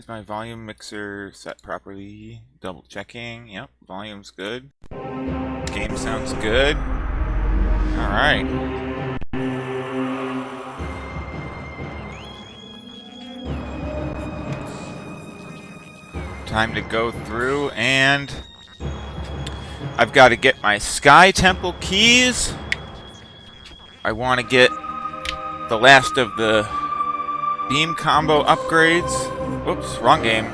Is my volume mixer set properly? Double checking. Yep, volume's good. Game sounds good. Alright. Time to go through, and I've got to get my Sky Temple keys. I want to get the last of the beam combo upgrades. Whoops, wrong game.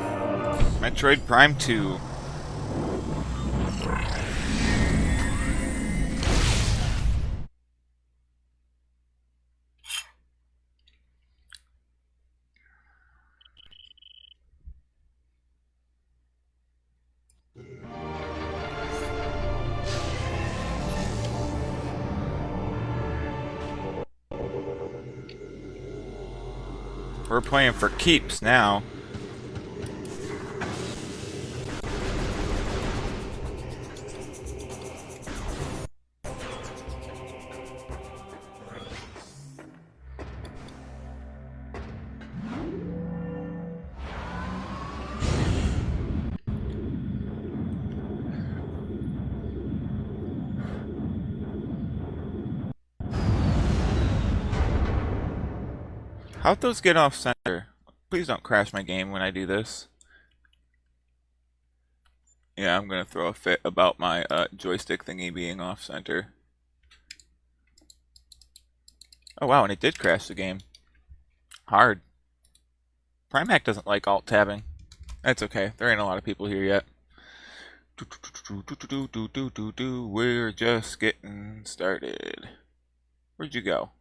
Metroid Prime 2. We're playing for keeps now. How'd those get off center? Please don't crash my game when I do this. Yeah, I'm gonna throw a fit about my joystick thingy being off center. Oh wow, and it did crash the game. Hard. Prime Hack doesn't like alt tabbing. That's okay. There ain't a lot of people here yet. We're just getting started. Where'd you go?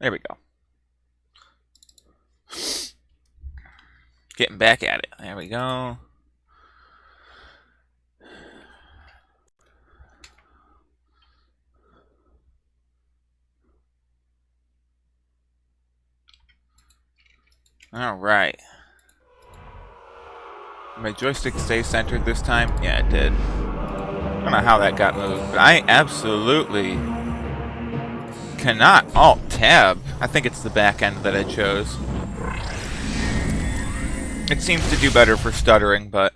There we go. Getting back at it. There we go. Alright. My joystick stays centered this time? Yeah, it did. I don't know how that got moved, but I absolutely cannot alt-tab. I think it's the back end that I chose. It seems to do better for stuttering, but...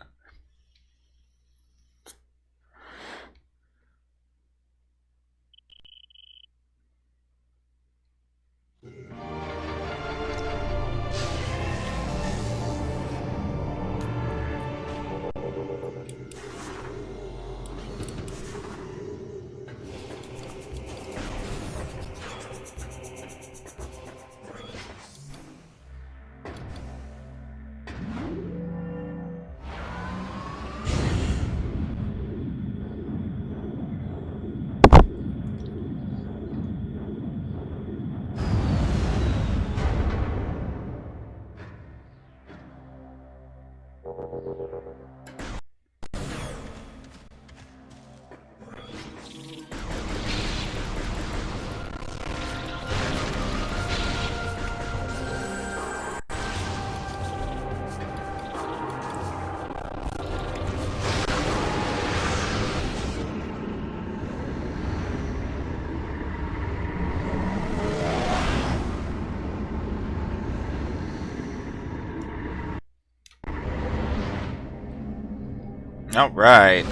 All right.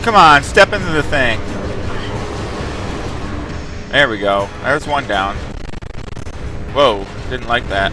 Come on, step into the thing. There we go. There's one down. Whoa, didn't like that.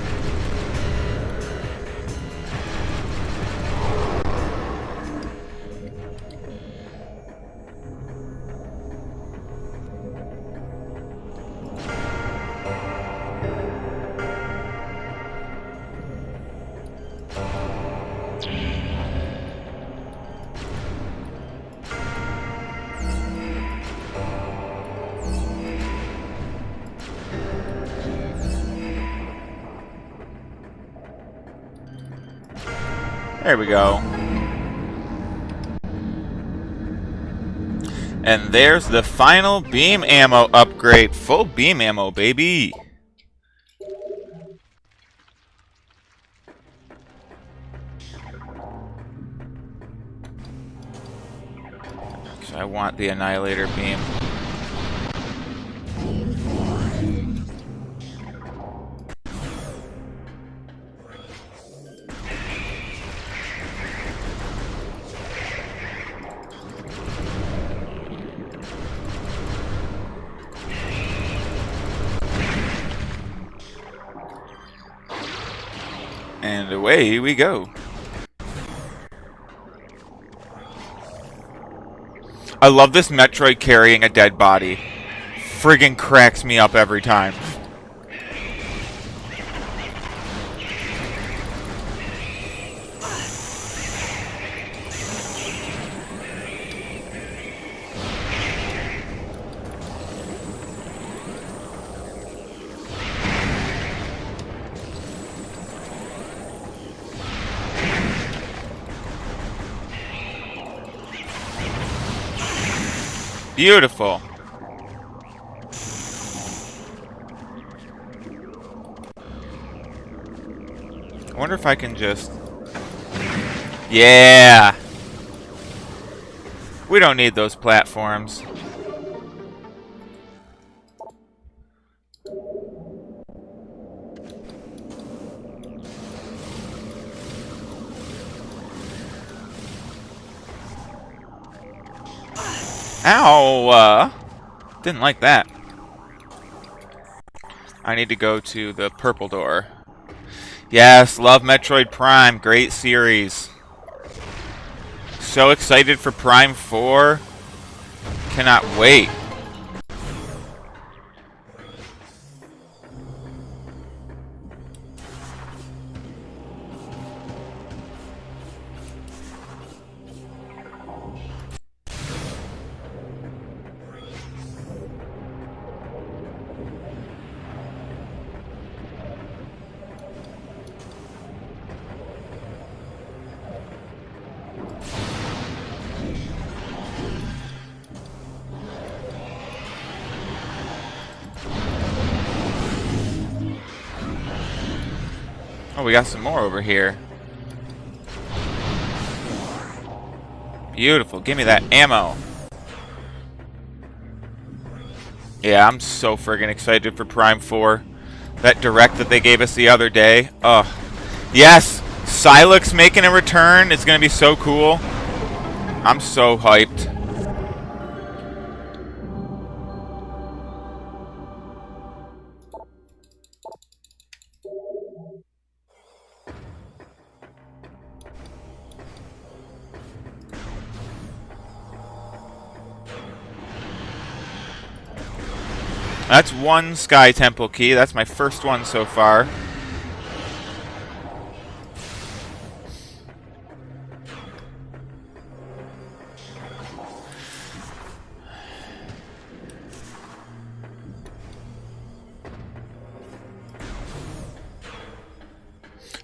There we go. And there's the final beam ammo upgrade. Full beam ammo, baby. So I want the Annihilator beam. And away we go. I love this Metroid carrying a dead body. Friggin' cracks me up every time. Beautiful. I wonder if I can just... Yeah! We don't need those platforms. Ow! Didn't like that. I need to go to the purple door. Yes, love Metroid Prime. Great series. So excited for Prime 4. Cannot wait. Oh, we got some more over here. Beautiful. Give me that ammo. Yeah, I'm so friggin' excited for Prime 4. That direct that they gave us the other day. Ugh. Yes! Silex making a return is gonna be so cool. I'm so hyped. That's one Sky Temple key. That's my first one so far.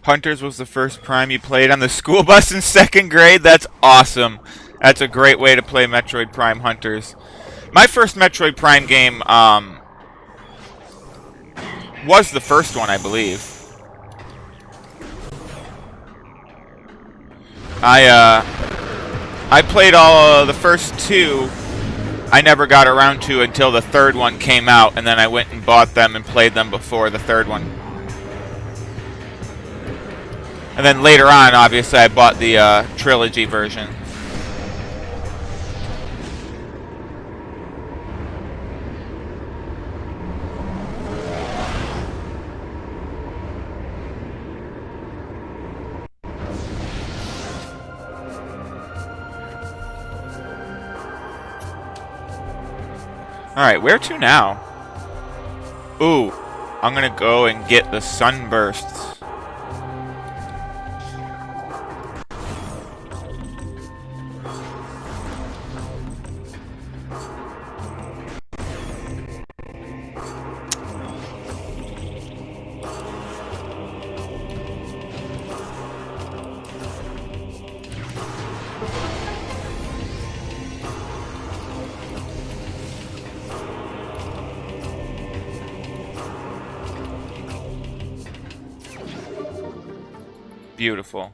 Hunters was the first Prime you played on the school bus in 2nd grade? That's awesome. That's a great way to play Metroid Prime Hunters. My first Metroid Prime game, was the first one, I believe. I played all the first two. I never got around to until the third one came out, and then I went and bought them and played them before the third one. And then later on, obviously, I bought the trilogy version. Alright, where to now? Ooh, I'm gonna go and get the sunbursts. Beautiful.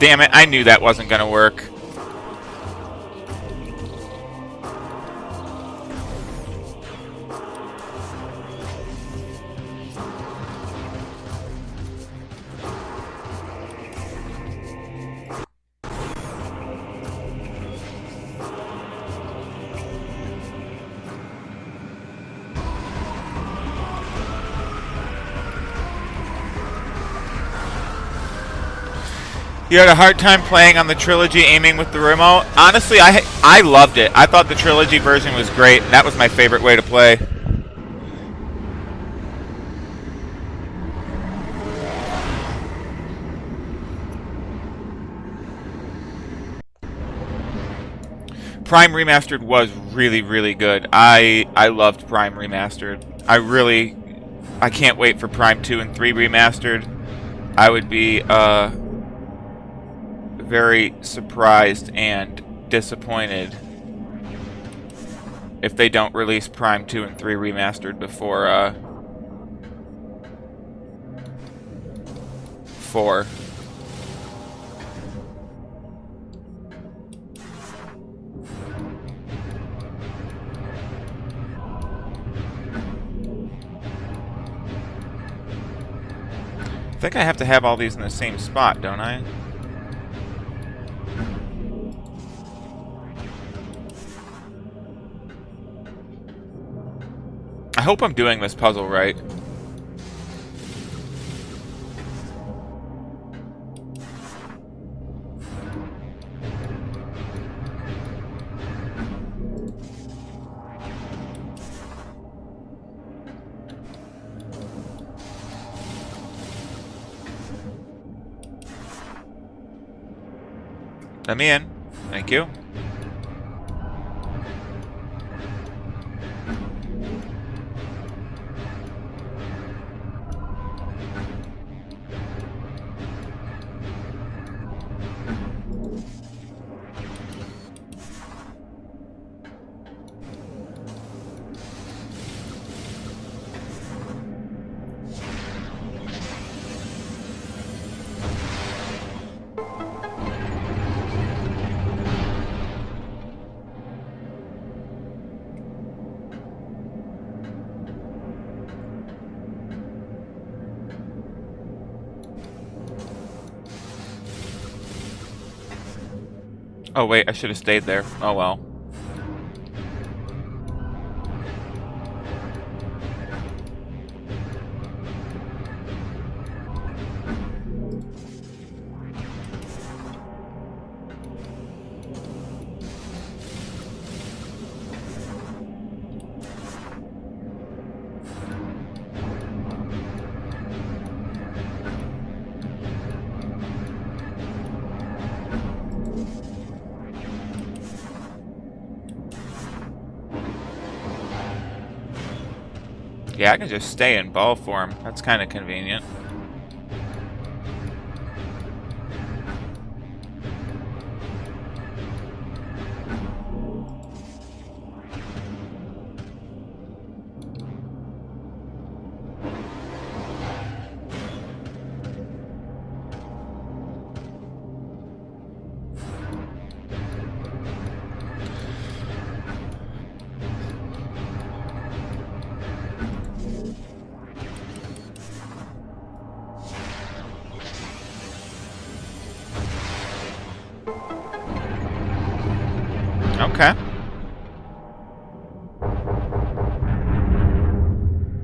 Damn it, I knew that wasn't gonna work. You had a hard time playing on the trilogy aiming with the remote? Honestly, I loved it. I thought the trilogy version was great, and that was my favorite way to play. Prime Remastered was really, really good. I loved Prime Remastered. I can't wait for Prime 2 and 3 Remastered. I would be, very surprised and disappointed if they don't release Prime 2 and 3 Remastered before 4. I think I have to have all these in the same spot, don't I? I hope I'm doing this puzzle right. Let me in. Thank you. Oh wait, I should have stayed there. Oh well. Yeah, I can just stay in ball form. That's kind of convenient. Okay.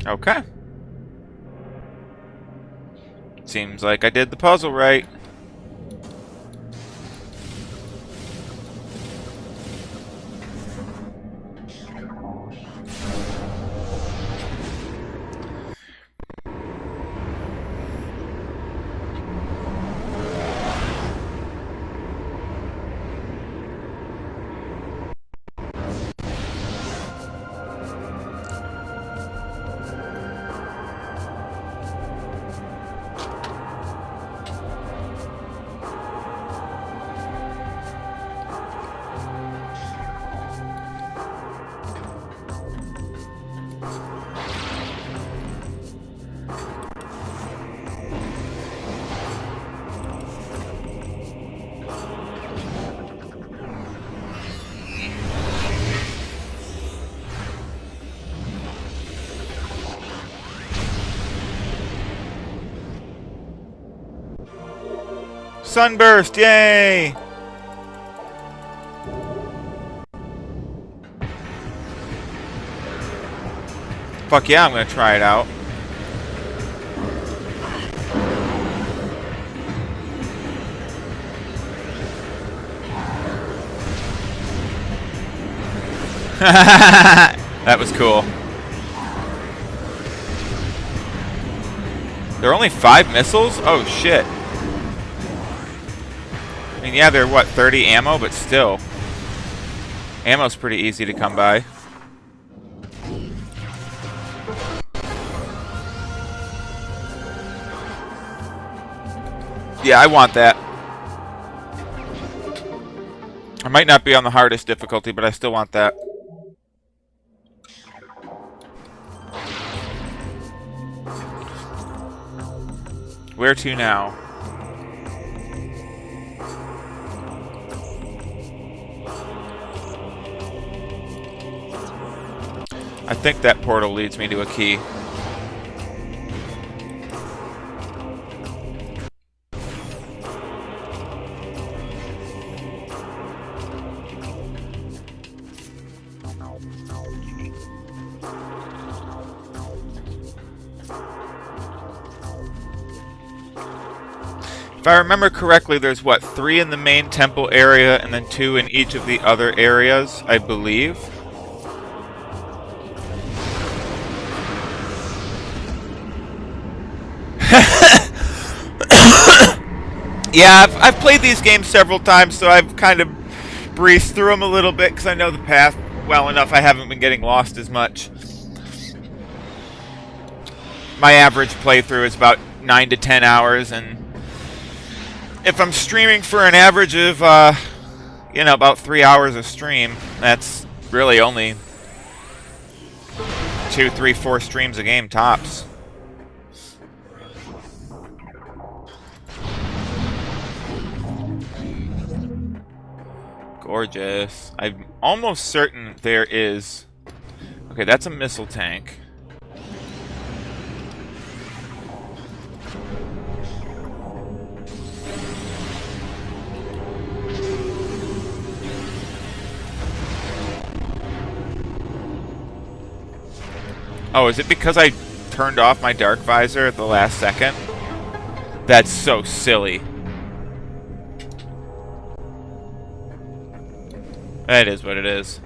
Okay. Seems like I did the puzzle right. Sunburst, yay! Fuck yeah, I'm gonna try it out. That was cool. There are only 5 missiles? Oh shit. I mean, yeah, they're what, 30 ammo, but still. Ammo's pretty easy to come by. Yeah, I want that. I might not be on the hardest difficulty, but I still want that. Where to now? I think that portal leads me to a key. If I remember correctly, there's what, 3 in the main temple area and then 2 in each of the other areas, I believe. Yeah, I've played these games several times, so I've kind of breezed through them a little bit because I know the path well enough. I haven't been getting lost as much. My average playthrough is about 9 to 10 hours, and if I'm streaming for an average of, you know, about 3 hours a stream, that's really only 2, 3, 4 streams a game tops. Gorgeous. I'm almost certain there is... Okay, that's a missile tank. Oh, is it because I turned off my dark visor at the last second? That's so silly. That is what it is.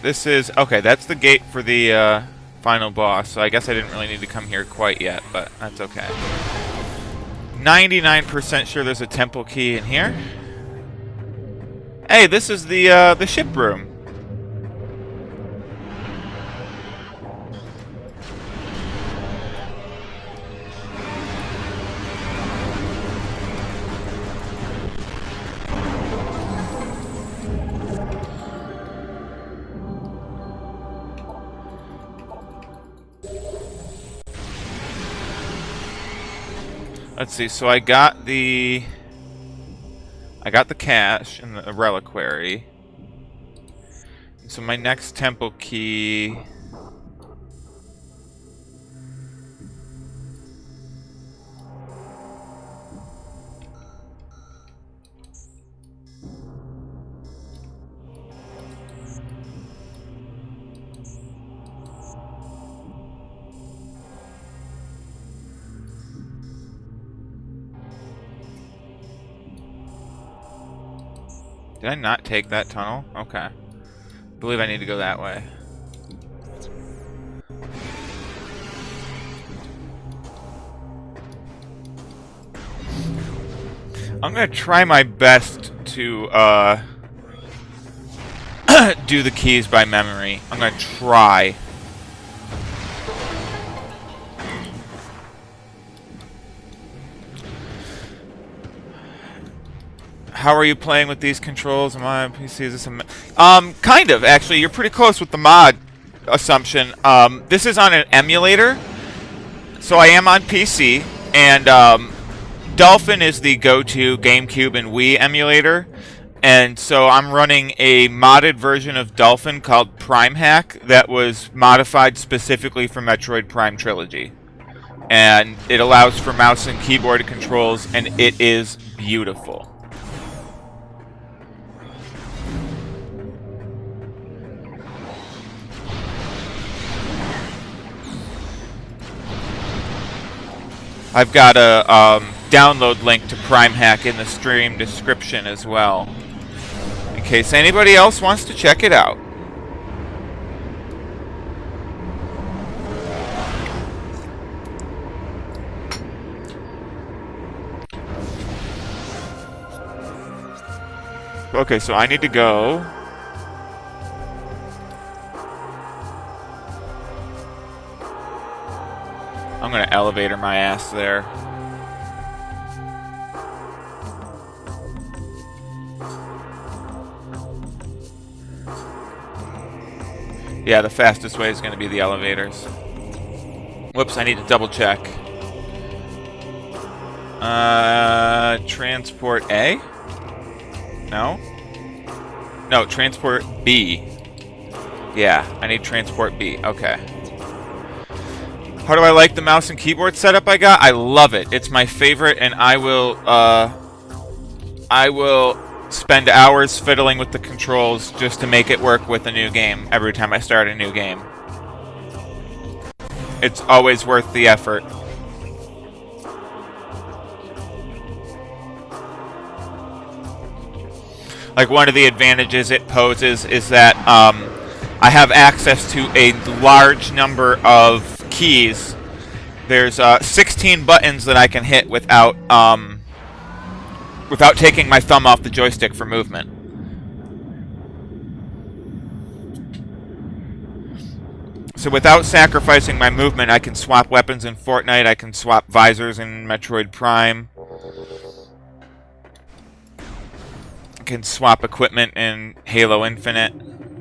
This is... Okay, that's the gate for the final boss, so I guess I didn't really need to come here quite yet, but that's okay. 99% sure there's a temple key in here. Hey, this is the ship room. Let's see, so I got the cache and the reliquary. So my next temple key... Did I not take that tunnel? Okay. I believe I need to go that way. I'm gonna try my best to do the keys by memory. I'm gonna try. How are you playing with these controls on my PC? Is this kind of, actually. You're pretty close with the mod assumption. This is on an emulator, so I am on PC, and Dolphin is the go-to GameCube and Wii emulator, and so I'm running a modded version of Dolphin called Prime Hack that was modified specifically for Metroid Prime Trilogy. And it allows for mouse and keyboard controls, and it is beautiful. I've got a download link to Prime Hack in the stream description as well, in case anybody else wants to check it out. Okay, so I need to go. I'm gonna elevator my ass there. Yeah, the fastest way is gonna be the elevators. Whoops, I need to double check. Transport A? No? No, transport B. Yeah, I need transport B. Okay. How do I like the mouse and keyboard setup I got? I love it. It's my favorite, and I will spend hours fiddling with the controls just to make it work with a new game every time I start a new game. It's always worth the effort. Like, one of the advantages it poses is that I have access to a large number of keys. There's 16 buttons that I can hit without taking my thumb off the joystick for movement. So without sacrificing my movement, I can swap weapons in Fortnite, I can swap visors in Metroid Prime. I can swap equipment in Halo Infinite,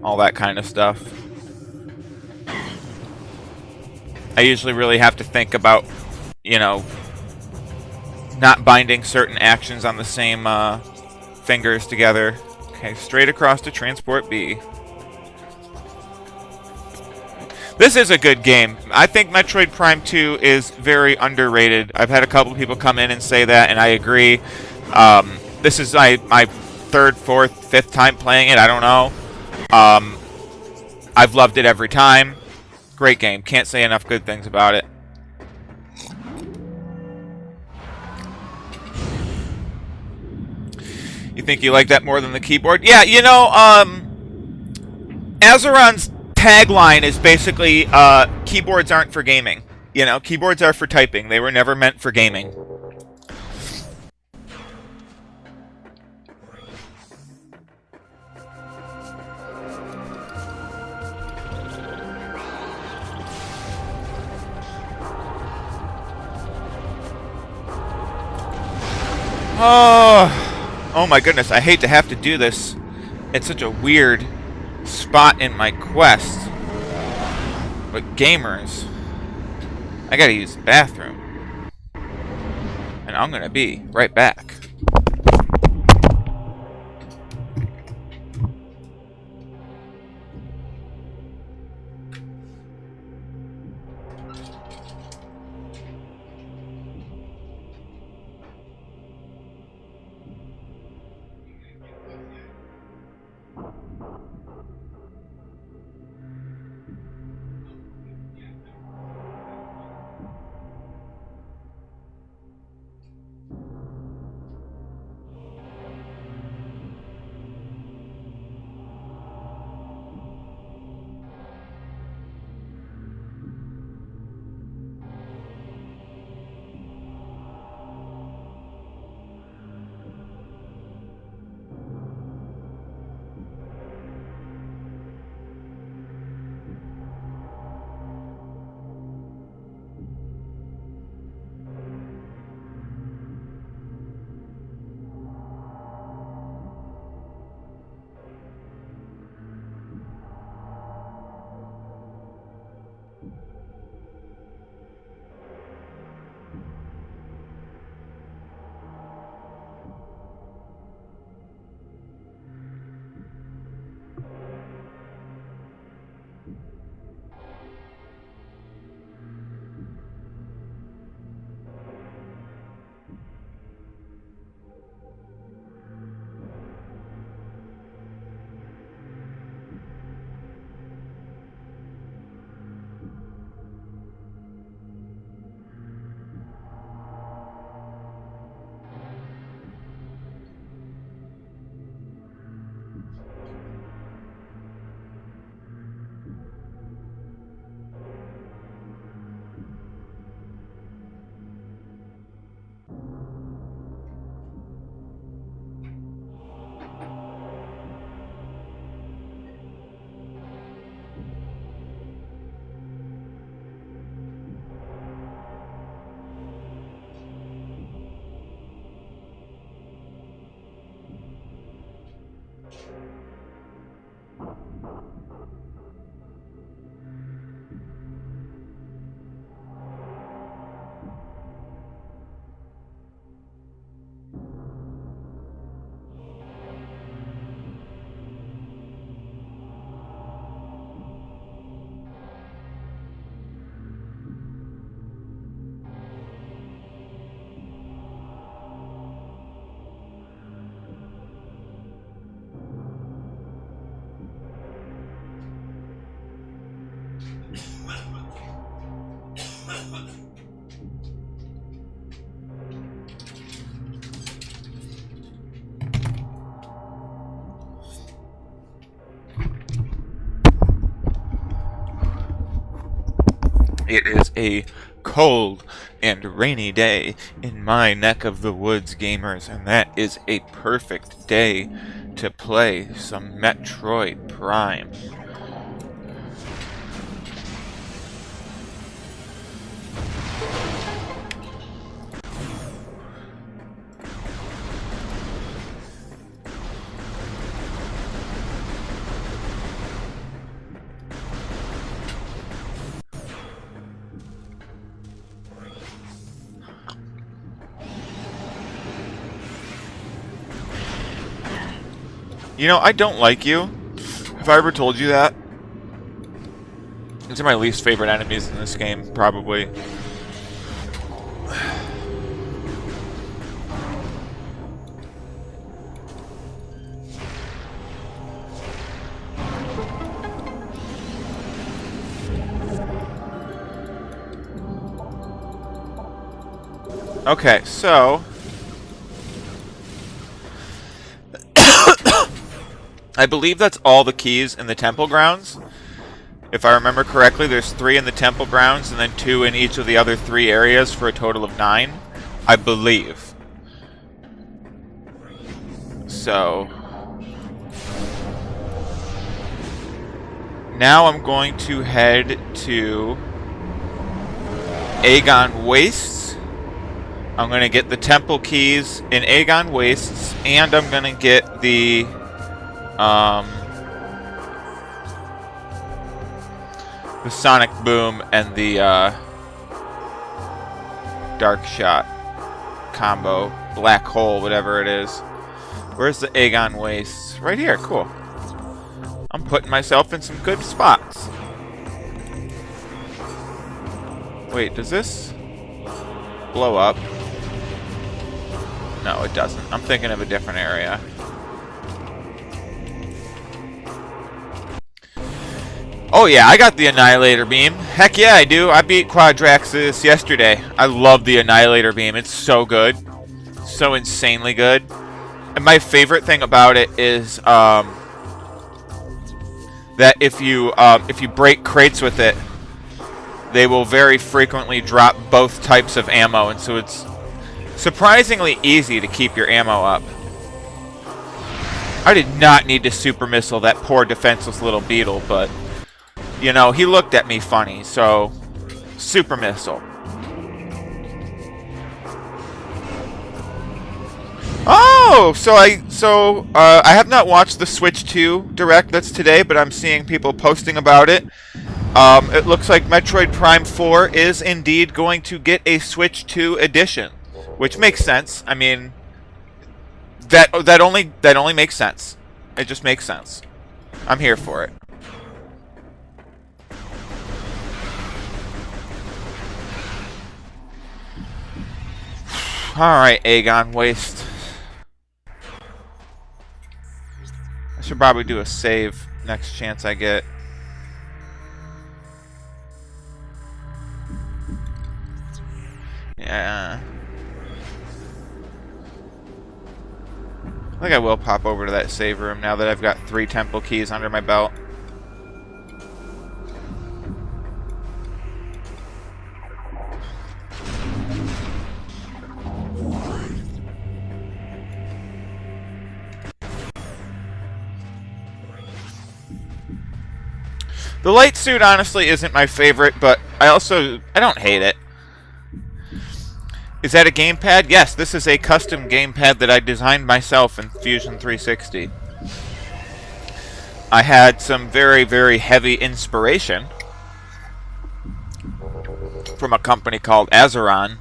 all that kind of stuff. I usually really have to think about, you know, not binding certain actions on the same fingers together. Okay, straight across to Transport B. This is a good game. I think Metroid Prime 2 is very underrated. I've had a couple of people come in and say that, and I agree. This is my third, fourth, fifth time playing it. I don't know. I've loved it every time. Great game. Can't say enough good things about it. You think you like that more than the keyboard? Yeah, you know, Azeron's tagline is basically, keyboards aren't for gaming. You know, keyboards are for typing. They were never meant for gaming. Oh my goodness, I hate to have to do this. It's such a weird spot in my quest. But gamers, I gotta use the bathroom. And I'm gonna be right back. It is a cold and rainy day in my neck of the woods, gamers, and that is a perfect day to play some Metroid Prime. You know, I don't like you. Have I ever told you that? These are my least favorite enemies in this game, probably. Okay, so I believe that's all the keys in the temple grounds. If I remember correctly, there's 3 in the temple grounds and then 2 in each of the other 3 areas for a total of 9, I believe. So now I'm going to head to Agon Wastes. I'm going to get the temple keys in Agon Wastes, and I'm going to get the Sonic Boom and the Dark Shot combo, Black Hole, whatever it is. Where's the Agon Wastes? Right here, cool. I'm putting myself in some good spots. Wait, does this blow up? No, it doesn't. I'm thinking of a different area. Oh yeah, I got the Annihilator Beam. Heck yeah, I do. I beat Quadraxis yesterday. I love the Annihilator Beam. It's so good. So insanely good. And my favorite thing about it is that if you break crates with it, they will very frequently drop both types of ammo, and so it's surprisingly easy to keep your ammo up. I did not need to super missile that poor defenseless little beetle, but you know, he looked at me funny, so super missile. Oh, so I have not watched the Switch 2 Direct that's today, but I'm seeing people posting about it. It looks like Metroid Prime 4 is indeed going to get a Switch 2 edition, which makes sense. I mean, that only makes sense. It just makes sense. I'm here for it. Alright, Agon Waste. I should probably do a save next chance I get. Yeah. I think I will pop over to that save room now that I've got 3 temple keys under my belt. The light suit honestly isn't my favorite, but I don't hate it. Is that a gamepad? Yes, this is a custom gamepad that I designed myself in Fusion 360. I had some very, very heavy inspiration from a company called Azeron.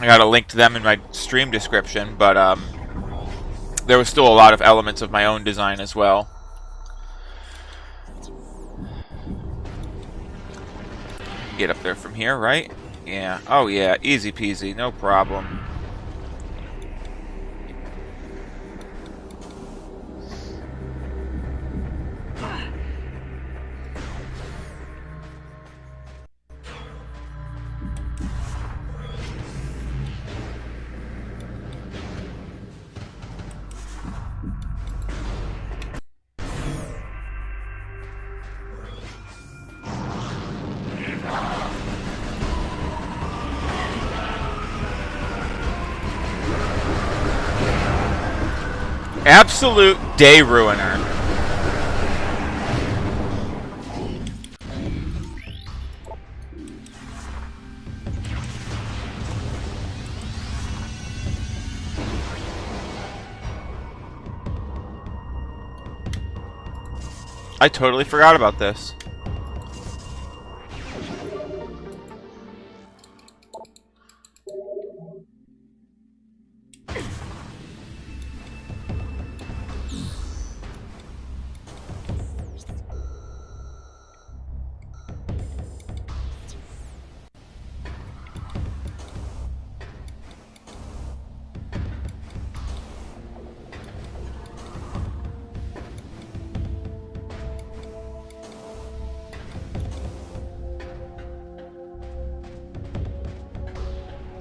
I got a link to them in my stream description, but there was still a lot of elements of my own design as well. Get up there from here, right? Yeah. Oh yeah, easy peasy, no problem. Absolute day ruiner. I totally forgot about this.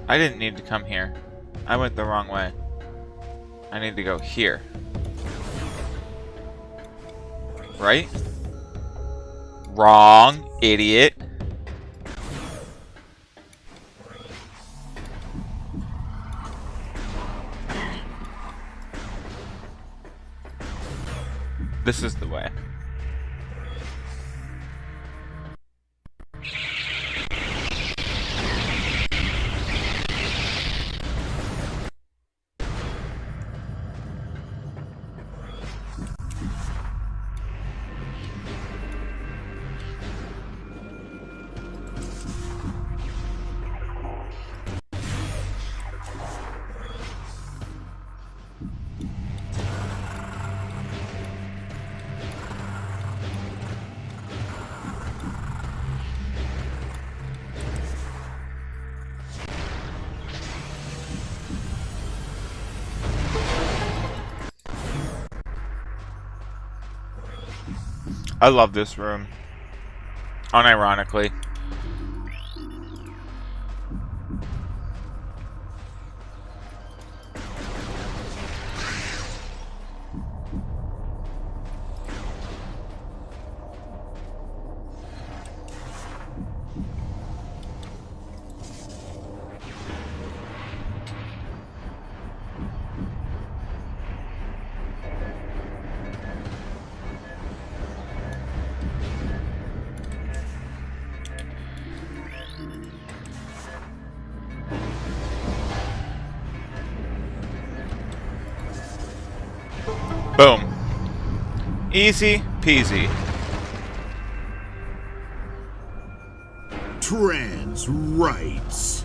I didn't need to come here. I went the wrong way. I need to go here. Right? Wrong, idiot. This is the way. I love this room. Unironically. Boom. Easy peasy. Trans rights.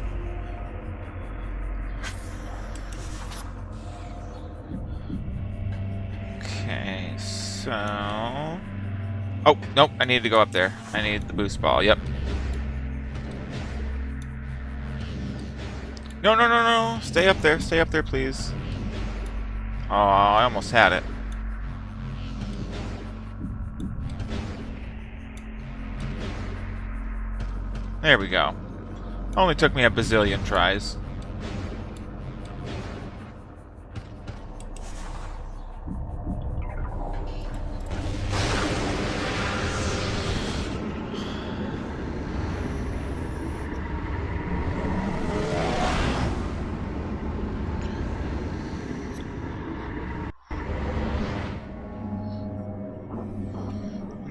Okay, so... Oh, nope, I need to go up there. I need the boost ball, yep. No, no, no, no. Stay up there, please. Oh, I almost had it. There we go. Only took me a bazillion tries.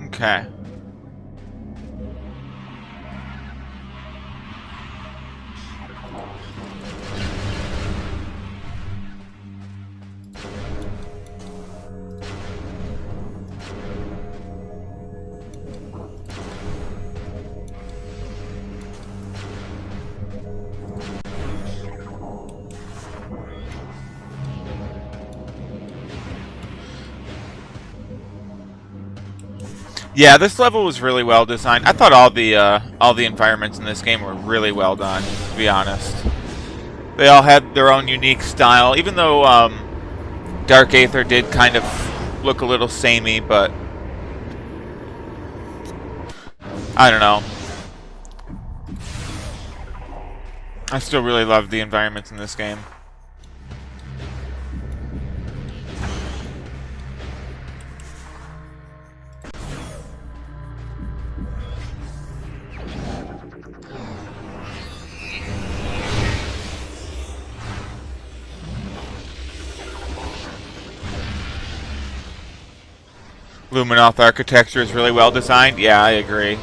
Okay. Yeah, this level was really well designed. I thought all the environments in this game were really well done, to be honest. They all had their own unique style, even though Dark Aether did kind of look a little samey, but I don't know. I still really love the environments in this game. Luminoth architecture is really well designed. Yeah, I agree.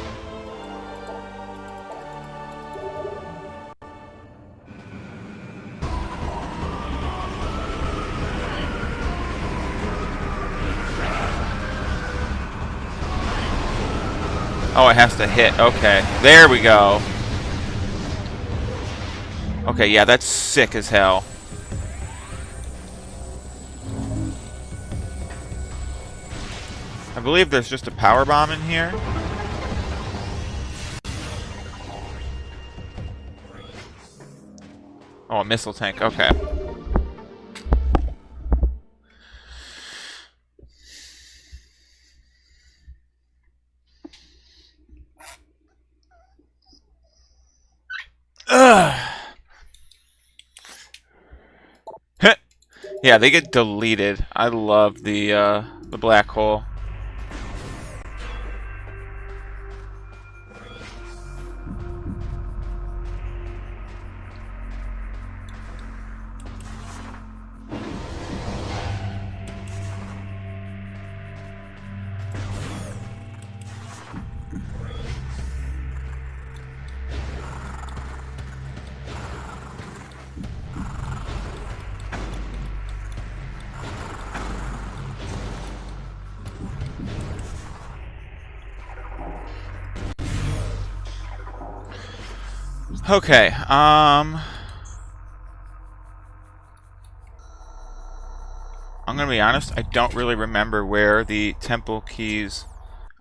Oh, it has to hit. Okay. There we go. Okay, yeah, that's sick as hell. I believe there's just a power bomb in here. Oh, a missile tank. Okay. Ugh. Yeah, they get deleted. I love the black hole. Okay, I'm gonna be honest, I don't really remember where the temple keys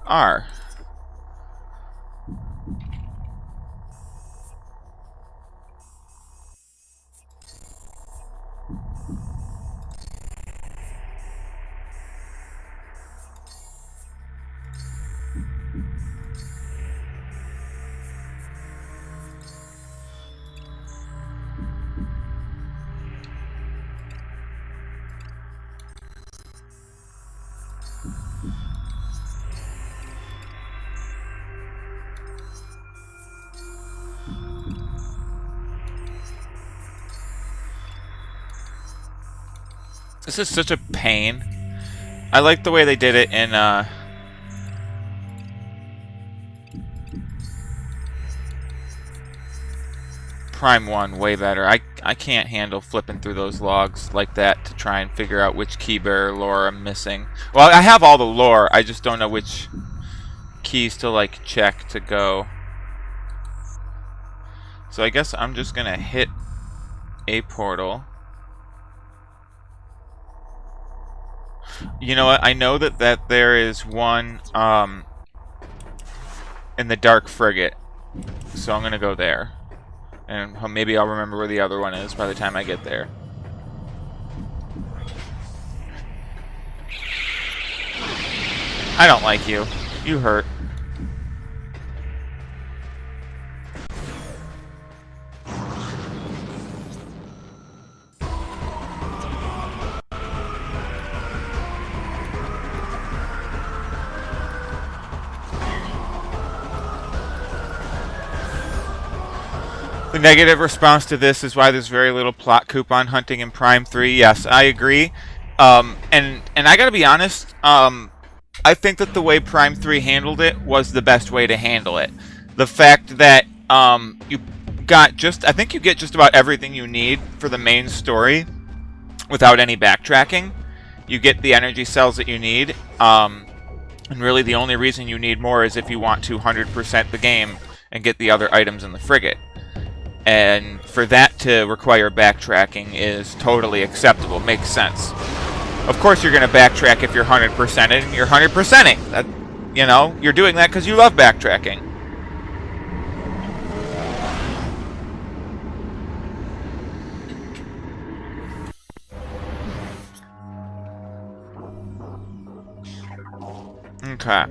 are. This is such a pain. I like the way they did it in Prime 1 way better. I can't handle flipping through those logs like that to try and figure out which keybearer lore I'm missing. Well, I have all the lore, I just don't know which keys to like check to go. So I guess I'm just gonna hit a portal. You know what? I know that there is one in the Dark Frigate, so I'm gonna go there, and maybe I'll remember where the other one is by the time I get there. I don't like you. You hurt. The negative response to this is why there's very little plot coupon hunting in Prime 3. Yes, I agree. And I gotta be honest, I think that the way Prime 3 handled it was the best way to handle it. The fact that you got I think you get just about everything you need for the main story without any backtracking. You get the energy cells that you need, and really the only reason you need more is if you want to 100% the game and get the other items in the frigate. And for that to require backtracking is totally acceptable, makes sense. Of course you're going to backtrack if you're 100%ing, you're 100%ing. That, you know, you're doing that because you love backtracking. Okay.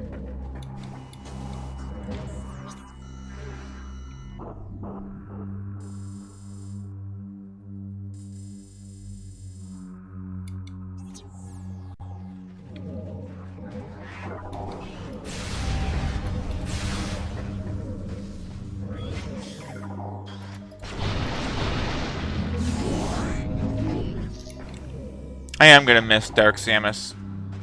I am gonna miss Dark Samus.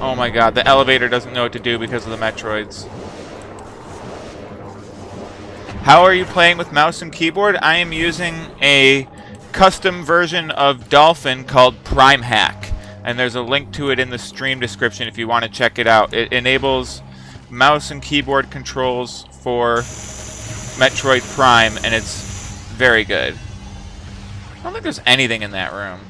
Oh my god, the elevator doesn't know what to do because of the Metroids. How are you playing with mouse and keyboard? I am using a custom version of Dolphin called Prime Hack. And there's a link to it in the stream description if you want to check it out. It enables mouse and keyboard controls for Metroid Prime, and it's very good. I don't think there's anything in that room.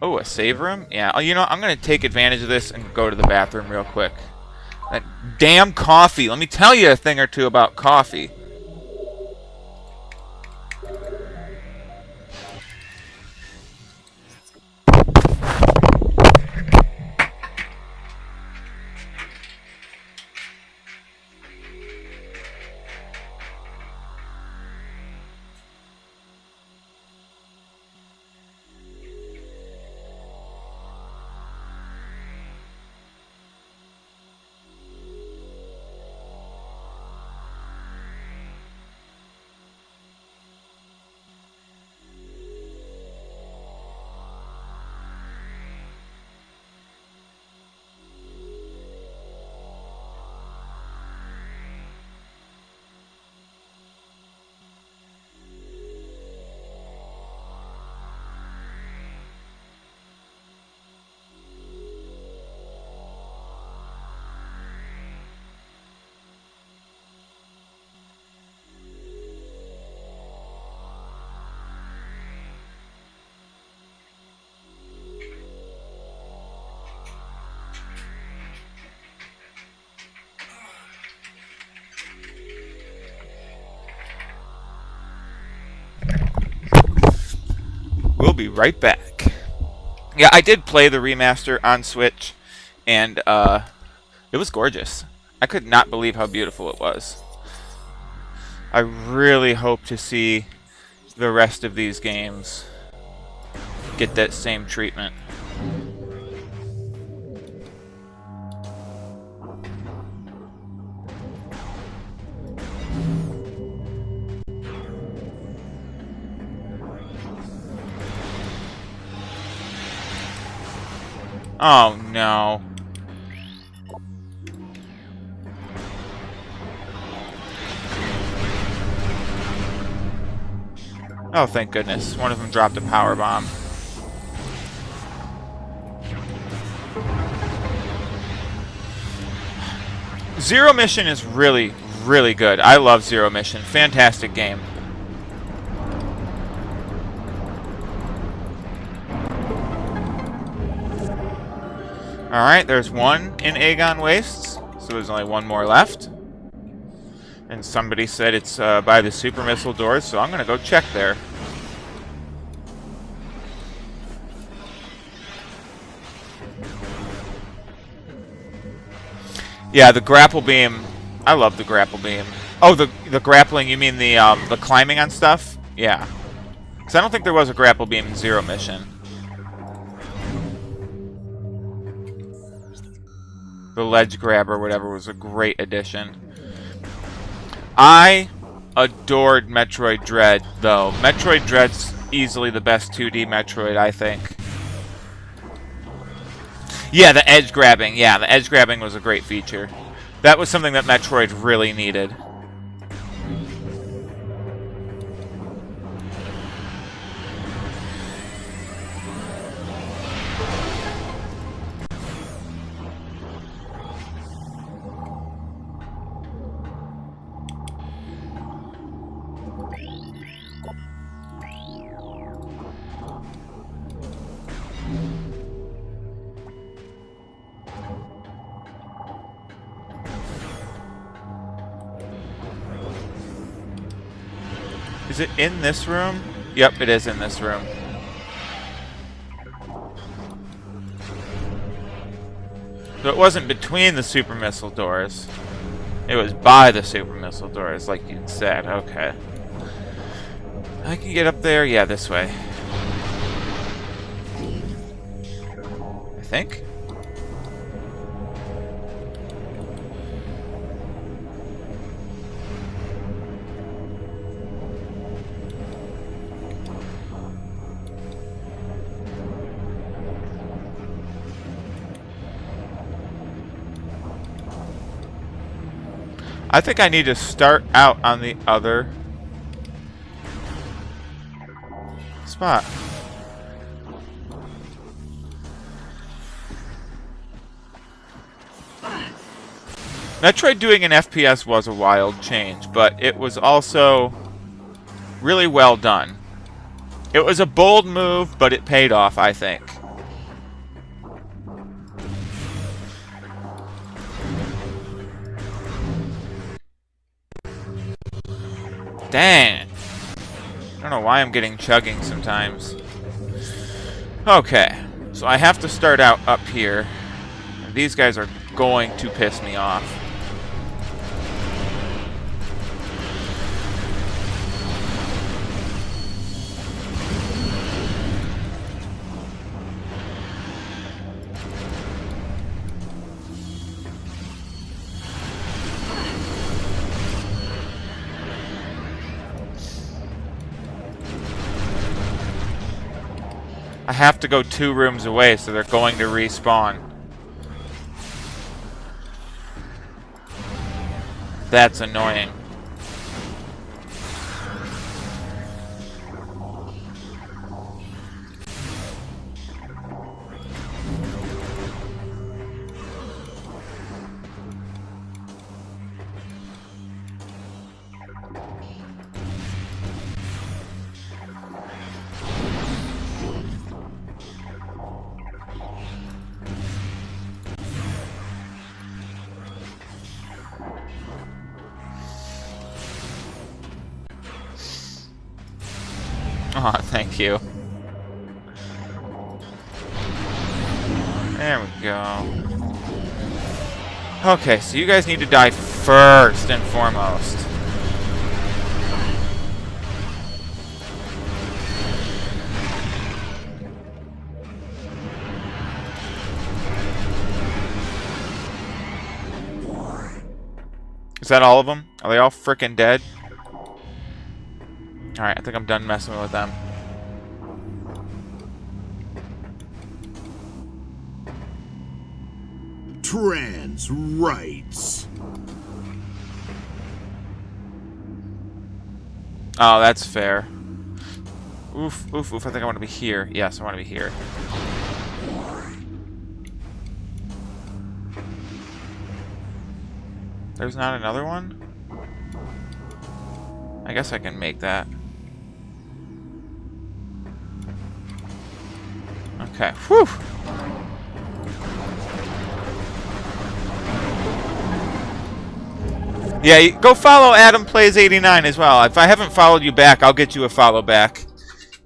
Oh, a save room? Yeah. Oh, you know, I'm going to take advantage of this and go to the bathroom real quick. That damn coffee. Let me tell you a thing or two about coffee. We'll be right back. Yeah, I did play the remaster on Switch, and it was gorgeous. I could not believe how beautiful it was. I really hope to see the rest of these games get that same treatment. Oh no. Oh, thank goodness. One of them dropped a power bomb. Zero Mission is really, really good. I love Zero Mission. Fantastic game. Alright, there's one in Aegon Wastes, so there's only one more left. And somebody said it's by the super missile doors, so I'm going to go check there. Yeah, the grapple beam. I love the grapple beam. Oh, the grappling, you mean the climbing on stuff? Yeah. Because I don't think there was a grapple beam in Zero Mission. The ledge grab or whatever was a great addition. I adored Metroid Dread, though. Metroid Dread's easily the best 2D Metroid, I think. Yeah, the edge grabbing. Yeah, the edge grabbing was a great feature. That was something that Metroid really needed. Is it in this room? Yep, it is in this room. So it wasn't between the super missile doors. It was by the super missile doors, like you said. Okay. I can get up there. Yeah, this way. I think. I think I need to start out on the other spot. Metroid doing an FPS was a wild change, but it was also really well done. It was a bold move, but it paid off, I think. Dang. I don't know why I'm getting chugging sometimes. Okay, so I have to start out up here. These guys are going to piss me off. I have to go 2 rooms away, so they're going to respawn. That's annoying. Oh, thank you. There we go. Okay, so you guys need to die first and foremost. Is that all of them? Are they all frickin' dead? Alright, I think I'm done messing with them. Trans rights. Oh, that's fair. Oof, oof, oof. I think I want to be here. Yes, I want to be here. There's not another one? I guess I can make that. Okay. Whew! Yeah, go follow Adam Plays 89 as well. If I haven't followed you back, I'll get you a follow back.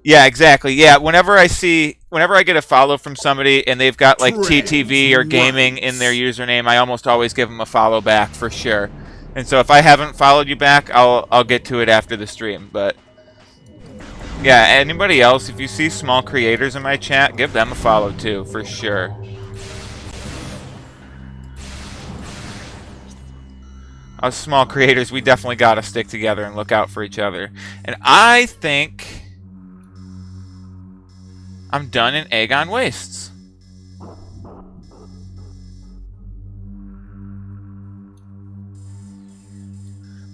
Yeah, exactly. Yeah, whenever I get a follow from somebody and they've got like TTV or gaming in their username, I almost always give them a follow back for sure. And so if I haven't followed you back, I'll get to it after the stream. But yeah, anybody else, if you see small creators in my chat, give them a follow too, for sure. Us small creators, we definitely gotta stick together and look out for each other. And I think I'm done in Aegon Wastes.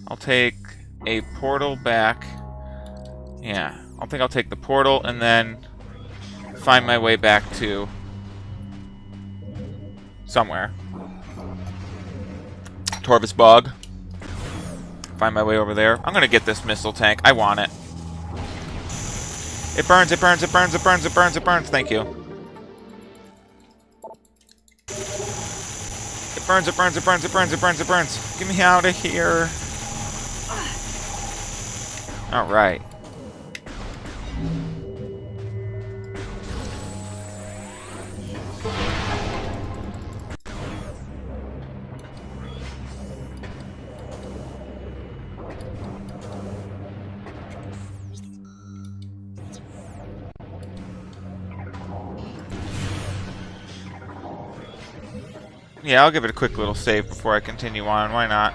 I'll take a portal back. Yeah, I think I'll take the portal and then find my way back to somewhere. Torvus Bog. Find my way over there. I'm gonna get this missile tank. I want it. It burns, it burns, it burns, it burns, it burns, it burns. Thank you. It burns, it burns, it burns, it burns, it burns, it burns. Get me out of here. Alright. Yeah, I'll give it a quick little save before I continue on. Why not?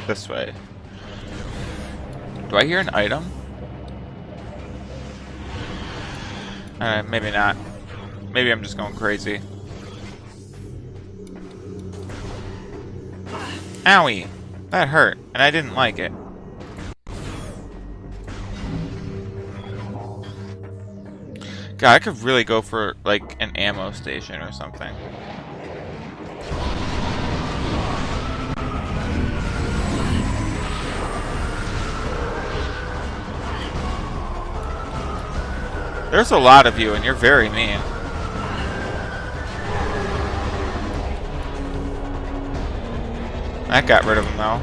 This way. Do I hear an item? Maybe not. Maybe I'm just going crazy. Owie! That hurt, and I didn't like it. God, I could really go for, like, an ammo station or something. There's a lot of you, and you're very mean. That got rid of them, though.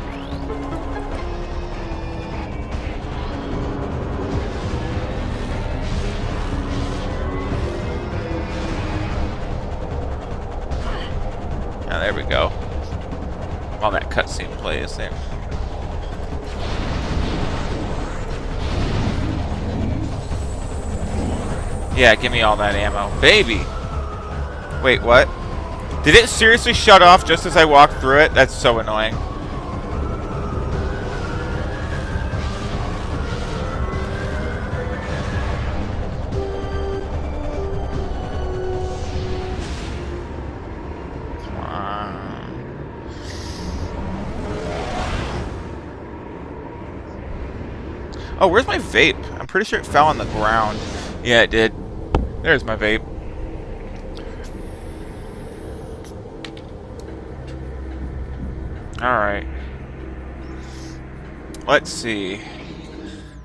There we go. While that cutscene plays there. Yeah, give me all that ammo. Baby! Wait, what? Did it seriously shut off just as I walked through it? That's so annoying. Oh, where's my vape? I'm pretty sure it fell on the ground. Yeah, it did. There's my vape. Alright. Let's see.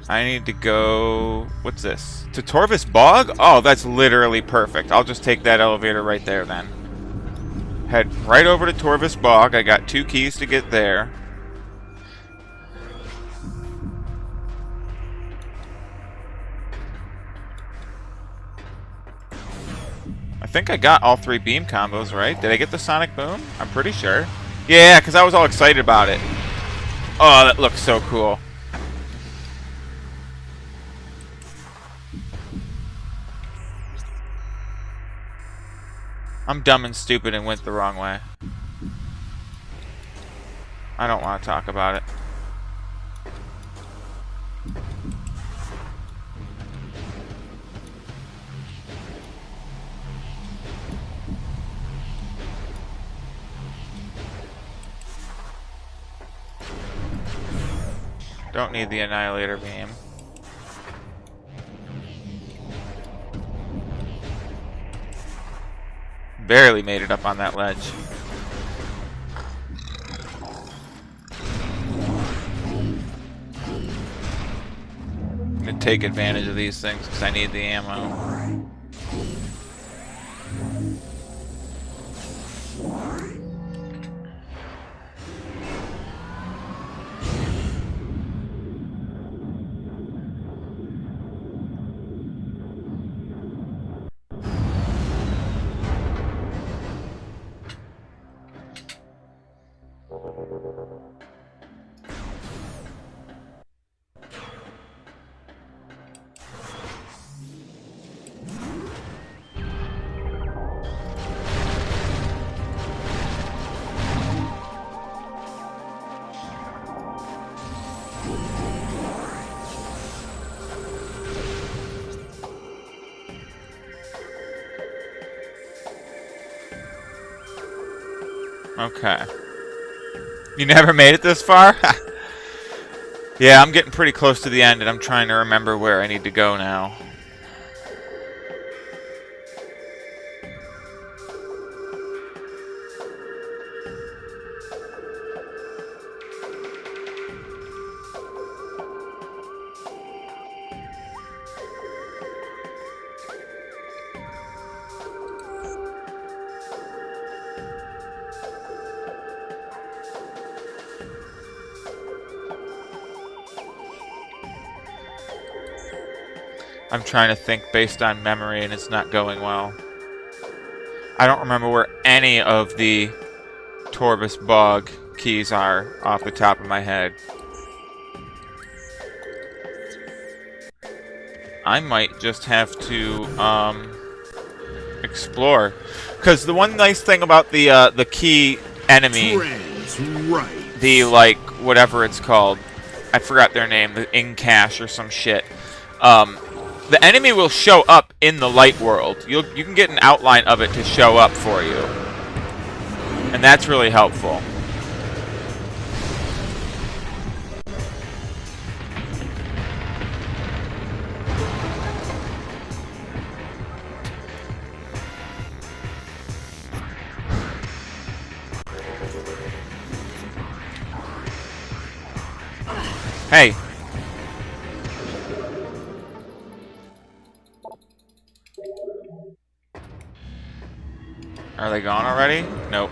I need to go... What's this? To Torvis Bog? Oh, that's literally perfect. I'll just take that elevator right there then. Head right over to Torvis Bog. I got 2 keys to get there. I think I got all 3 beam combos, right? Did I get the Sonic Boom? I'm pretty sure. Yeah, because I was all excited about it. Oh, that looks so cool. I'm dumb and stupid and went the wrong way. I don't want to talk about it. Don't need the Annihilator Beam. Barely made it up on that ledge. I'm gonna take advantage of these things because I need the ammo. Okay. You never made it this far? Yeah, I'm getting pretty close to the end, and I'm trying to remember where I need to go now. I'm trying to think based on memory, and it's not going well. I don't remember where any of the Torvis Bog keys are off the top of my head. I might just have to explore, because the one nice thing about the key enemy, the, like, whatever it's called. I forgot their name, the Incash or some shit. The enemy will show up in the light world. You can get an outline of it to show up for you. And that's really helpful. Hey. Are they gone already? Nope.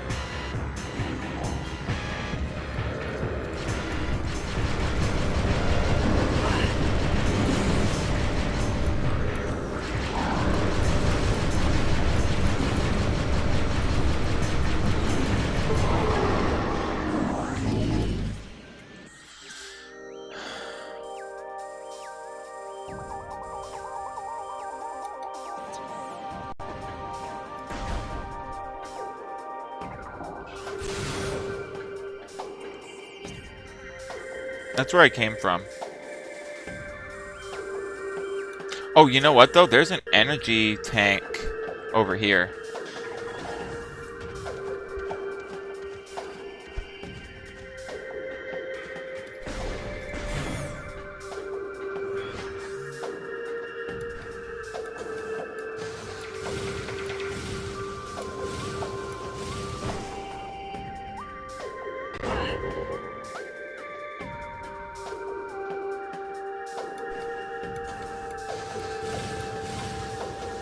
That's where I came from. Oh, you know what, though? There's an energy tank over here.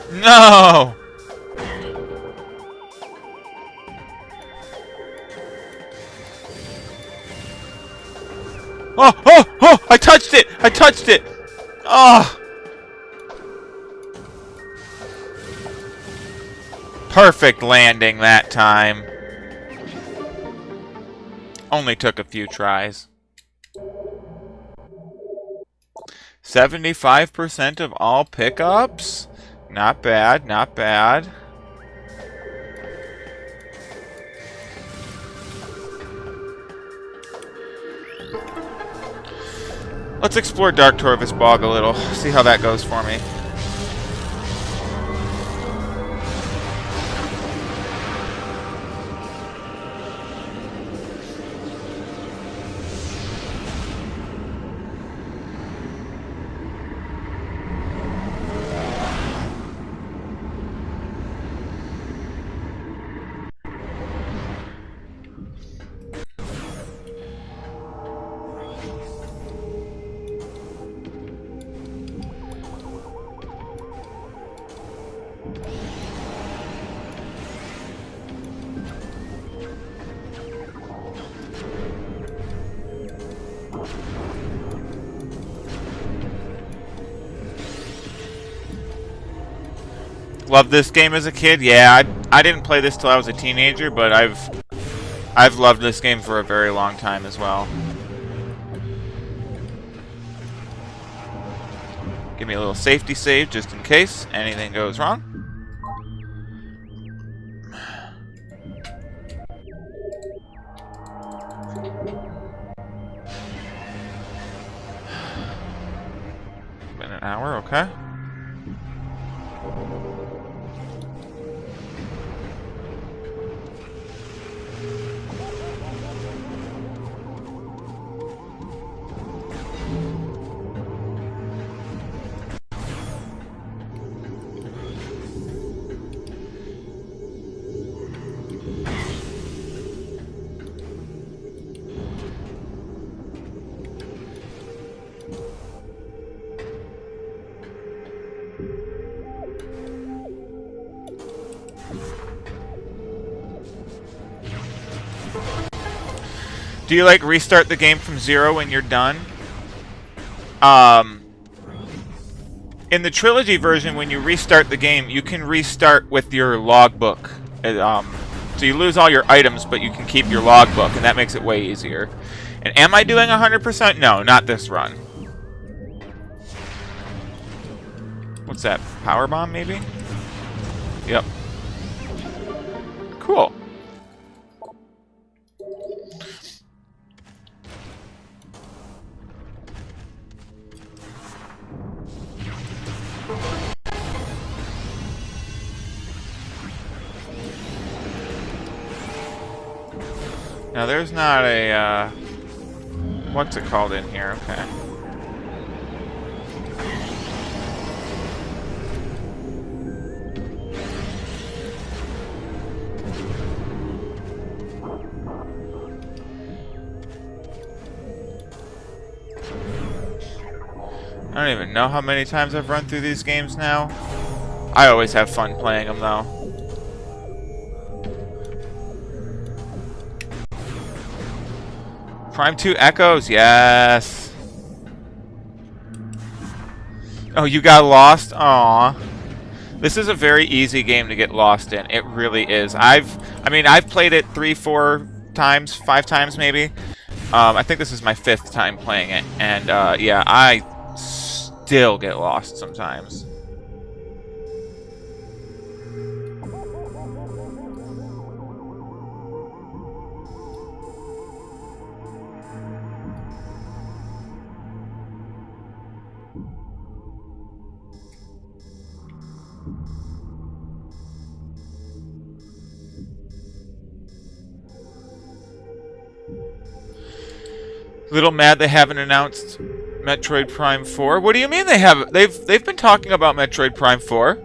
No! Oh, oh, oh! I touched it! I touched it! Oh! Perfect landing that time. Only took a few tries. 75% of all pickups? Not bad, not bad. Let's explore Dark Torvus Bog a little, see how that goes for me. Loved this game as a kid. Yeah, I didn't play this till I was a teenager, but I've loved this game for a very long time as well. Give me a little safety save just in case anything goes wrong. Been an hour, okay. Do you, like, restart the game from zero when you're done? In the trilogy version, when you restart the game, you can restart with your logbook. So you lose all your items, but you can keep your logbook, and that makes it way easier. And am I doing 100%? No, not this run. What's that? Power bomb, maybe? Yep. Cool. Now there's not a, what's it called in here? Okay. I don't even know how many times I've run through these games now. I always have fun playing them, though. Prime 2 Echoes, yes. Oh, you got lost? Aww. This is a very easy game to get lost in. It really is. I've played it 3, 4 times, 5 times maybe. I think this is my 5th time playing it, and yeah, I still get lost sometimes. Little mad they haven't announced Metroid Prime 4. What do you mean they haven't? They've been talking about Metroid Prime 4.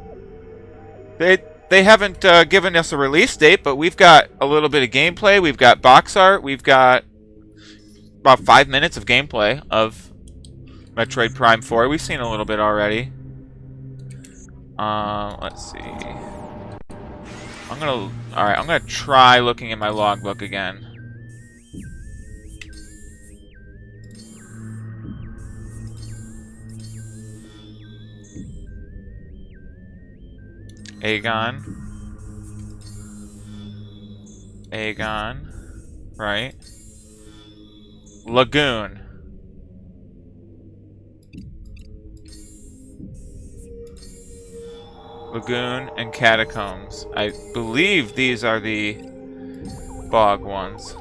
They haven't given us a release date, but we've got a little bit of gameplay. We've got box art. We've got about 5 minutes of gameplay of Metroid Prime 4. We've seen a little bit already. Let's see. All right, I'm gonna try looking in my logbook again. Aegon, right? Lagoon. Lagoon and Catacombs. I believe these are the bog ones.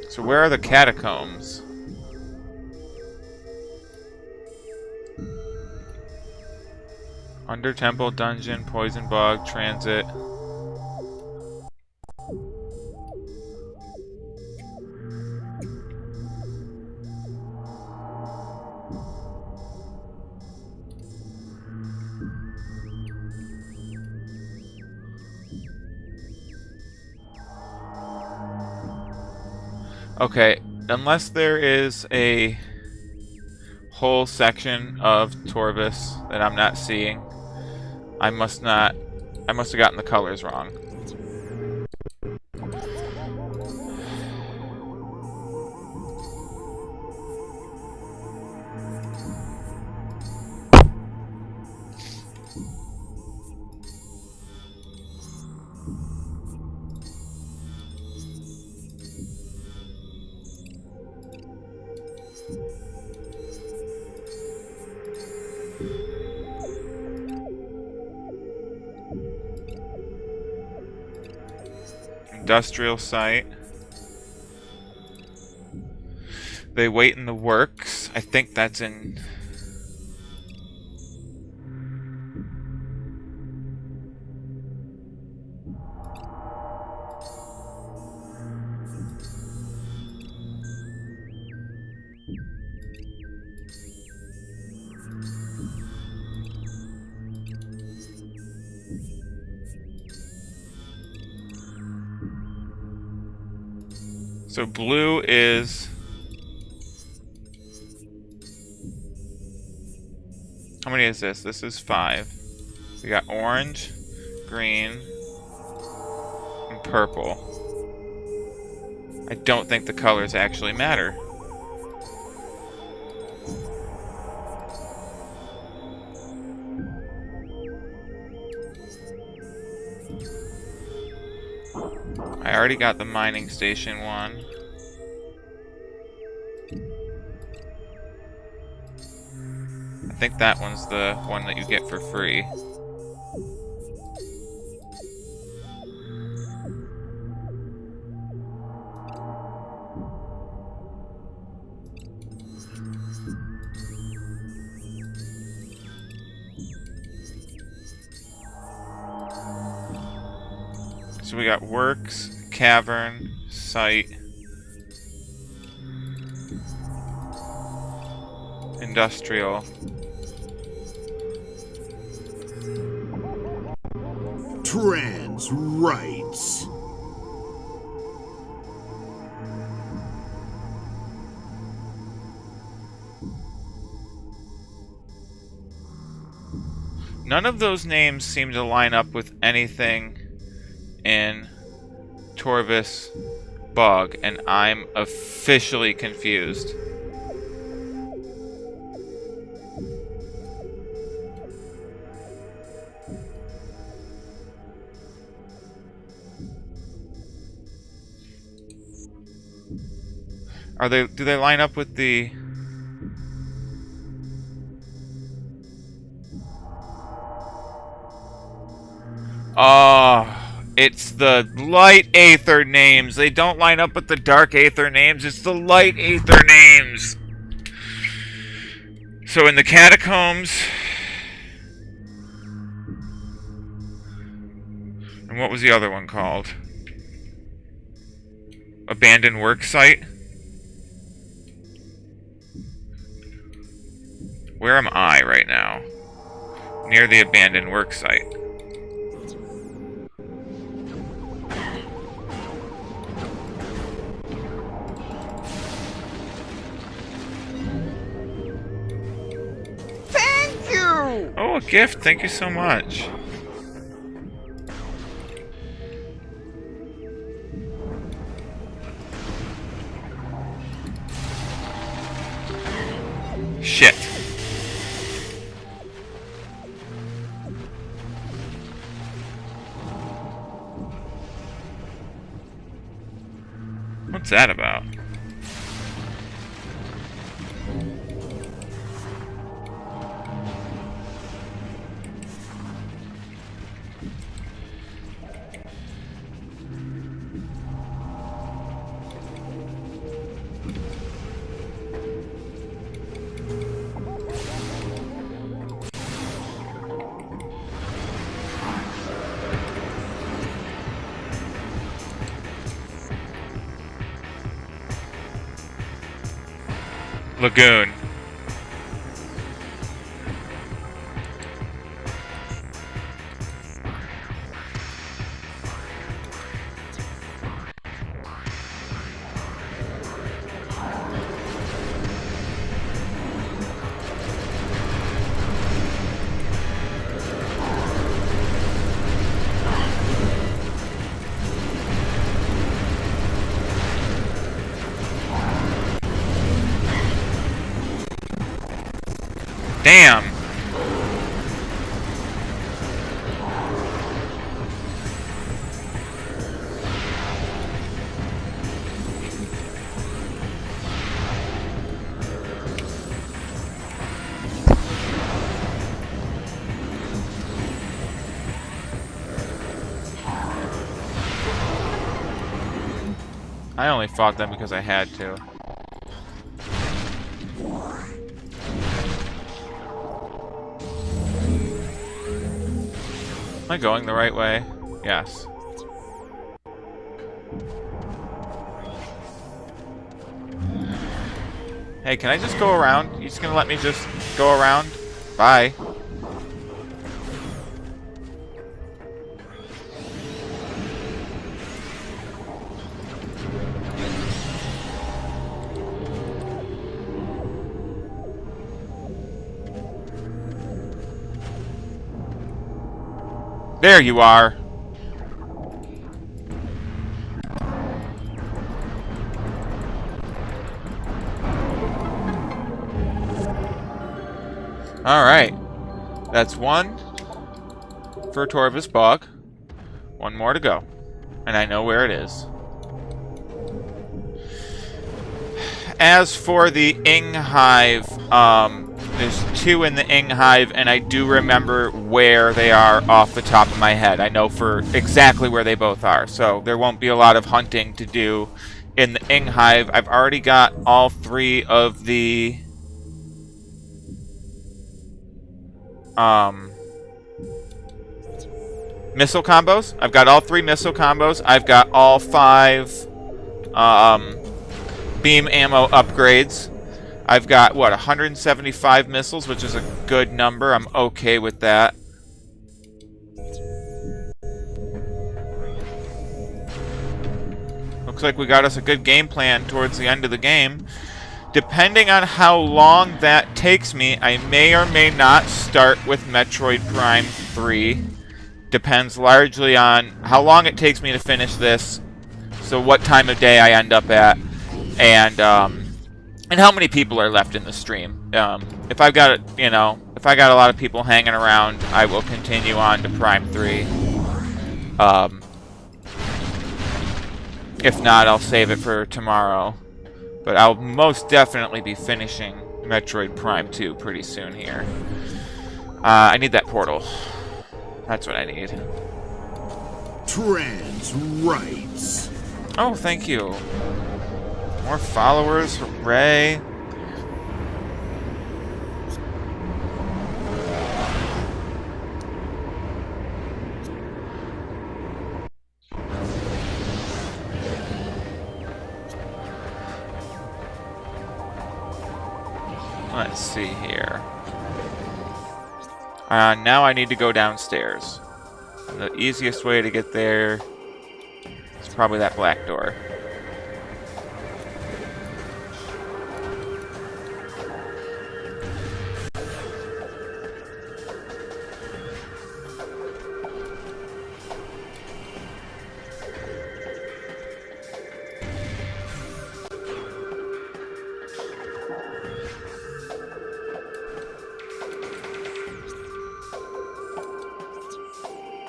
So where are the catacombs? Under Temple, Dungeon, Poison Bog, Transit. Okay, unless there is a whole section of Torvis that I'm not seeing, I must have gotten the colors wrong. Industrial site. They wait in the works. I think that's in... So blue is... How many is this? This is 5. We got orange, green, and purple. I don't think the colors actually matter. I already got the mining station one. I think that one's the one that you get for free. So we got works, cavern, site, industrial. Trans rights. None of those names seem to line up with anything in Torvis Bog, and I'm officially confused. Do they line up with the... Oh, it's the light aether names. They don't line up with the dark aether names. It's the light aether names. So in the catacombs... And what was the other one called? Abandoned work site? Where am I right now? Near the abandoned work site. Thank you! Oh, a gift. Thank you so much. Shit. What's that about? Lagoon. Damn. I only fought them because I had to. Am I going the right way? Yes. Hey, can I just go around? You just gonna let me just go around? Bye. There you are. Alright. That's one for Torvis Bog. One more to go. And I know where it is. As for the Ing Hive, there's two in the Ing Hive, and I do remember where they are off the top of my head. I know for exactly where they both are, so there won't be a lot of hunting to do in the Ing Hive. I've already got all three of the missile combos. I've got all 3 missile combos. I've got all 5 beam ammo upgrades. I've got, what, 175 missiles, which is a good number. I'm okay with that. Looks like we got us a good game plan towards the end of the game. Depending on how long that takes me, I may or may not start with Metroid Prime 3. Depends largely on how long it takes me to finish this, so what time of day I end up at, and how many people are left in the stream. If I've got, if I got a lot of people hanging around, I will continue on to Prime 3. If not, I'll save it for tomorrow. But I'll most definitely be finishing Metroid Prime 2 pretty soon here. I need that portal. That's what I need. Trans rights. Oh, thank you. More followers, hooray. Let's see here. Now I need to go downstairs. The easiest way to get there is probably that black door.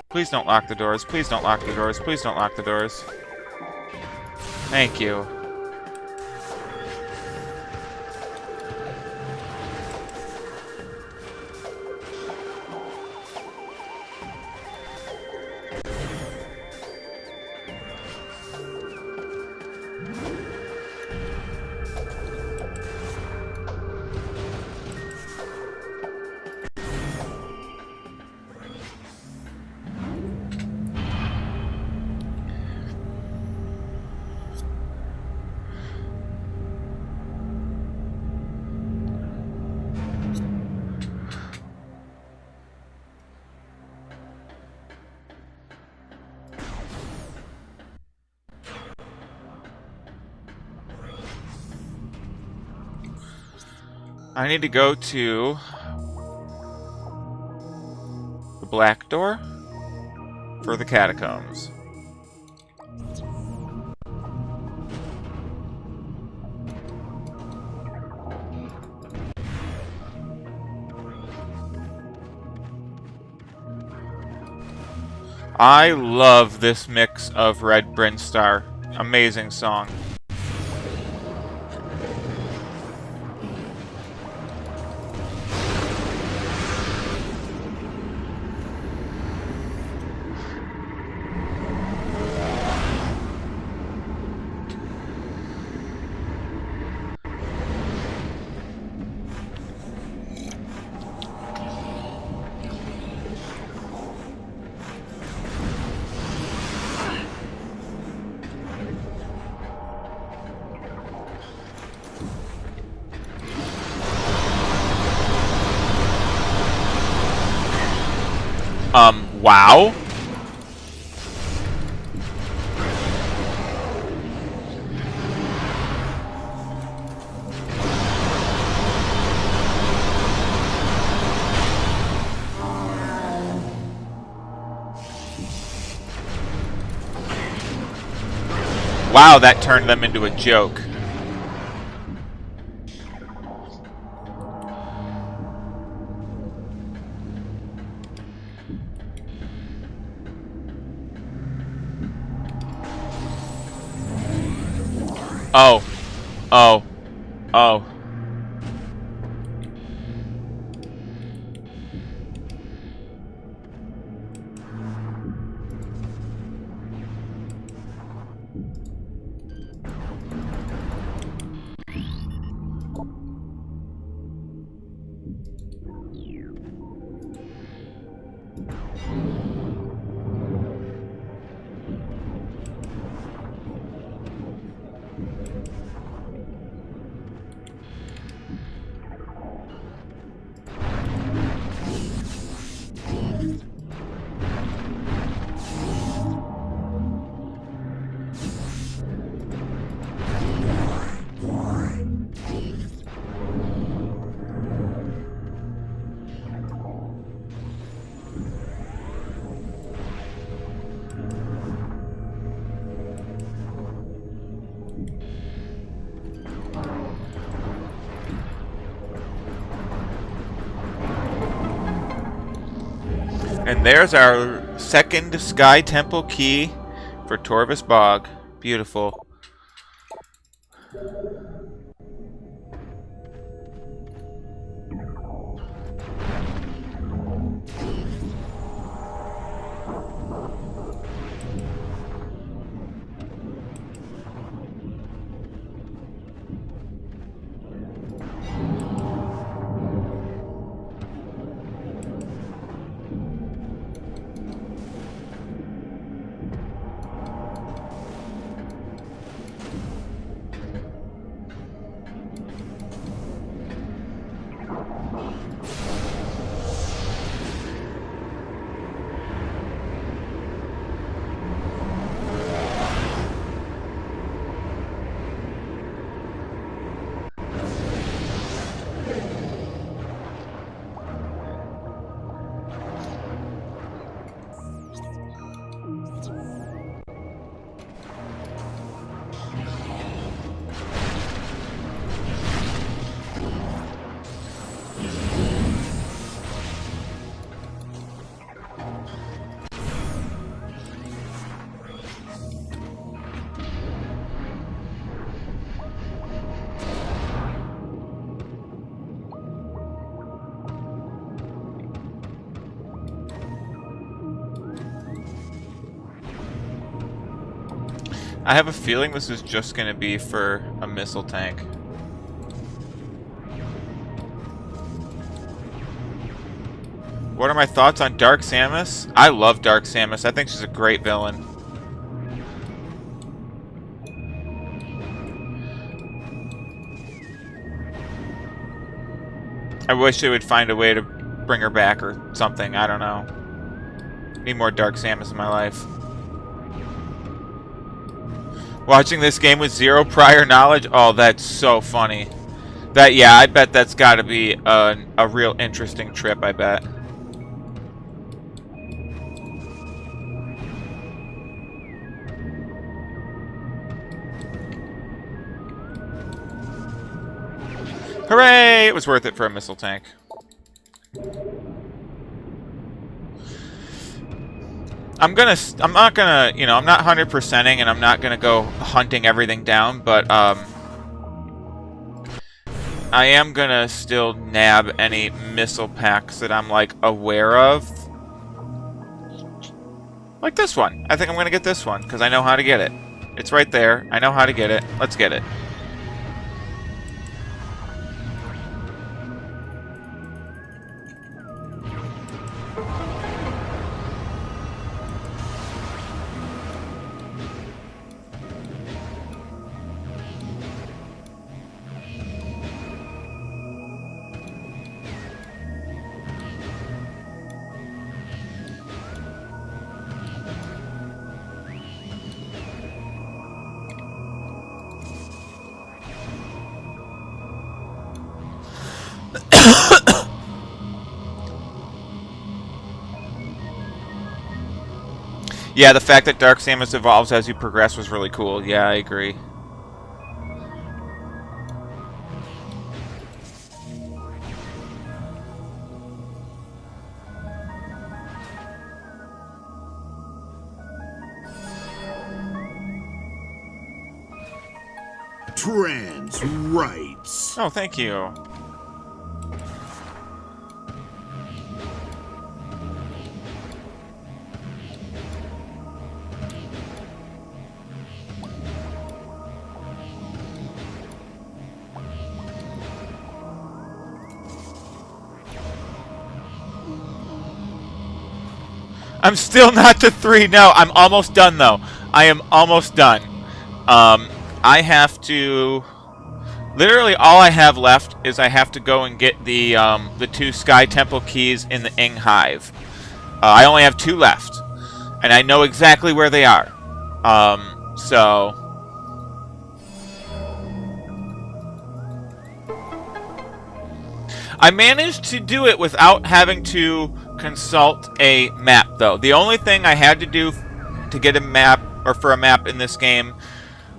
Please don't lock the doors. Please don't lock the doors. Please don't lock the doors. Thank you. I need to go to the black door for the catacombs. I love this mix of Red Brinstar. Amazing song. Wow. Wow, that turned them into a joke. Oh. Oh. Oh. And there's our second Sky Temple key for Torvus Bog. Beautiful. I have a feeling this is just going to be for a missile tank. What are my thoughts on Dark Samus? I love Dark Samus. I think she's a great villain. I wish they would find a way to bring her back or something. I don't know. Need more Dark Samus in my life. Watching this game with zero prior knowledge? Oh, that's so funny. That, yeah, I bet that's got to be a real interesting trip, I bet. Hooray! It was worth it for a missile tank. I'm not gonna, you know, I'm not 100%ing and I'm not gonna go hunting everything down, but, I am gonna still nab any missile packs that I'm, like, aware of. Like this one. I think I'm gonna get this one, because I know how to get it. It's right there. I know how to get it. Let's get it. Yeah, the fact that Dark Samus evolves as you progress was really cool. Yeah, I agree. Trans rights. Oh, thank you. I'm still not to 3. No, I'm almost done, though. I am almost done. I have to... Literally, all I have left is I have to go and get the 2 Sky Temple keys in the Ing Hive. I only have 2 left. And I know exactly where they are. So... I managed to do it without having to consult a map, though. The only thing I had to do to get a map, or for a map in this game,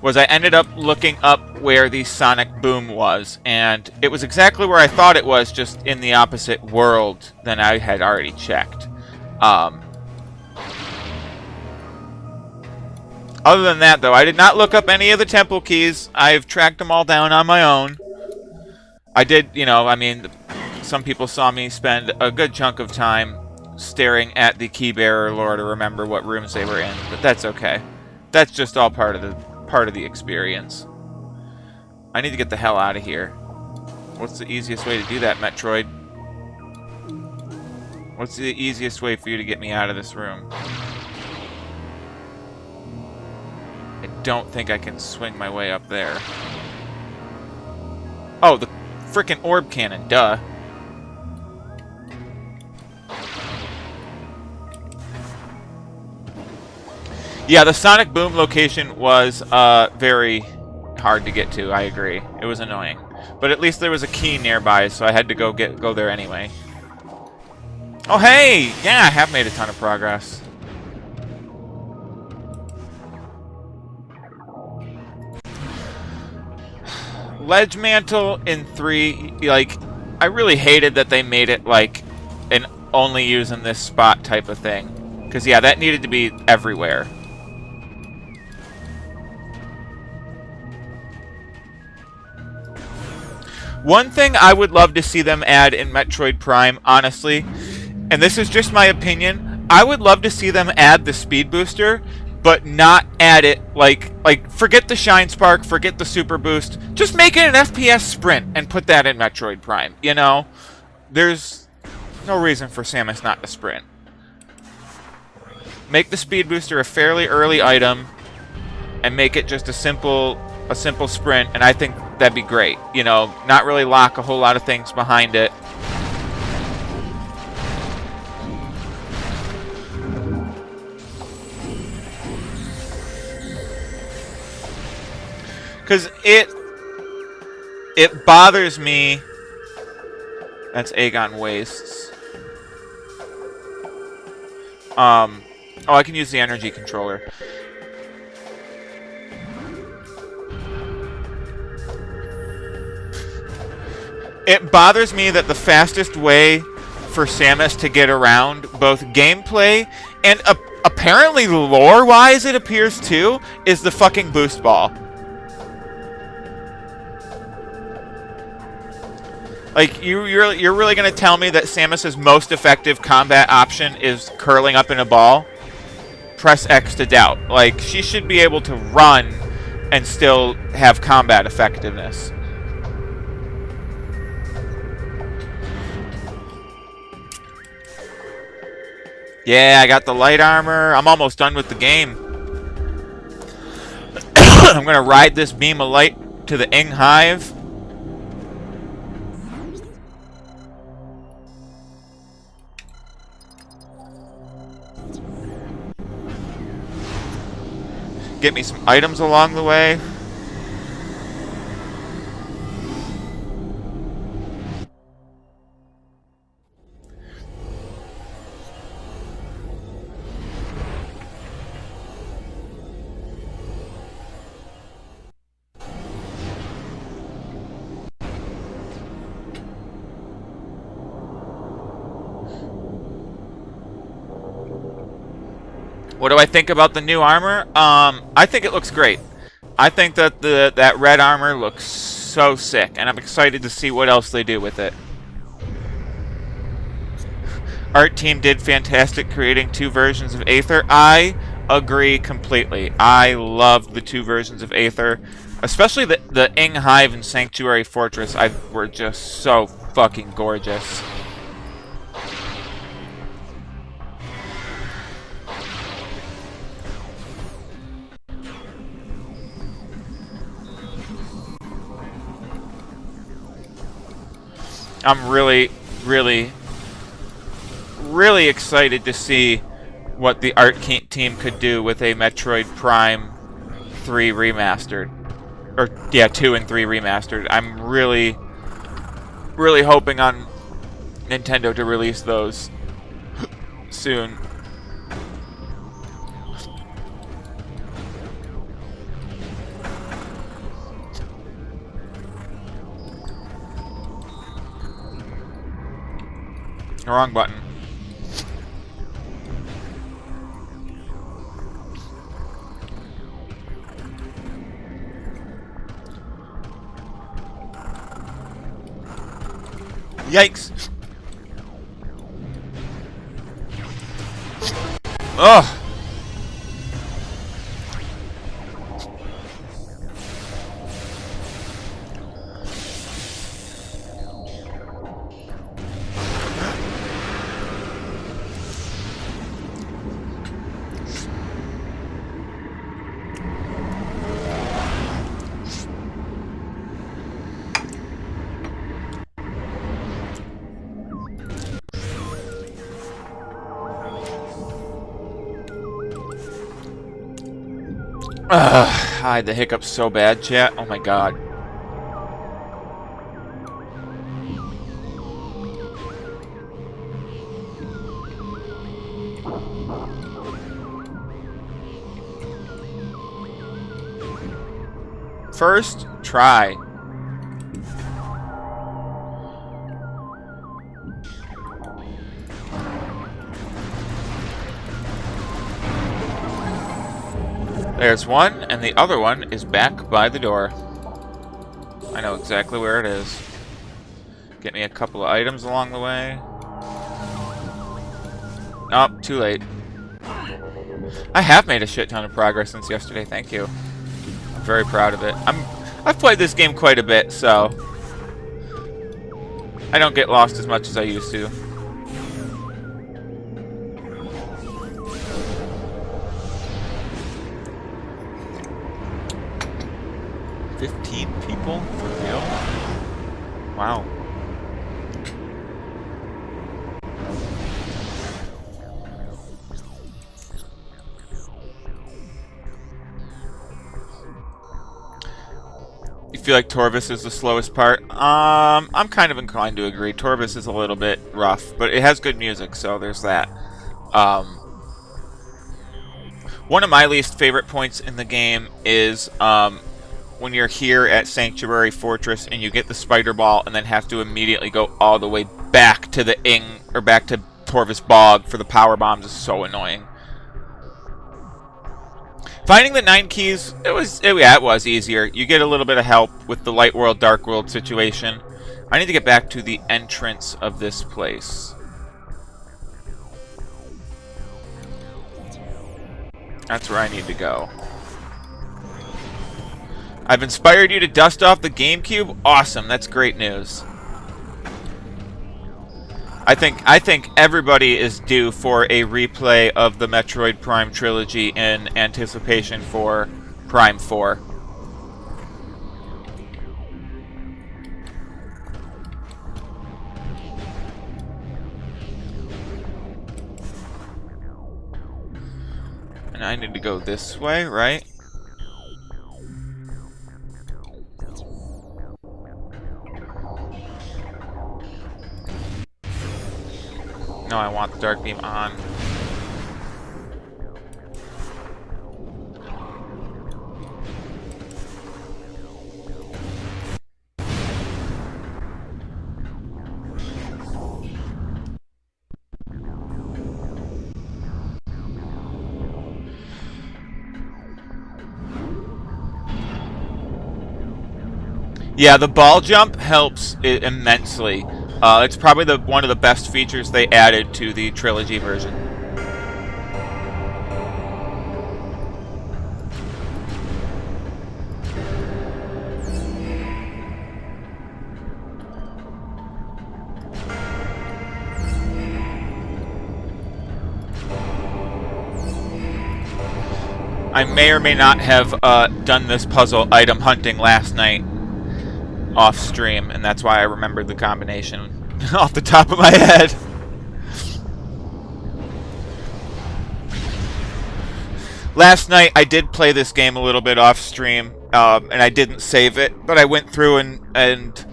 was I ended up looking up where the Sonic Boom was, and it was exactly where I thought it was, just in the opposite world than I had already checked. Um, Other than that, though, I did not look up any of the temple keys. I've tracked them all down on my own. I did, you know, I mean, some people saw me spend a good chunk of time staring at the key bearer lore to remember what rooms they were in, but that's okay. That's just all part of the experience. I need to get the hell out of here. What's the easiest way to do that, Metroid? What's the easiest way for you to get me out of this room? I don't think I can swing my way up there. Oh, the frickin' orb cannon, duh. Yeah, the Sonic Boom location was very hard to get to, I agree. It was annoying. But at least there was a key nearby, so I had to go there anyway. Oh hey! Yeah, I have made a ton of progress. Ledge Mantle in 3, like, I really hated that they made it like an only use in this spot type of thing. Because, yeah, that needed to be everywhere. One thing I would love to see them add in Metroid Prime, honestly, and this is just my opinion, I would love to see them add the speed booster, but not add it like forget the Shine Spark, forget the Super Boost, just make it an FPS sprint and put that in Metroid Prime, you know? There's no reason for Samus not to sprint. Make the speed booster a fairly early item and make it just a simple sprint, and I think that'd be great. You know, not really lock a whole lot of things behind it. Because it bothers me. That's Aegon Wastes. Oh, I can use the energy controller. It bothers me that the fastest way for Samus to get around both gameplay and apparently lore-wise it appears too, is the fucking boost ball. Like, you're really gonna tell me that Samus's most effective combat option is curling up in a ball? Press X to doubt. Like, she should be able to run and still have combat effectiveness. Yeah, I got the light armor. I'm almost done with the game. I'm gonna ride this beam of light to the Ing Hive. Get me some items along the way. What do I think about the new armor? I think it looks great. I think that that red armor looks so sick, and I'm excited to see what else they do with it. Art team did fantastic creating 2 versions of Aether. I agree completely. I loved the 2 versions of Aether. Especially the Ing Hive and Sanctuary Fortress were just so fucking gorgeous. I'm really excited to see what the art team could do with a Metroid Prime 3 remastered. Or, yeah, 2 and 3 remastered. I'm really hoping on Nintendo to release those soon. Wrong button. Yikes! Ugh! I had the hiccups so bad, chat. Oh my god. First try. There's one, and the other one is back by the door. I know exactly where it is. Get me a couple of items along the way. Oh, too late. I have made a shit ton of progress since yesterday, thank you. I'm very proud of it. I've played this game quite a bit, so I don't get lost as much as I used to. People? For real? Wow. You feel like Torvis is the slowest part? I'm kind of inclined to agree. Torvis is a little bit rough, but it has good music, so there's that. One of my least favorite points in the game is when you're here at Sanctuary Fortress and you get the spider ball and then have to immediately go all the way back to the back to Torvis Bog for the power bombs is so annoying. Finding the 9 keys, it was easier. You get a little bit of help with the light world, dark world situation. I need to get back to the entrance of this place. That's where I need to go. I've inspired you to dust off the GameCube? Awesome, that's great news. I think everybody is due for a replay of the Metroid Prime trilogy in anticipation for Prime 4. And I need to go this way, right? No, I want the dark beam on. Yeah, the ball jump helps immensely. It's probably one of the best features they added to the trilogy version. I may or may not have done this puzzle item hunting last night off stream, and that's why I remembered the combination off the top of my head. Last night I did play this game a little bit off stream, and I didn't save it, but I went through and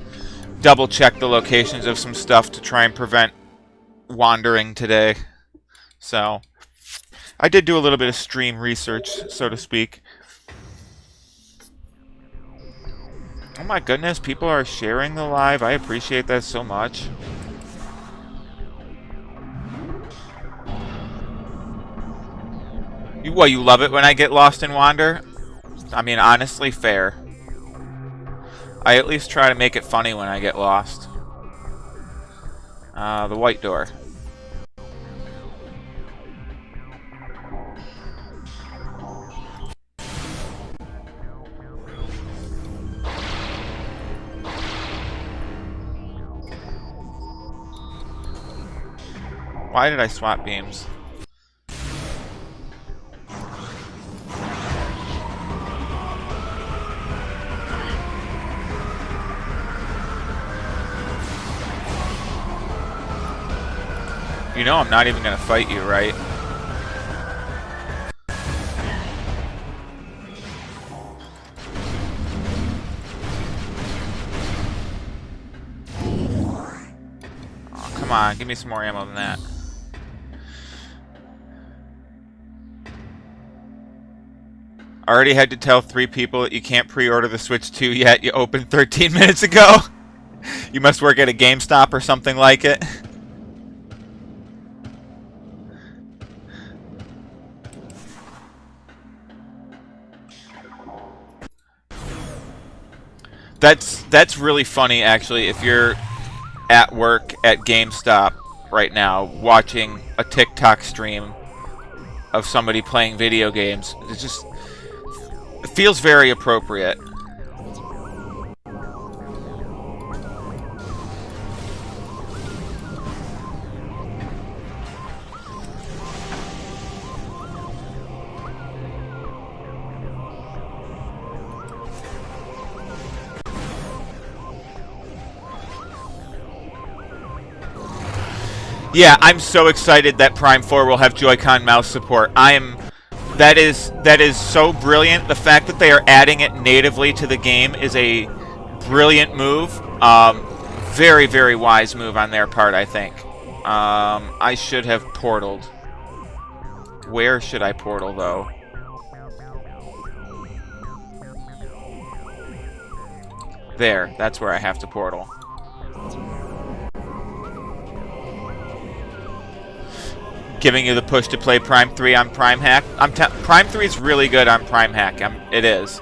double checked the locations of some stuff to try and prevent wandering today. So I did do a little bit of stream research, so to speak. Oh my goodness, people are sharing the live. I appreciate that so much. You love it when I get lost and wander? I mean, honestly, fair. I at least try to make it funny when I get lost. The white door. Why did I swap beams? You know I'm not even gonna fight you, right? Oh, come on, give me some more ammo than that. I already had to tell 3 people that you can't pre-order the Switch 2 yet. You opened 13 minutes ago. You must work at a GameStop or something like it. That's really funny, actually, if you're at work at GameStop right now watching a TikTok stream of somebody playing video games. It feels very appropriate. Yeah, I'm so excited that Prime 4 will have Joy-Con mouse support. That is so brilliant. The fact that they are adding it natively to the game is a brilliant move. Very, very wise move on their part, I think. I should have portaled. Where should I portal, though? There, that's where I have to portal. Giving you the push to play Prime 3 on Prime Hack. Prime 3 is really good on Prime Hack. It is.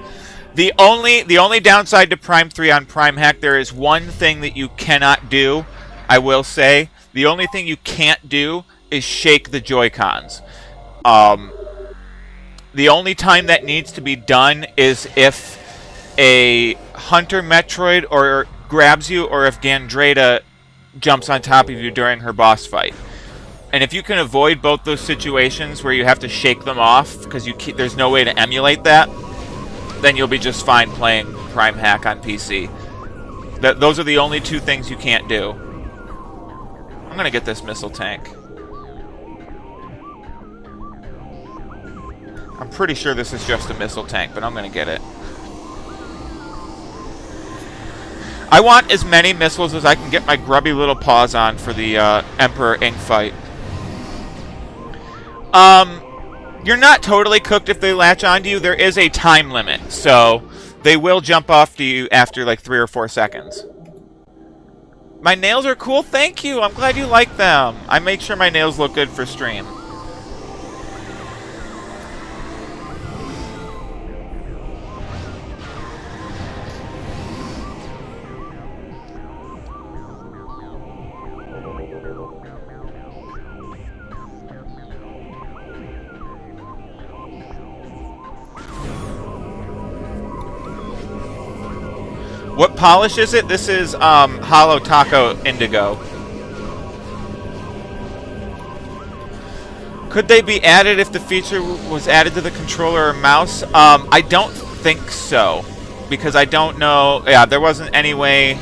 The only downside to Prime 3 on Prime Hack, there is one thing that you cannot do, I will say. The only thing you can't do is shake the Joy-Cons. The only time that needs to be done is if a Hunter Metroid or grabs you, or if Gandrada jumps on top of you during her boss fight. And if you can avoid both those situations where you have to shake them off because there's no way to emulate that, then you'll be just fine playing Prime Hack on PC. Those are the only 2 things you can't do. I'm gonna get this missile tank. I'm pretty sure this is just a missile tank, but I'm gonna get it. I want as many missiles as I can get my grubby little paws on for the Emperor Ink fight. You're not totally cooked if they latch onto you. There is a time limit, so they will jump off to you after like 3 or 4 seconds. My nails are cool, thank you. I'm glad you like them. I made sure my nails look good for stream. What polish is it? This is Hollow Taco Indigo. Could they be added if the feature was added to the controller or mouse? I don't think so. Because I don't know... Yeah, there wasn't any way...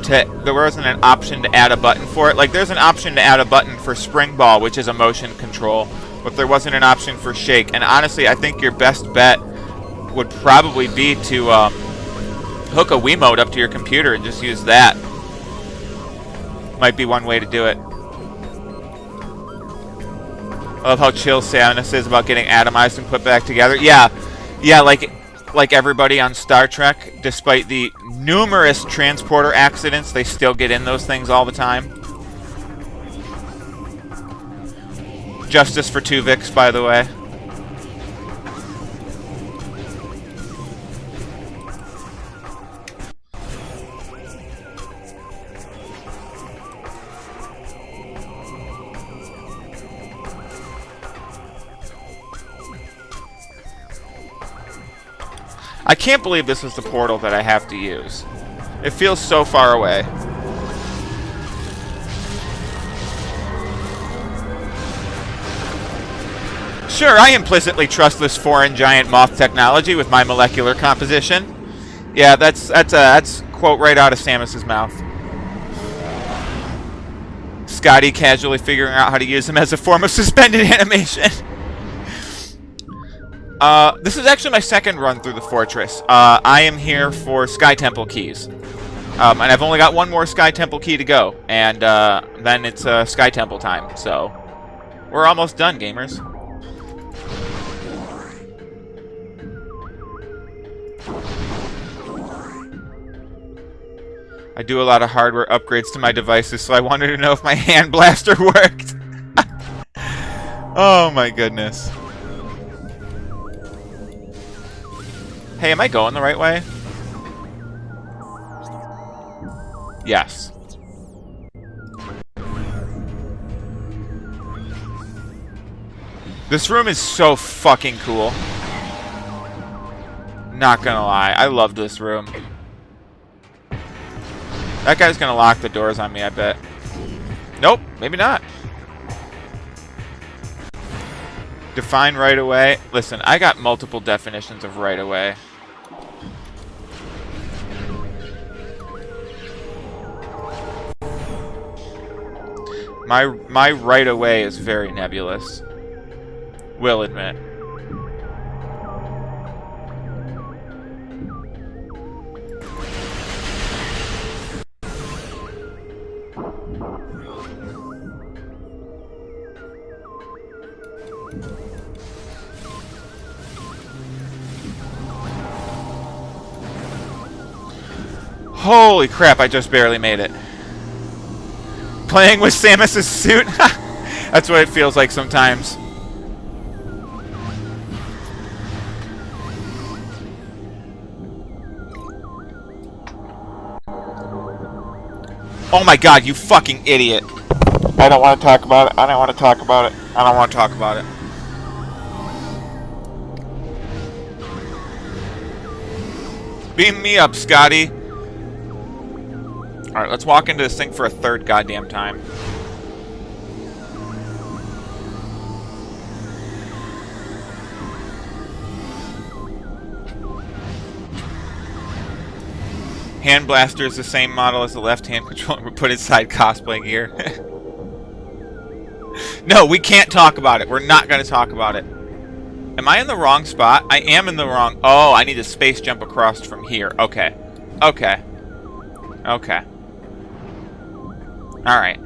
There wasn't an option to add a button for it. Like, there's an option to add a button for Spring Ball, which is a motion control. But there wasn't an option for Shake. And honestly, I think your best bet would probably be to hook a Wiimote up to your computer and just use that. Might be one way to do it. I love how chill Samus is about getting atomized and put back together. Yeah, like everybody on Star Trek, despite the numerous transporter accidents, they still get in those things all the time. Justice for Tuvix, by the way. I can't believe this is the portal that I have to use. It feels so far away. Sure, I implicitly trust this foreign giant moth technology with my molecular composition. Yeah, that's quote right out of Samus's mouth. Scotty casually figuring out how to use him as a form of suspended animation. This is actually my second run through the fortress. I am here for Sky Temple keys. And I've only got one more Sky Temple key to go. And then it's Sky Temple time. So, we're almost done, gamers. I do a lot of hardware upgrades to my devices, so I wanted to know if my hand blaster worked. Oh my goodness. Hey, am I going the right way? Yes. This room is so fucking cool. Not gonna lie, I love this room. That guy's gonna lock the doors on me, I bet. Nope, maybe not. Define right away. Listen, I got multiple definitions of right away. My right away is very nebulous. Will admit. Holy crap, I just barely made it. Playing with Samus's suit? That's what it feels like sometimes. Oh my god, you fucking idiot. I don't want to talk about it. I don't want to talk about it. I don't want to talk about it. Beam me up, Scotty. Alright, let's walk into this thing for a third goddamn time. Hand blaster is the same model as the left-hand controller, but put inside cosplay gear. No, we can't talk about it. We're not going to talk about it. Am I in the wrong spot? I am in the wrong... Oh, I need to space jump across from here. Okay. Okay. Okay. Alright.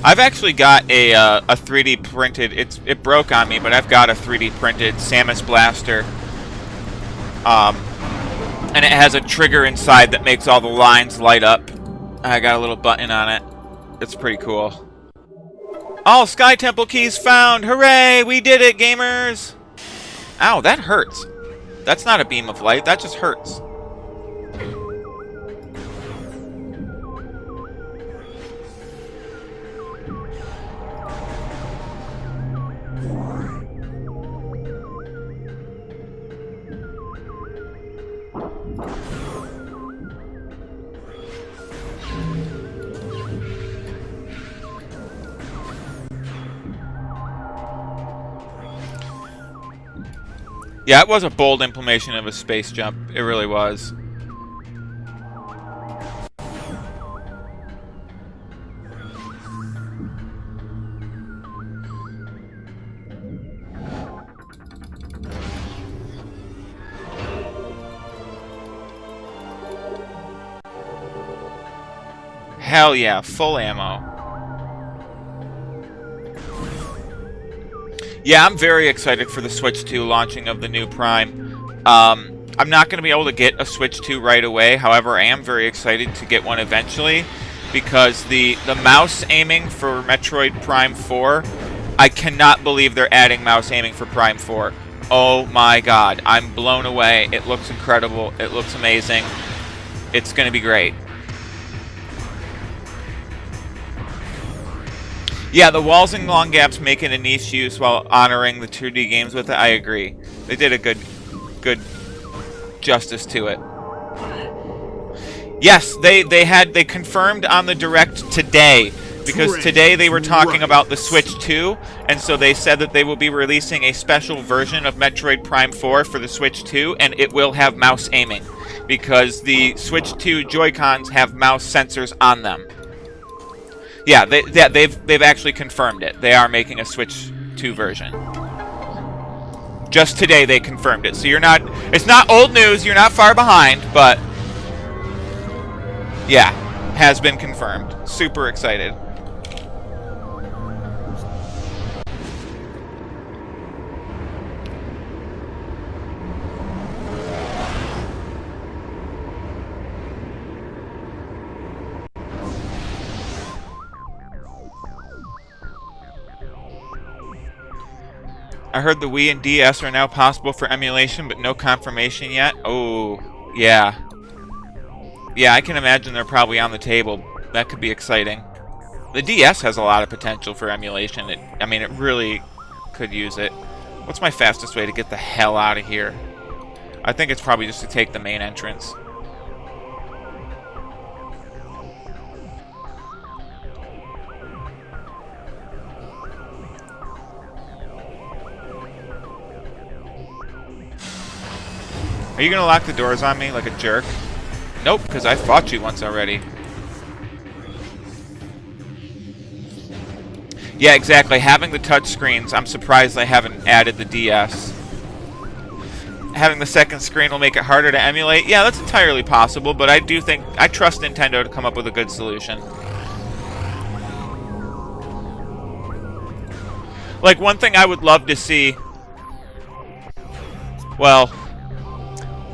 I've actually got a 3D printed... It broke on me, but I've got a 3D printed Samus blaster. And it has a trigger inside that makes all the lines light up. I got a little button on it. It's pretty cool. All Sky Temple keys found! Hooray! We did it, gamers! Ow, that hurts. That's not a beam of light, that just hurts. Yeah, it was a bold implementation of a space jump. It really was. Hell yeah, full ammo. Yeah, I'm very excited for the Switch 2 launching of the new Prime. I'm not going to be able to get a Switch 2 right away. However, I am very excited to get one eventually because the mouse aiming for Metroid Prime 4, I cannot believe they're adding mouse aiming for Prime 4. Oh my god, I'm blown away. It looks incredible. It looks amazing. It's going to be great. Yeah, the walls and long gaps make it a niche use while honoring the 2D games with it. I agree. They did a good justice to it. Yes, they confirmed on the Direct today, because today they were talking about the Switch 2, and so they said that they will be releasing a special version of Metroid Prime 4 for the Switch 2, and it will have mouse aiming, because the Switch 2 Joy-Cons have mouse sensors on them. Yeah, they've actually confirmed it. They are making a Switch 2 version. Just today they confirmed it. So it's not old news, you're not far behind, but yeah, has been confirmed. Super excited. I heard the Wii and DS are now possible for emulation, but no confirmation yet. Oh, yeah. Yeah, I can imagine they're probably on the table. That could be exciting. The DS has a lot of potential for emulation. I mean, it really could use it. What's my fastest way to get the hell out of here? I think it's probably just to take the main entrance. Are you gonna lock the doors on me like a jerk? Nope, because I fought you once already. Yeah, exactly. Having the touchscreens, I'm surprised they haven't added the DS. Having the second screen will make it harder to emulate. Yeah, that's entirely possible, but I trust Nintendo to come up with a good solution. Like, one thing I would love to see... Well...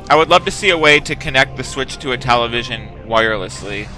I would love to see a way to connect the Switch to a television wirelessly.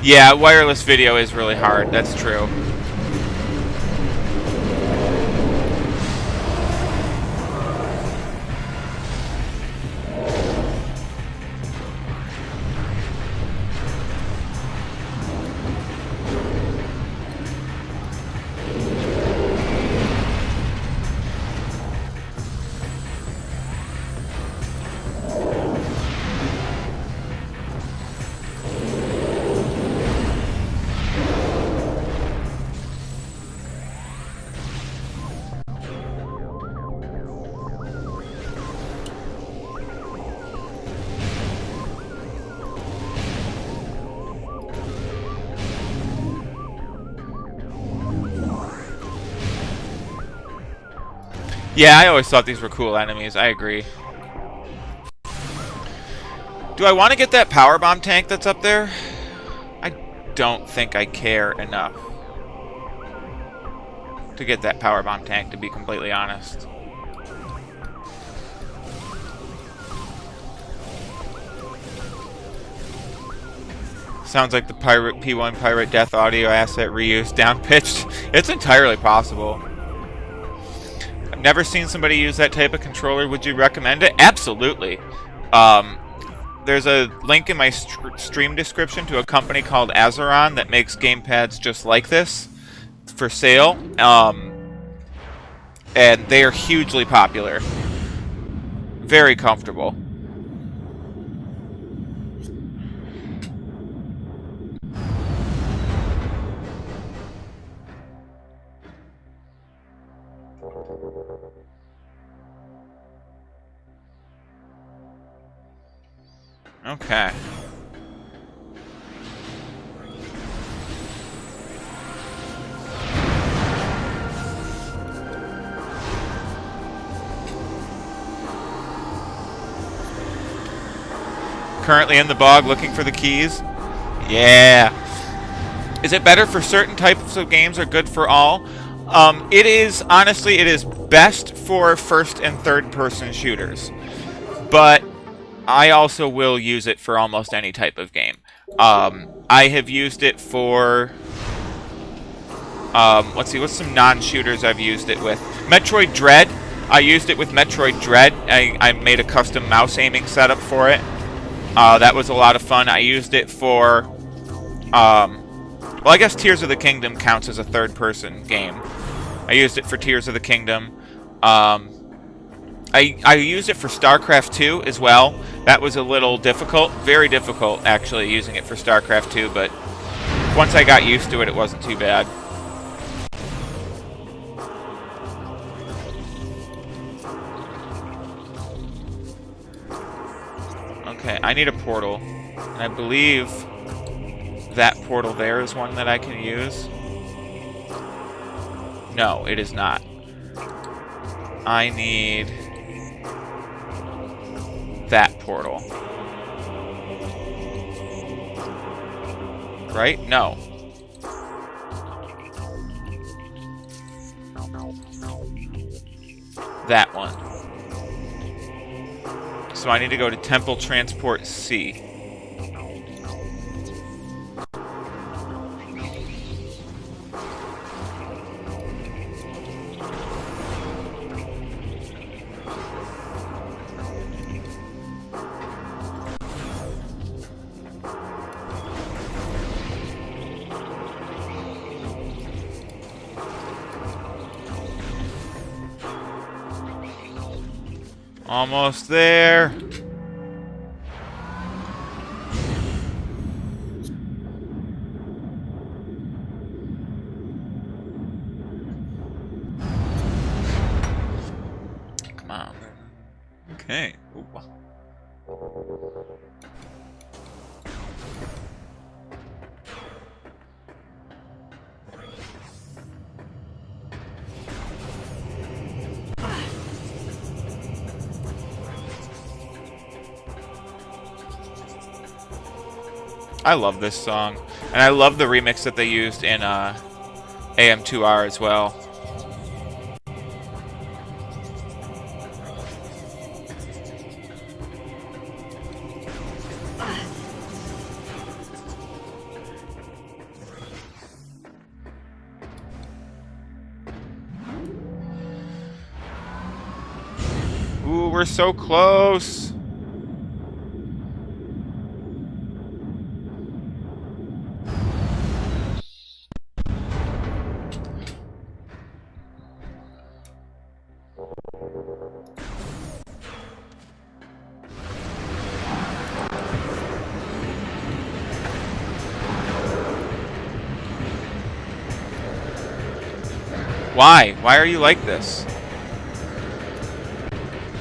Yeah, wireless video is really hard. That's true. Yeah, I always thought these were cool enemies. I agree. Do I want to get that power bomb tank that's up there? I don't think I care enough to get that power bomb tank, to be completely honest. Sounds like the P1 Pirate Death audio asset reused down-pitched. It's entirely possible. Never seen somebody use that type of controller. Would you recommend it? Absolutely. There's a link in my stream description to a company called Azeron that makes gamepads just like this for sale. And they are hugely popular. Very comfortable. Okay. Currently in the bog looking for the keys. Yeah. Is it better for certain types of games or good for all? It is, honestly, it is best for first and third person shooters. But I also will use it for almost any type of game. I have used it for... let's see, what's some non-shooters I've used it with? Metroid Dread. I used it with Metroid Dread. I made a custom mouse aiming setup for it. That was a lot of fun. I used it for... well, I guess Tears of the Kingdom counts as a third-person game. I used it for Tears of the Kingdom. I used it for StarCraft 2 as well. That was a little difficult. Very difficult, actually, using it for StarCraft 2, but once I got used to it, it wasn't too bad. Okay, I need a portal. And I believe that portal there is one that I can use. No, it is not. I need that portal. Right? No. That one. So I need to go to Temple Transport C. Almost there. Come on. Okay. Ooh. I love this song, and I love the remix that they used in AM2R as well. Ooh, we're so close. Why? Why are you like this?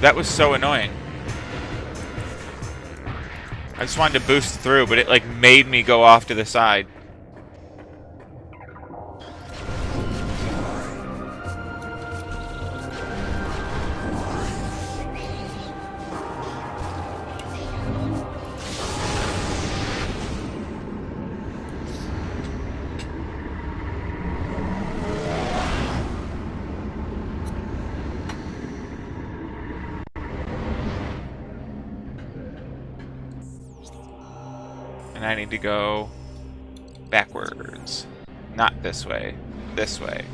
That was so annoying. I just wanted to boost through, but it like made me go off to the side. And I need to go backwards. Not this way. This way.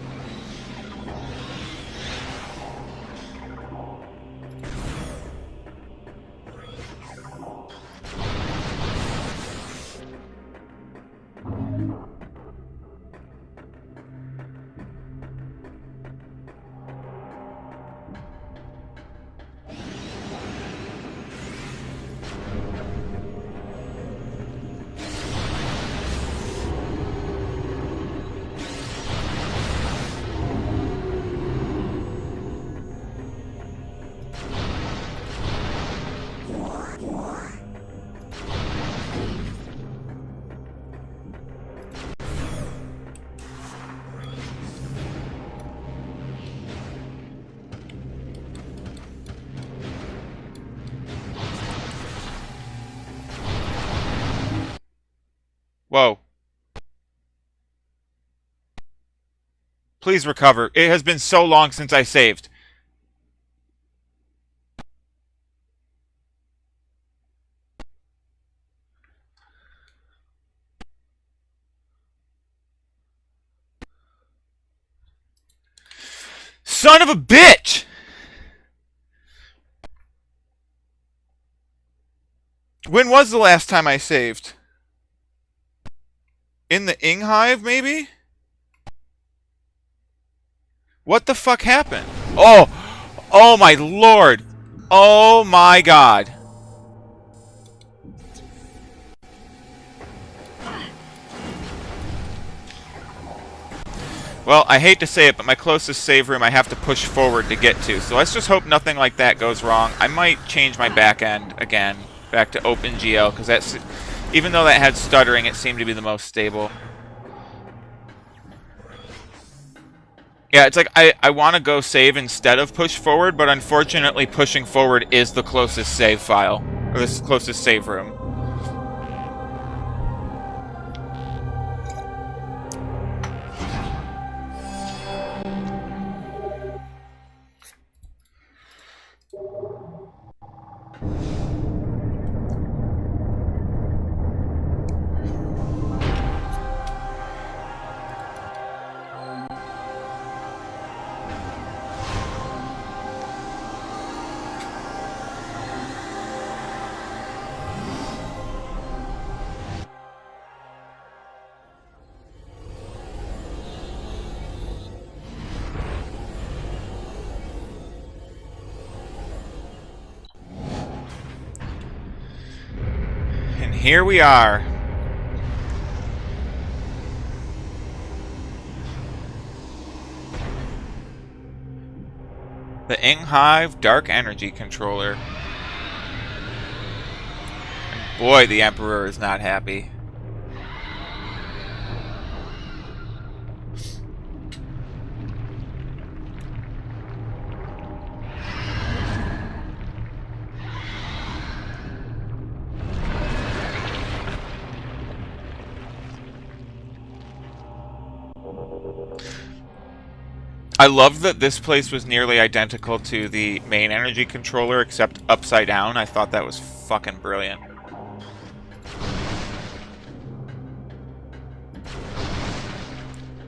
Please recover. It has been so long since I saved. Son of a bitch! When was the last time I saved? In the Ing Hive, maybe? What the fuck happened? Oh! Oh my lord! Oh my god. Well, I hate to say it, but my closest save room I have to push forward to get to. So let's just hope nothing like that goes wrong. I might change my back end again, back to OpenGL, because that's, even though that had stuttering, it seemed to be the most stable. Yeah, it's like I want to go save instead of push forward, but unfortunately pushing forward is the closest save file, or the closest save room. And here we are. The Ing Hive Dark Energy Controller. And boy, the Emperor is not happy. I love that this place was nearly identical to the main energy controller, except upside down. I thought that was fucking brilliant.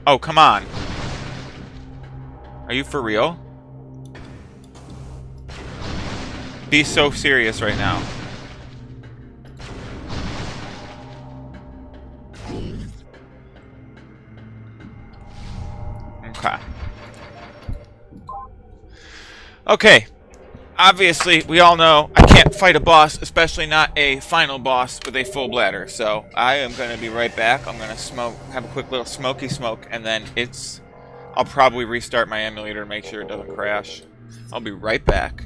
Oh, come on. Are you for real? Be so serious right now. Okay. Okay. Obviously, we all know I can't fight a boss, especially not a final boss with a full bladder. So I am going to be right back. I'm going to smoke, have a quick little smoky smoke, and then I'll probably restart my emulator to make sure it doesn't crash. I'll be right back.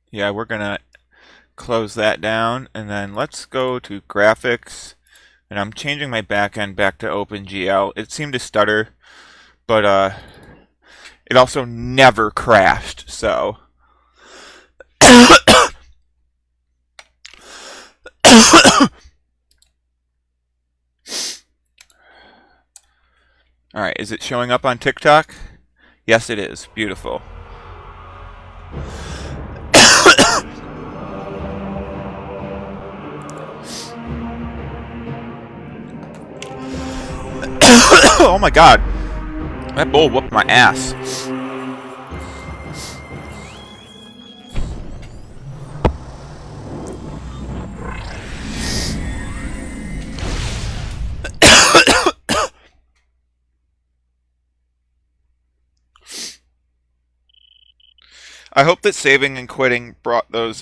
Yeah, we're gonna close that down, and then let's go to graphics. And I'm changing my backend back to OpenGL. It seemed to stutter, but it also never crashed, so. Alright, is it showing up on TikTok? Yes, it is. Beautiful. Oh my god. That bull whooped my ass. I hope that saving and quitting brought those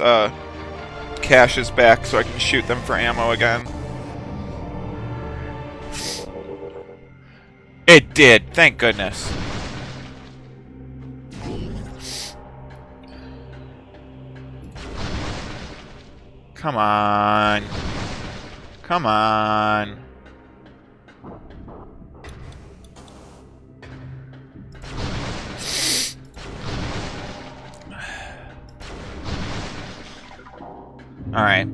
caches back so I can shoot them for ammo again. It did, thank goodness. Come on. Come on. Alright.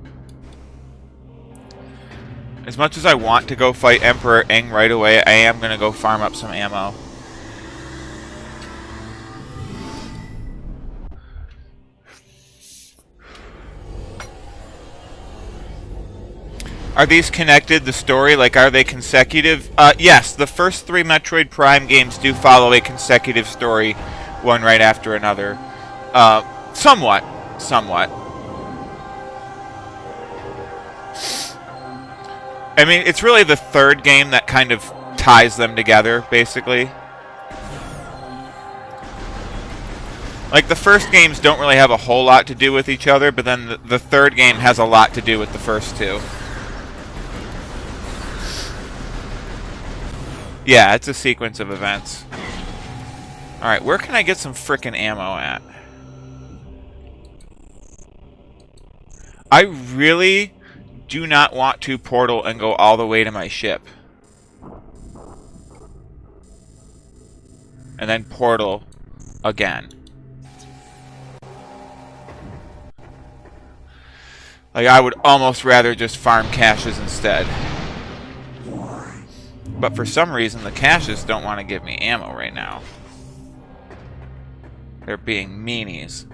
As much as I want to go fight Emperor Ing right away, I am gonna go farm up some ammo. Are these connected, the story? Like, are they consecutive? Yes, the first 3 Metroid Prime games do follow a consecutive story, one right after another. Somewhat. Somewhat. I mean, it's really the third game that kind of ties them together, basically. Like, the first games don't really have a whole lot to do with each other, but then the third game has a lot to do with the first 2. Yeah, it's a sequence of events. Alright, where can I get some frickin' ammo at? I really do not want to portal and go all the way to my ship. And then portal again. Like, I would almost rather just farm caches instead. But for some reason, the caches don't want to give me ammo right now. They're being meanies.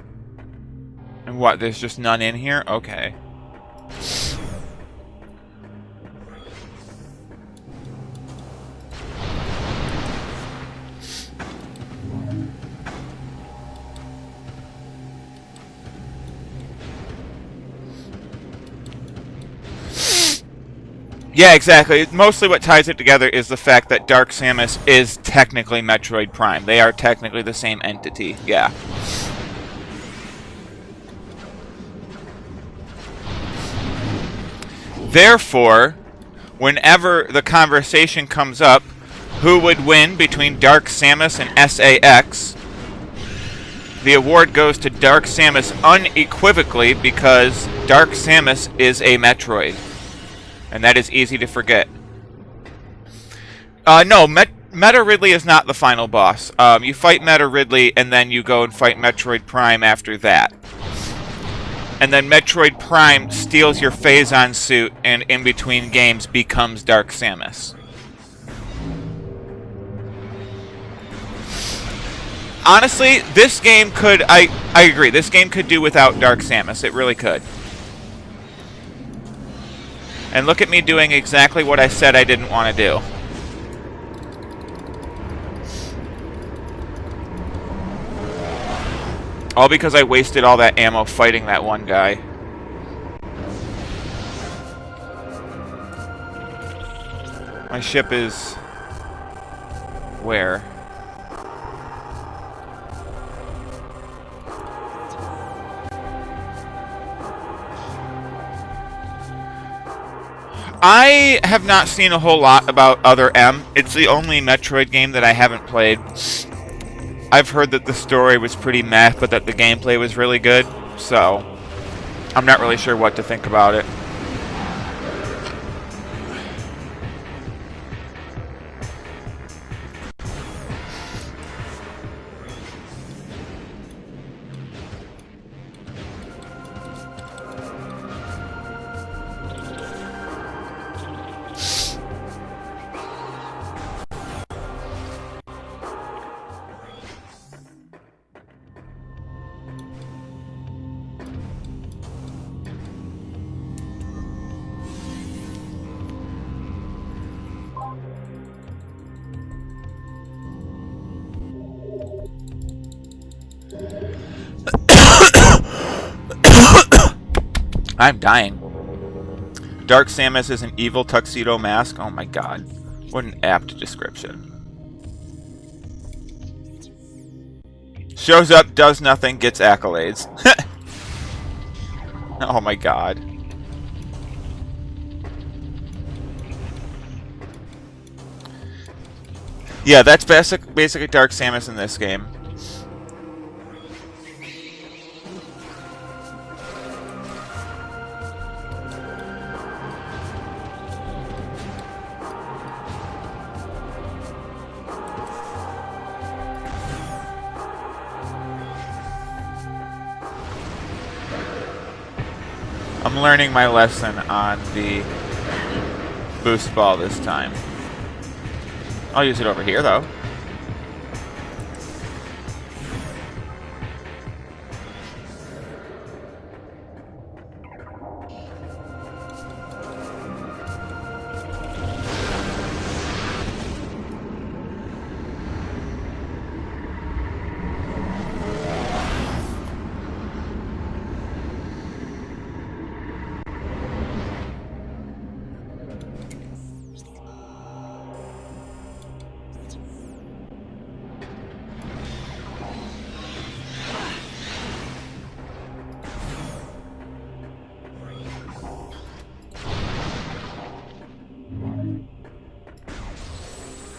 And what, there's just none in here? Okay. Yeah, exactly. Mostly what ties it together is the fact that Dark Samus is technically Metroid Prime. They are technically the same entity. Yeah. Therefore, whenever the conversation comes up, who would win between Dark Samus and SAX, the award goes to Dark Samus unequivocally because Dark Samus is a Metroid. And that is easy to forget. No, Meta Ridley is not the final boss. You fight Meta Ridley, and then you go and fight Metroid Prime after that. And then Metroid Prime steals your Phazon suit, and in between games becomes Dark Samus. Honestly, this game could... I agree, this game could do without Dark Samus. It really could. And look at me doing exactly what I said I didn't want to do. All because I wasted all that ammo fighting that one guy. My ship is... where? I have not seen a whole lot about Other M. It's the only Metroid game that I haven't played. I've heard that the story was pretty meh, but that the gameplay was really good, so I'm not really sure what to think about it. I'm dying. Dark Samus is an evil tuxedo mask. Oh my god. What an apt description. Shows up, does nothing, gets accolades. Oh my god. Yeah, that's basically Dark Samus in this game. I'm learning my lesson on the boost ball this time. I'll use it over here, though.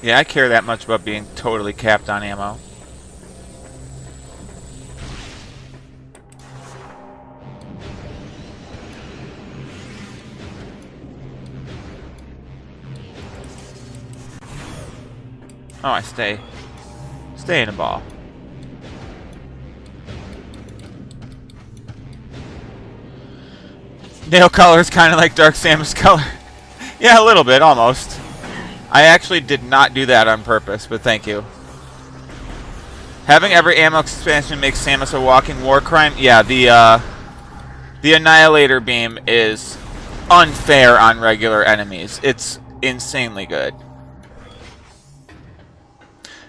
Yeah, I care that much about being totally capped on ammo. Oh, I stay in a ball. Nail color is kind of like Dark Samus color. Yeah, a little bit, almost. I actually did not do that on purpose, but thank you. Having every ammo expansion makes Samus a walking war crime. Yeah, the Annihilator beam is unfair on regular enemies. It's insanely good.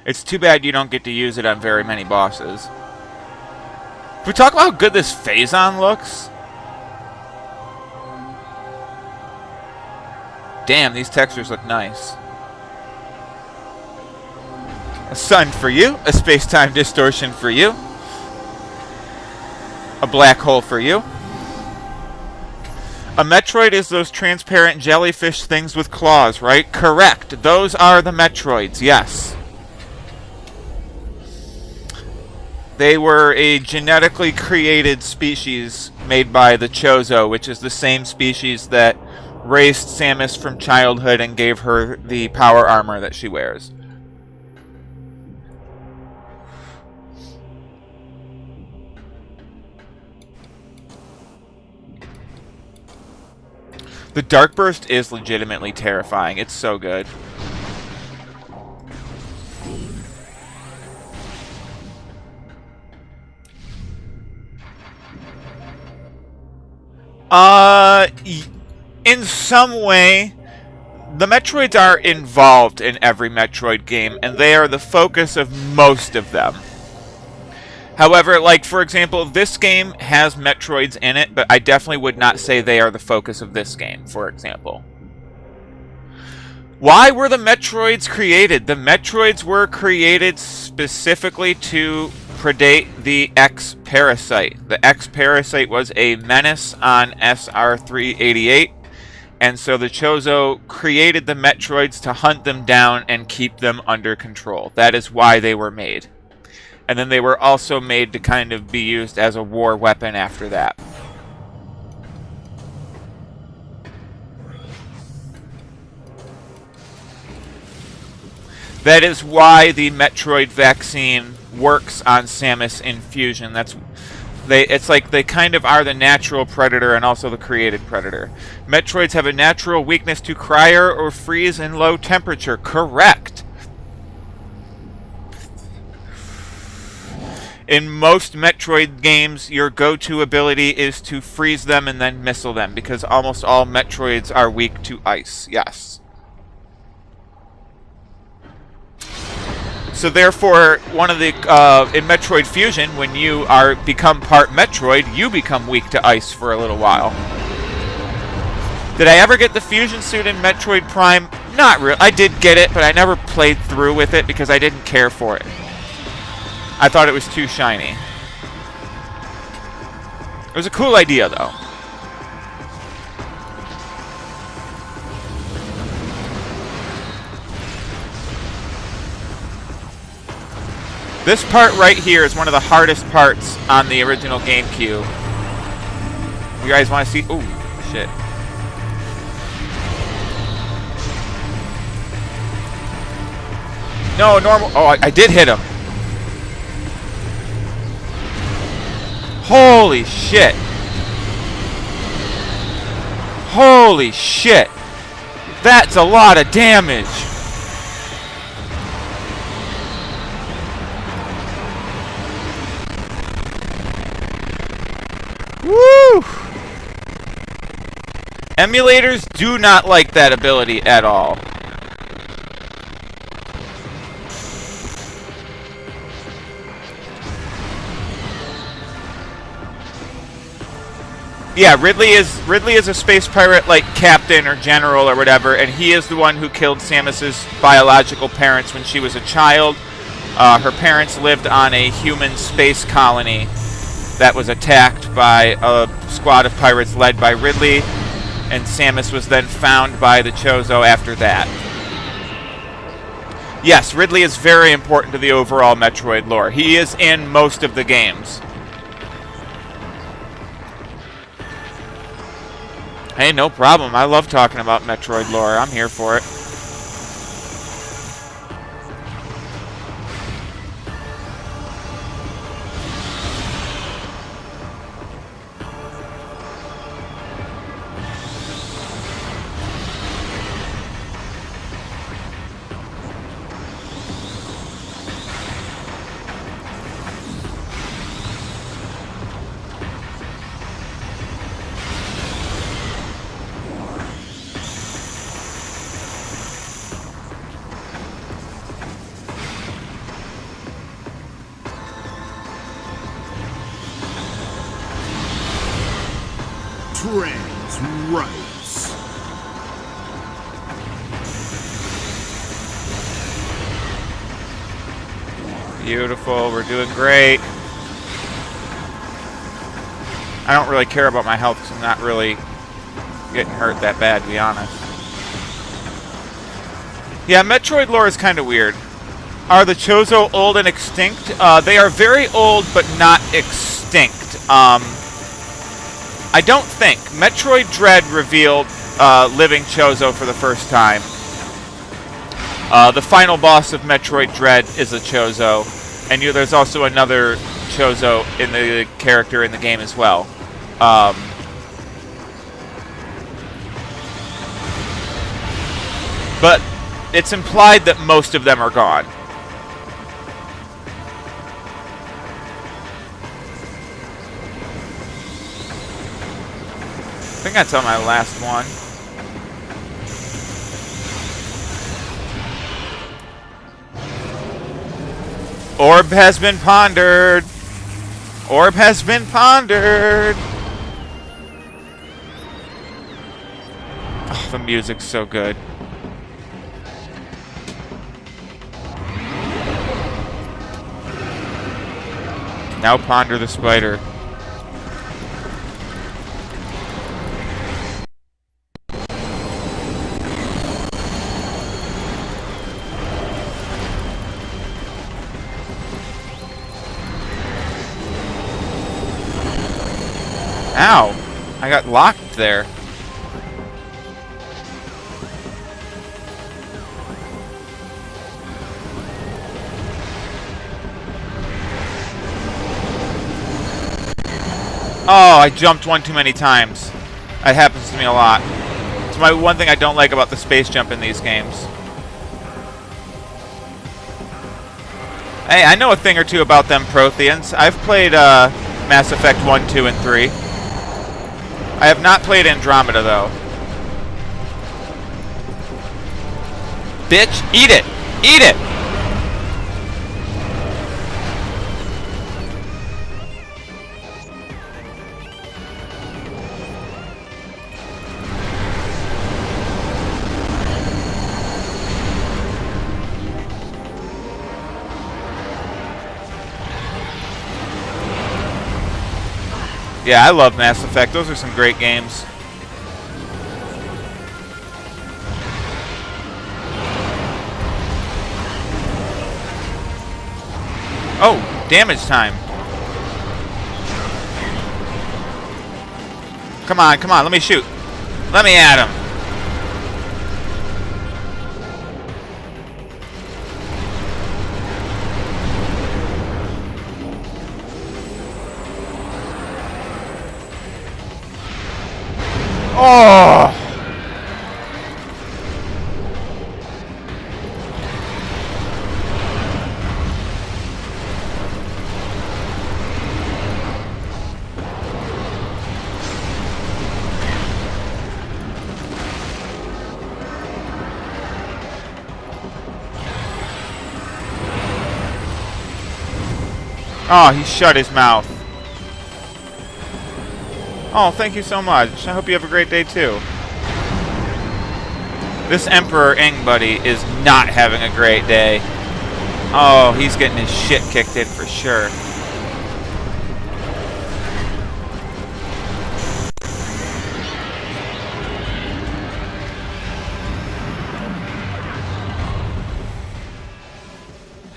It's too bad you don't get to use it on very many bosses. Can we talk about how good this Phazon looks? Damn, these textures look nice. A sun for you, a space-time distortion for you, a black hole for you. A Metroid is those transparent jellyfish things with claws, right? Correct. Those are the Metroids, yes. They were a genetically created species made by the Chozo, which is the same species that raised Samus from childhood and gave her the power armor that she wears. The Dark Burst is legitimately terrifying. It's so good. In some way, the Metroids are involved in every Metroid game, and they are the focus of most of them. However, like, for example, this game has Metroids in it, but I definitely would not say they are the focus of this game, for example. Why were the Metroids created? The Metroids were created specifically to predate the X-Parasite. The X-Parasite was a menace on SR-388, and so the Chozo created the Metroids to hunt them down and keep them under control. That is why they were made. And then they were also made to kind of be used as a war weapon after that. That is why the Metroid vaccine works on Samus in fusion. It's like they kind of are the natural predator and also the created predator. Metroids have a natural weakness to cryo or freeze in low temperature. Correct. In most Metroid games, your go-to ability is to freeze them and then missile them, because almost all Metroids are weak to ice. Yes. So therefore, one of the in Metroid Fusion, when you become part Metroid, you become weak to ice for a little while. Did I ever get the fusion suit in Metroid Prime? Not really. I did get it, but I never played through with it because I didn't care for it. I thought it was too shiny. It was a cool idea, though. This part right here is one of the hardest parts on the original GameCube. You guys want to see? Ooh, shit. No, normal. Oh, I did hit him. Holy shit. Holy shit. That's a lot of damage. Woo! Emulators do not like that ability at all. Yeah, Ridley is a space pirate like captain or general or whatever, and he is the one who killed Samus's biological parents when she was a child. Her parents lived on a human space colony that was attacked by a squad of pirates led by Ridley, and Samus was then found by the Chozo after that. Yes, Ridley is very important to the overall Metroid lore. He is in most of the games. Hey, no problem. I love talking about Metroid lore. I'm here for it. Trans rights. Beautiful. We're doing great. I don't really care about my health because I'm not really getting hurt that bad, to be honest. Yeah, Metroid lore is kind of weird. Are the Chozo old and extinct? They are very old, but not extinct. I don't think. Metroid Dread revealed living Chozo for the first time. The final boss of Metroid Dread is a Chozo, and there's also another Chozo in the character in the game as well. But it's implied that most of them are gone. I think that's on my last one. Orb has been pondered. Orb has been pondered. Oh, the music's so good. Now ponder the spider. Ow! I got locked there. Oh, I jumped one too many times. That happens to me a lot. It's my one thing I don't like about the space jump in these games. Hey, I know a thing or two about them Protheans. I've played Mass Effect 1, 2, and 3. I have not played Andromeda, though. Bitch, eat it! Eat it! Yeah, I love Mass Effect. Those are some great games. Oh, damage time. Come on, come on, let me shoot. Let me at him. Oh! Oh, he shut his mouth. Oh, thank you so much. I hope you have a great day, too. This Emperor Ing buddy is not having a great day. Oh, he's getting his shit kicked in for sure.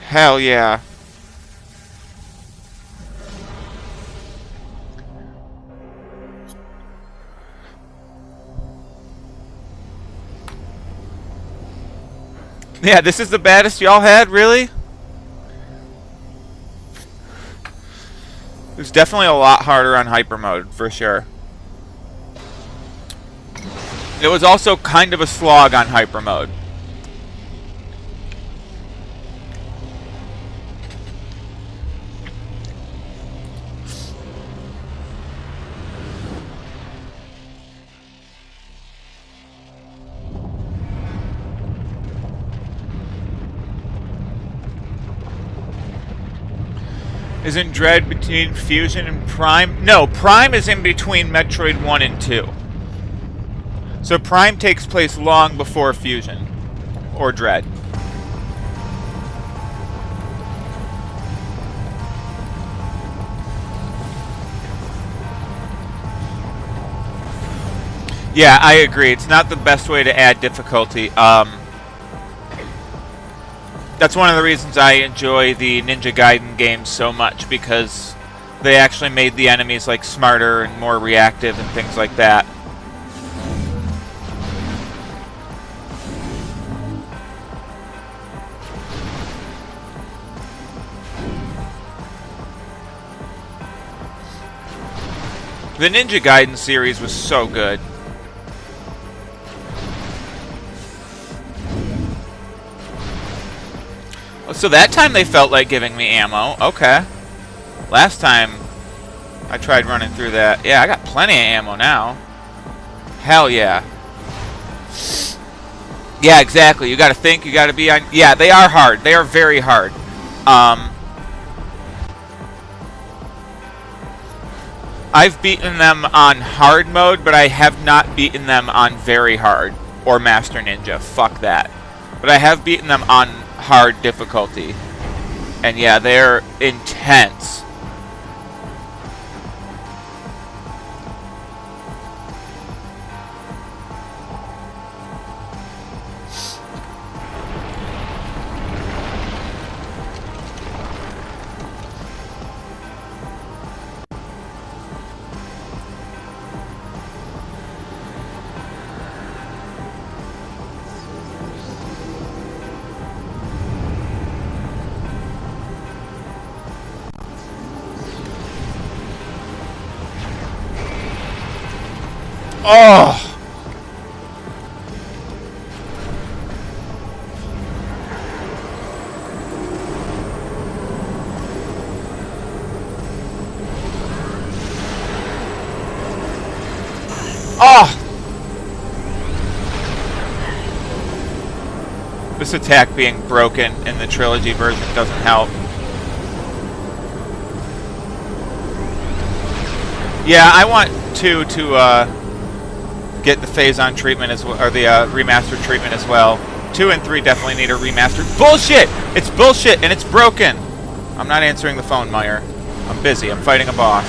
Hell yeah. Yeah, this is the baddest y'all had, really? It was definitely a lot harder on hyper mode, for sure. It was also kind of a slog on hyper mode. Isn't Dread between Fusion and Prime? No, Prime is in between Metroid 1 and 2. So Prime takes place long before Fusion. Or Dread. Yeah, I agree. It's not the best way to add difficulty. That's one of the reasons I enjoy the Ninja Gaiden games so much, because they actually made the enemies like smarter and more reactive and things like that. The Ninja Gaiden series was so good. So that time they felt like giving me ammo. Okay. Last time I tried running through that. Yeah, I got plenty of ammo now. Hell yeah. Yeah, exactly. You gotta think, you gotta be on... Yeah, they are hard. They are very hard. I've beaten them on hard mode, but I have not beaten them on very hard. Or Master Ninja. Fuck that. But I have beaten them on hard difficulty. And yeah, they're intense. Oh! Oh! This attack being broken in the trilogy version doesn't help. Yeah, I want 2 to get the phase-on treatment as well, or the remastered treatment as well. 2 and 3 definitely need a remastered. Bullshit! It's bullshit and it's broken! I'm not answering the phone, Meyer. I'm busy. I'm fighting a boss.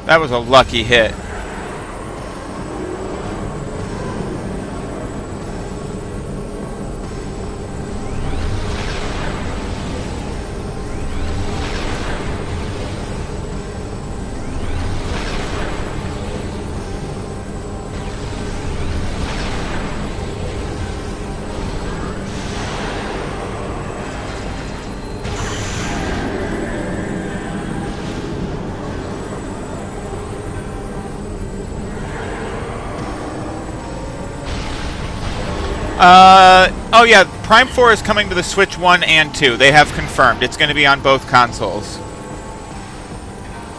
That was a lucky hit. Oh yeah, Prime 4 is coming to the Switch 1 and 2. They have confirmed. It's going to be on both consoles.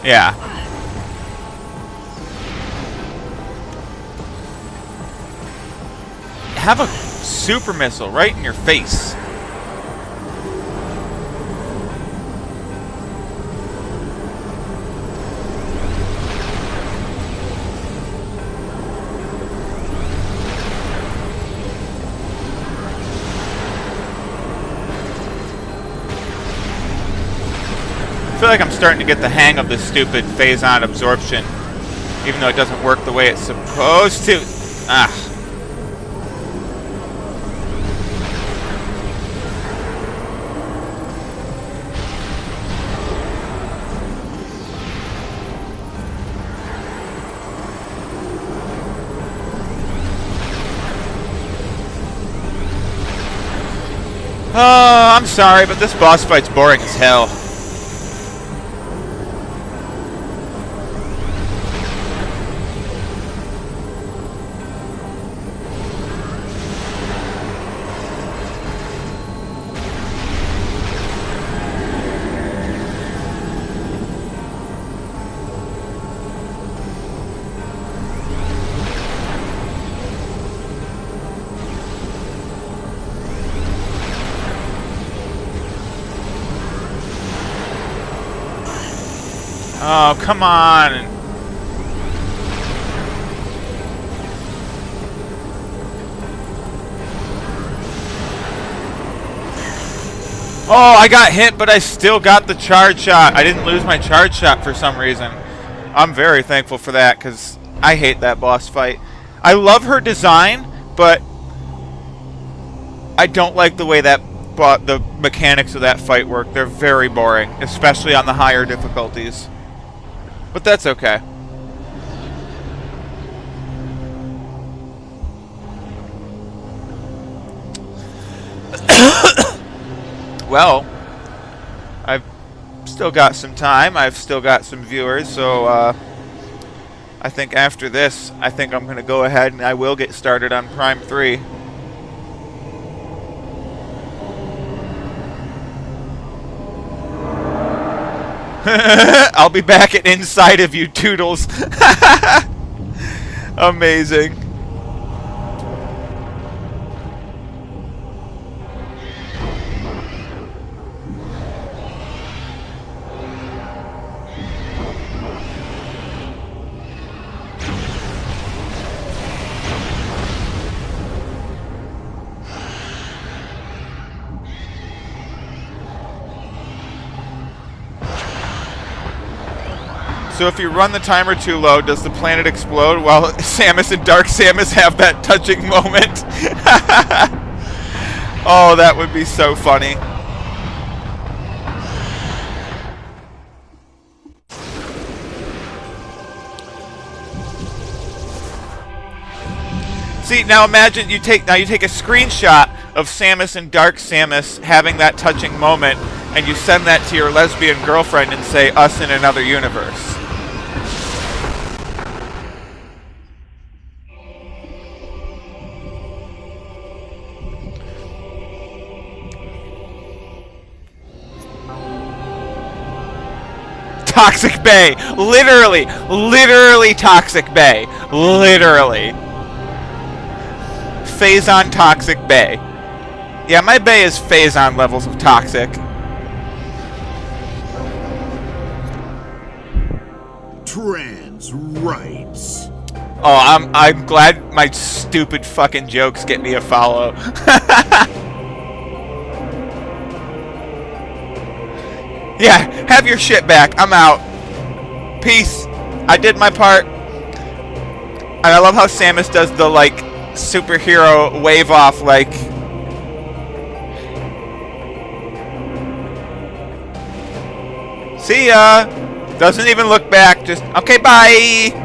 Yeah. Have a super missile right in your face. I feel like I'm starting to get the hang of this stupid phase-on absorption, even though it doesn't work the way it's supposed to. Ah. Oh, I'm sorry, but this boss fight's boring as hell. Oh, come on. Oh, I got hit, but I still got the charge shot. I didn't lose my charge shot for some reason. I'm very thankful for that, because I hate that boss fight. I love her design, but I don't like the way that the mechanics of that fight work. They're very boring, especially on the higher difficulties. But that's okay. Well, I've still got some time. I've still got some viewers, so I think after this, I think I'm going to go ahead and I will get started on Prime 3. I'll be back at Inside of You, Toodles. Amazing. So if you run the timer too low, does the planet explode while Samus and Dark Samus have that touching moment? Oh, that would be so funny. See, now imagine you take a screenshot of Samus and Dark Samus having that touching moment, and you send that to your lesbian girlfriend and say, "Us in another universe." Toxic Bay. Literally Toxic Bay. Literally. Phazon Toxic Bay. Yeah, my bay is Phazon levels of toxic. Trans rights. Oh, I'm glad my stupid fucking jokes get me a follow. Yeah, have your shit back. I'm out. Peace. I did my part. And I love how Samus does the, like, superhero wave off, like... See ya! Doesn't even look back, just, okay, bye!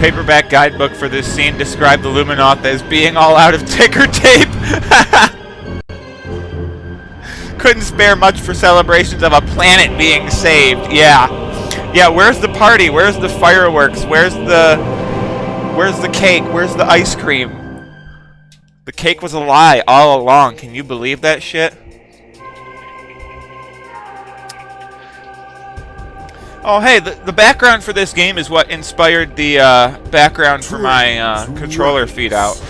Paperback guidebook for this scene described the Luminoth as being all out of ticker tape. Couldn't spare much for celebrations of a planet being saved. Yeah. Yeah, where's the party? Where's the fireworks? Where's the cake? Where's the ice cream? The cake was a lie all along. Can you believe that shit? Oh, hey, the background for this game is what inspired the background for my controller feed out.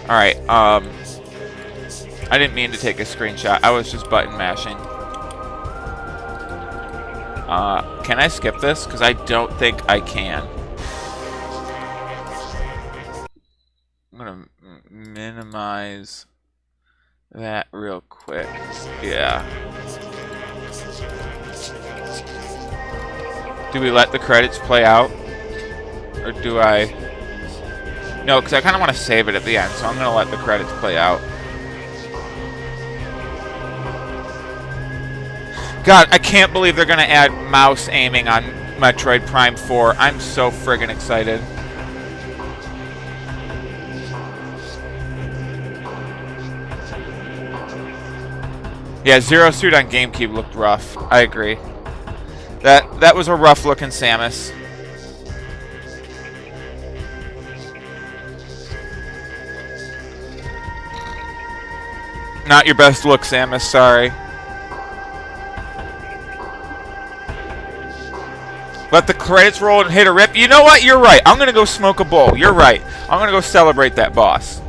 Alright, I didn't mean to take a screenshot. I was just button mashing. Can I skip this? Because I don't think I can. I'm going to minimize that real quick. Yeah. Do we let the credits play out? Or do I... No, because I kind of want to save it at the end, so I'm going to let the credits play out. God, I can't believe they're going to add mouse aiming on Metroid Prime 4. I'm so friggin' excited. Yeah, Zero Suit on GameCube looked rough. I agree. That was a rough looking Samus. Not your best look, Samus, sorry. Let the credits roll and hit a rip. You know what? You're right. I'm gonna go smoke a bowl. You're right. I'm gonna go celebrate that boss.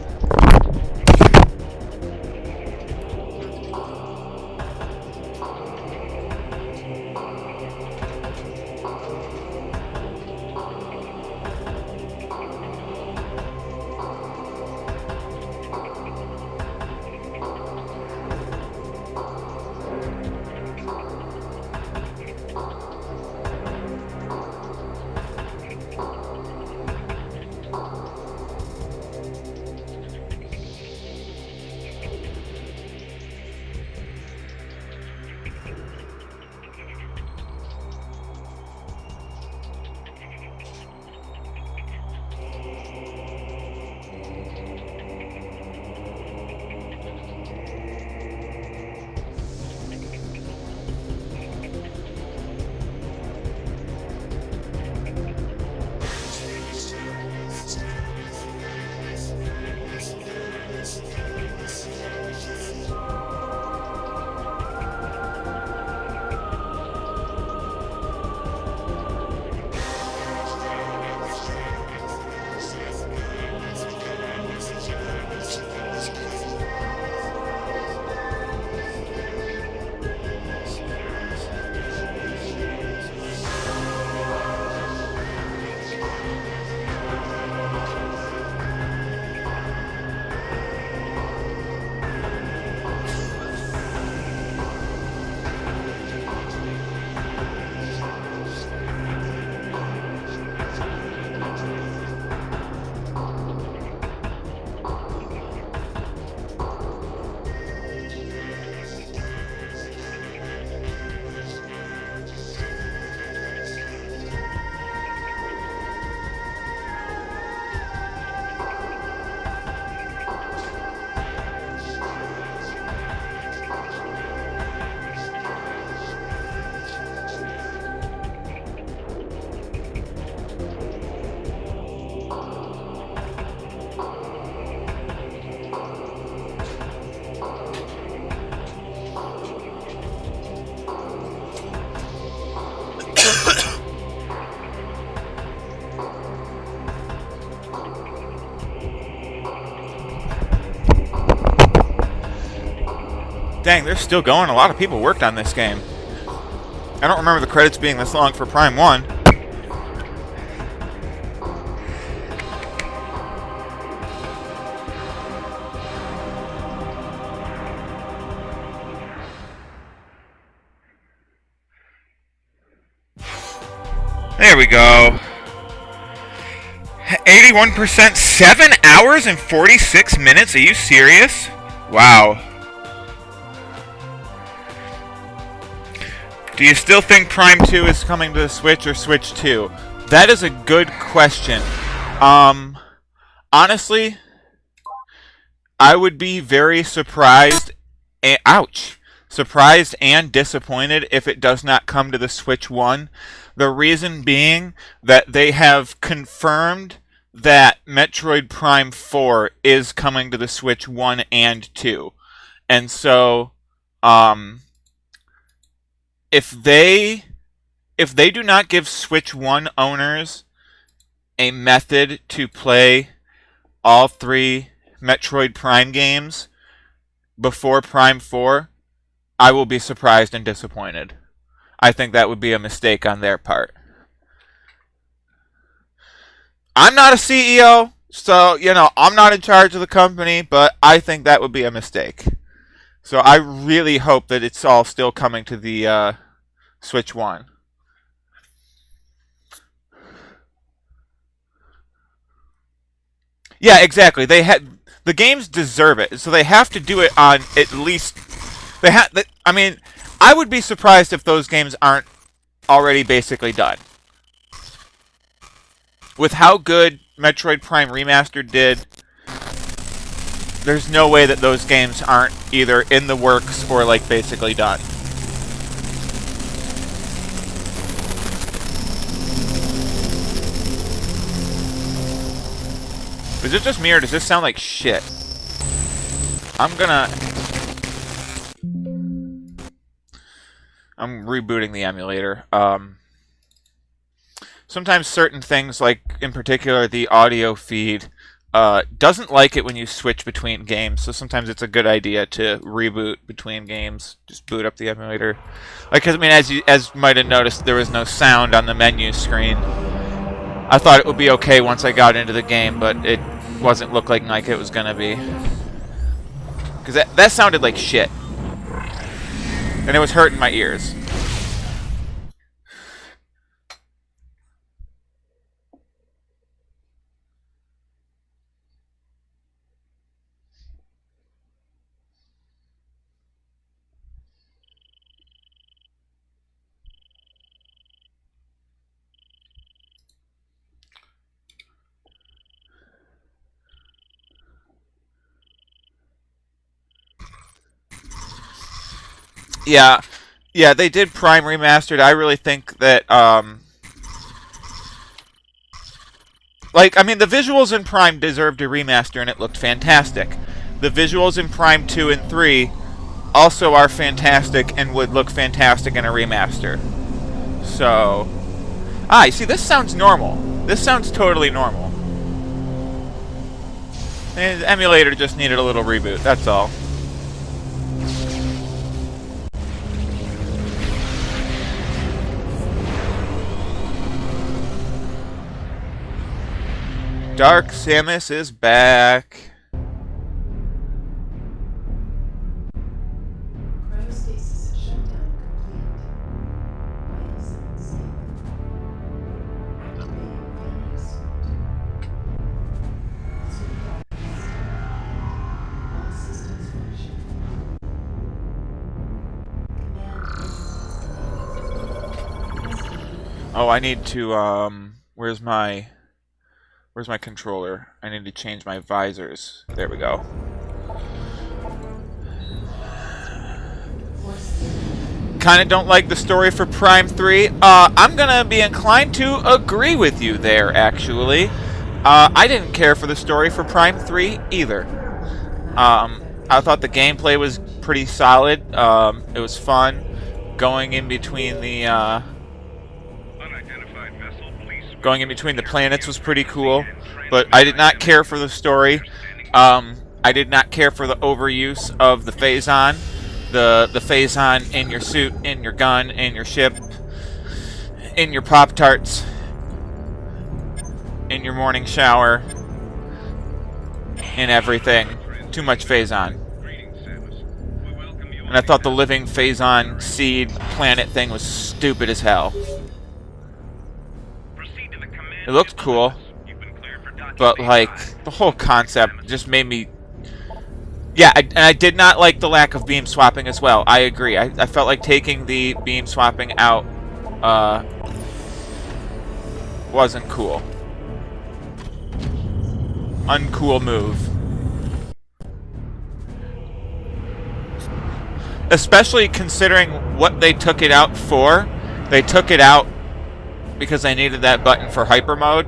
Dang, they're still going. A lot of people worked on this game. I don't remember the credits being this long for Prime 1. There we go. 81%, 7 hours and 46 minutes? Are you serious? Wow. Do you still think Prime 2 is coming to the Switch or Switch 2? That is a good question. Honestly, I would be very surprised and, surprised and disappointed if it does not come to the Switch 1. The reason being that they have confirmed that Metroid Prime 4 is coming to the Switch 1 and 2. And so, if they do not give Switch 1 owners a method to play all 3 Metroid Prime games before Prime 4, I will be surprised and disappointed. I think that would be a mistake on their part. I'm not a CEO, so, I'm not in charge of the company, but I think that would be a mistake. So I really hope that it's all still coming to the Switch 1. Yeah, exactly. The games deserve it, so they have to do it on at least. I would be surprised if those games aren't already basically done. With how good Metroid Prime Remastered did, there's no way that those games aren't either in the works or basically done. Is it just me or does this sound like shit? I'm rebooting the emulator. Sometimes certain things, like in particular the audio feed, doesn't like it when you switch between games. So sometimes it's a good idea to reboot between games. Just boot up the emulator. As you might have noticed, there was no sound on the menu screen. I thought it would be okay once I got into the game, but it wasn't looking like it was gonna be. Because that sounded like shit. And it was hurting my ears. Yeah, they did Prime Remastered. I really think that, the visuals in Prime deserved a remaster, and it looked fantastic. The visuals in Prime 2 and 3 also are fantastic and would look fantastic in a remaster. So, you see, this sounds normal. This sounds totally normal. And the emulator just needed a little reboot, that's all. Dark Samus is back. Cryostasis shutdown Oh, I need to, where's my controller? I need to change my visors. There we go. Kinda don't like the story for Prime 3. I'm gonna be inclined to agree with you there, actually. I didn't care for the story for Prime 3 either. I thought the gameplay was pretty solid. It was fun. Going in between the, planets was pretty cool. But I did not care for the story. I did not care for the overuse of the Phazon. the Phazon in your suit, in your gun, in your ship, in your Pop-Tarts, in your morning shower, in everything. Too much Phazon. And I thought the living Phazon seed planet thing was stupid as hell. It looked cool, but like the whole concept just made me. Yeah, and I did not like the lack of beam swapping as well. I agree. I felt like taking the beam swapping out wasn't cool. Uncool move. Especially considering what they took it out for. They took it out because I needed that button for hyper mode,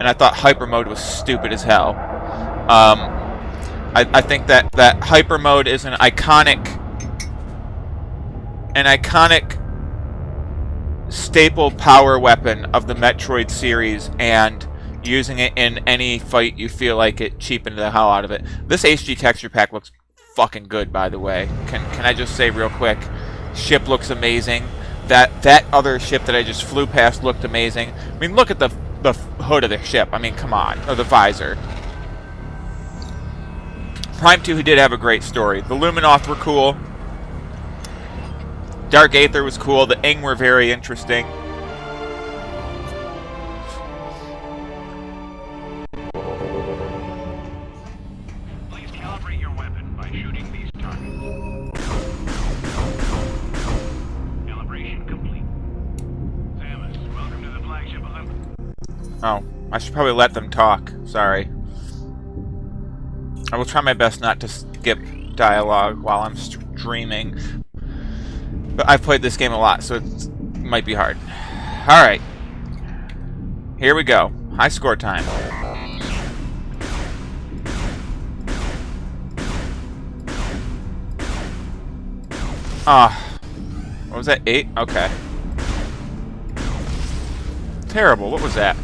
and I thought hyper mode was stupid as hell. I think that hyper mode is an iconic staple power weapon of the Metroid series, and using it in any fight you feel like it cheapened the hell out of it. This HD texture pack looks fucking good, by the way. Can I just say real quick, ship looks amazing. That other ship that I just flew past looked amazing. I mean, look at the hood of the ship. I mean, come on. Or the visor. Prime 2 did have a great story. The Luminoth were cool. Dark Aether was cool. The Ing were very interesting. Please calibrate your weapon by shooting these targets. Calibration complete. Samus, welcome to the flagship Olympus. Oh, I should probably let them talk. Sorry. I will try my best not to skip dialogue while I'm streaming. But I've played this game a lot, so it might be hard. Alright. Here we go. High score time. What was that? 8? Okay. Terrible. What was that?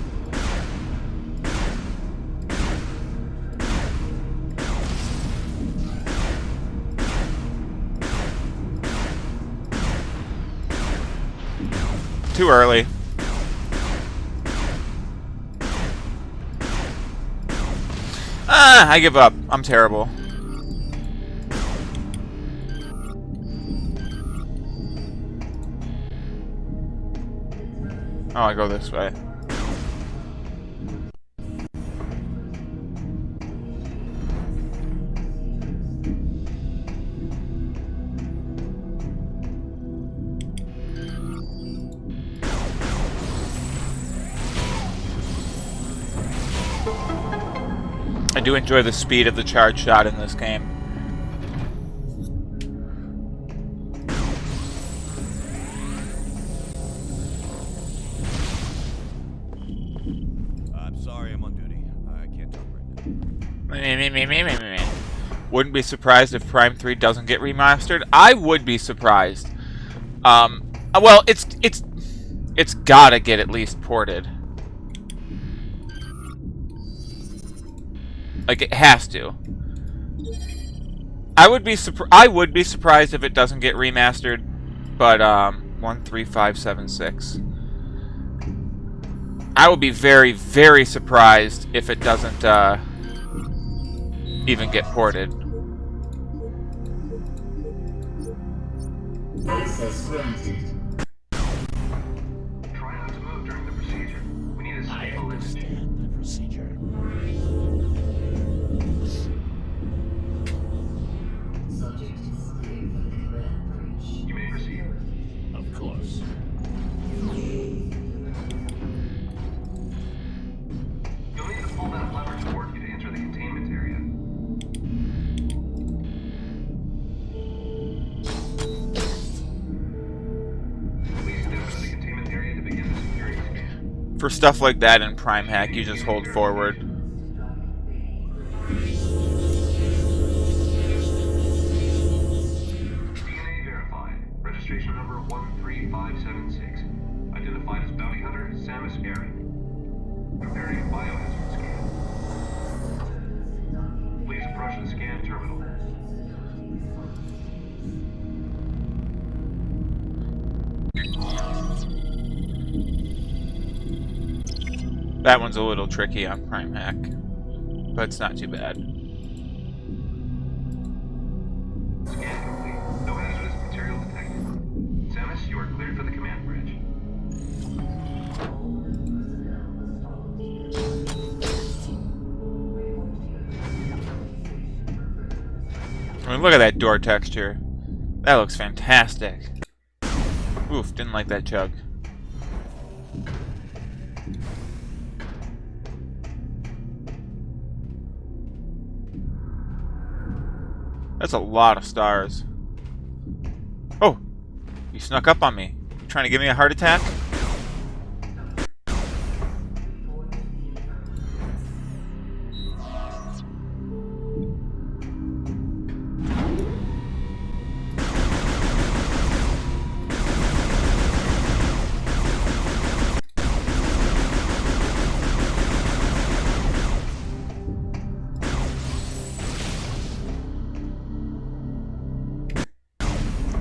Too early. I give up. I'm terrible. Oh, I go this way. I do enjoy the speed of the charge shot in this game. I'm sorry, I'm on duty. I can't talk right now. Wouldn't be surprised if Prime 3 doesn't get remastered. I would be surprised. Well, it's gotta get at least ported. Like, it has to. I would be surprised if it doesn't get remastered, but 13576. I would be very, very surprised if it doesn't even get ported. Access granted. Try not to move during the procedure. We need a stable Understand the procedure. Subject is cleared for the command breach. You may proceed. Of course. You'll need to pull that lever toward you to enter the containment area. Please step into the containment area to begin the security scan. For stuff like that in Prime Hack, you just hold forward. DNA verified. Registration number 13576. Identified as bounty hunter Samus Aran. Preparing a biohazard scan. Please approach the scan terminal. That one's a little tricky on Prime Hack, but it's not too bad. Scan complete. No hazardous material detected. Samus, you are cleared for the command bridge. I mean, look at that door texture. That looks fantastic. Oof, didn't like that chug. That's a lot of stars. Oh! You snuck up on me. You trying to give me a heart attack?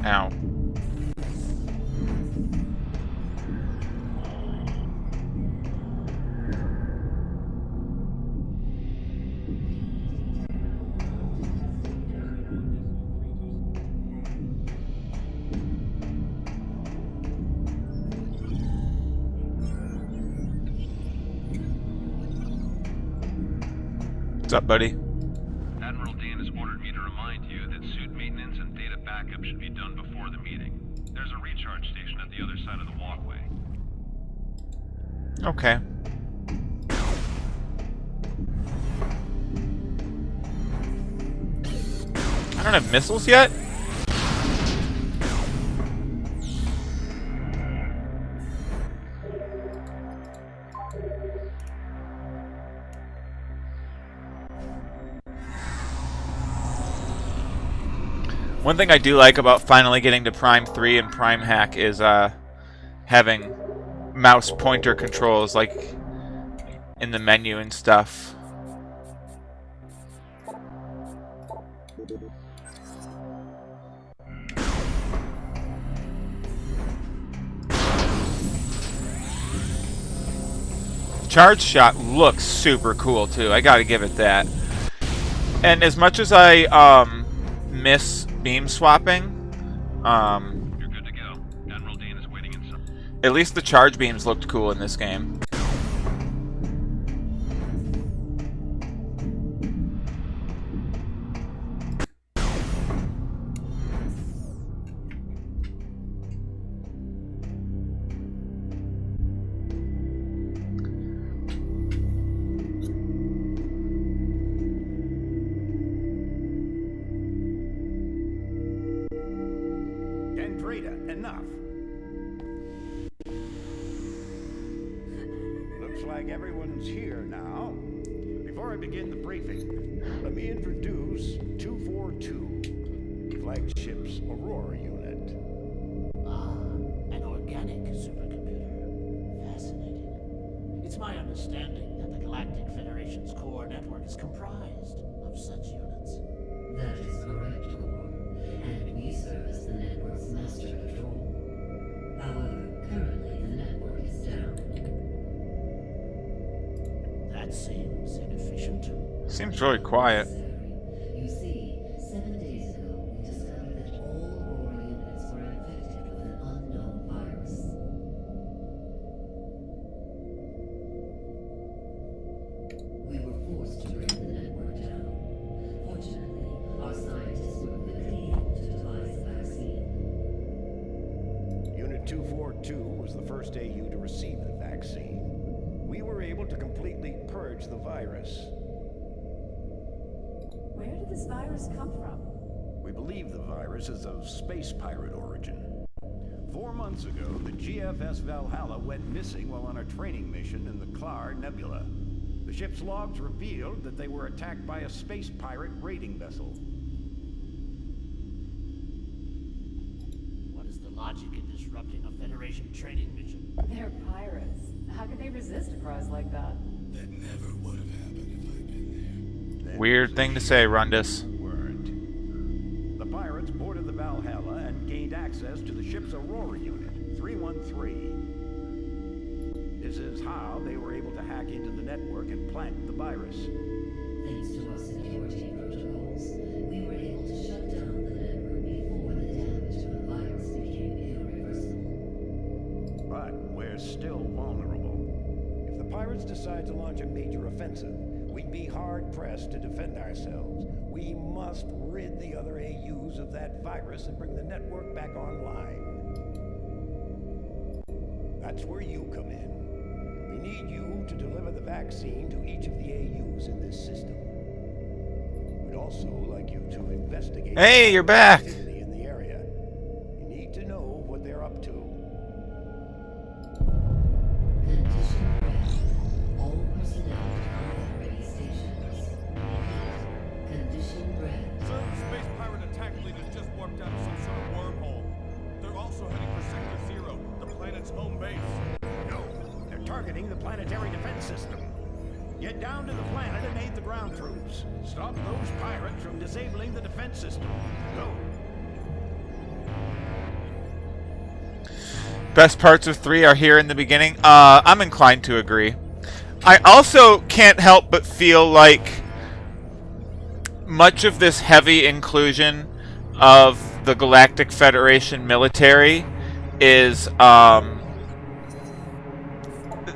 Ow. What's up, buddy? Admiral Dan has ordered me to remind you that suit maintenance and data backup should be done before the meeting. There's a recharge station at the other side of the walkway. Okay. I don't have missiles yet? One thing I do like about finally getting to Prime 3 and Prime Hack is having mouse pointer controls like in the menu and stuff. Charge shot looks super cool too. I gotta give it that. And as much as I miss beam swapping, You're good to go. Admiral Dan is waiting inside. at least the charge beams looked cool in this game. Enough. Looks like everyone's here now. Before I begin the briefing, let me introduce 242, flagship's Aurora unit. Ah, an organic supercomputer. Fascinating. It's my understanding that the Galactic Federation's core network is comprised of such units. That is correct, Core. And we serve as the network's master control. However, currently the network is down. That seems inefficient. Seems really quiet. You see, 7 days ago, we discovered that all Aurora units were infected with an unknown virus. We were forced to bring the network down. Fortunately, our scientists were quickly able to devise a vaccine. Unit 242 was the first AU to receive the vaccine. We were able to completely purge the virus. Where did this virus come from? We believe the virus is of space pirate origin. 4 months ago, the GFS Valhalla went missing while on a training mission in the Klar Nebula. The ship's logs revealed that they were attacked by a space pirate raiding vessel. What is the logic in disrupting a Federation training mission? They're pirates. How could they resist a prize like that? That never would have happened if I'd been there. Weird thing to say, Rundus. Weren't. The pirates boarded the Valhalla and gained access to the ship's Aurora unit, 313. This is how they were able to hack into the network and plant the virus. Thanks to our security protocols, we were able to shut down the network before the damage of the virus became irreversible. But we're still vulnerable. If the pirates decide to launch a major offensive, we'd be hard-pressed to defend ourselves. We must rid the other AUs of that virus and bring the network back online. That's where you come in. We need you to deliver the vaccine to each of the AUs in this system. We'd also like you to investigate... Hey, you're back! ...activity in the area. You need to know what they're up to. Condition red. All personnel at ready stations. Condition red. Certain space pirate attack fleet has just warped out of some sort of wormhole. They're also heading for Sector 0, the planet's home base. No, they're targeting the planetary defense system. Get down to the planet and aid the ground troops. Stop those pirates from disabling the defense system. Go. Best parts of 3 are here in the beginning. I'm inclined to agree. I also can't help but feel like much of this heavy inclusion of the Galactic Federation military is,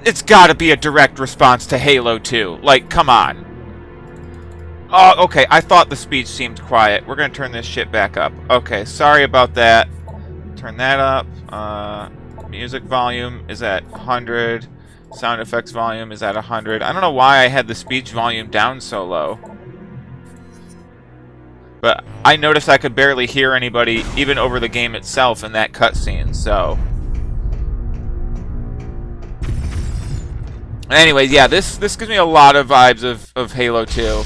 it's gotta be a direct response to Halo 2. Like, come on. Oh, okay, I thought the speech seemed quiet. We're gonna turn this shit back up. Okay, sorry about that. Turn that up. Music volume is at 100. Sound effects volume is at 100. I don't know why I had the speech volume down so low. But I noticed I could barely hear anybody, even over the game itself, in that cutscene, so... Anyways, yeah, this gives me a lot of vibes of Halo 2.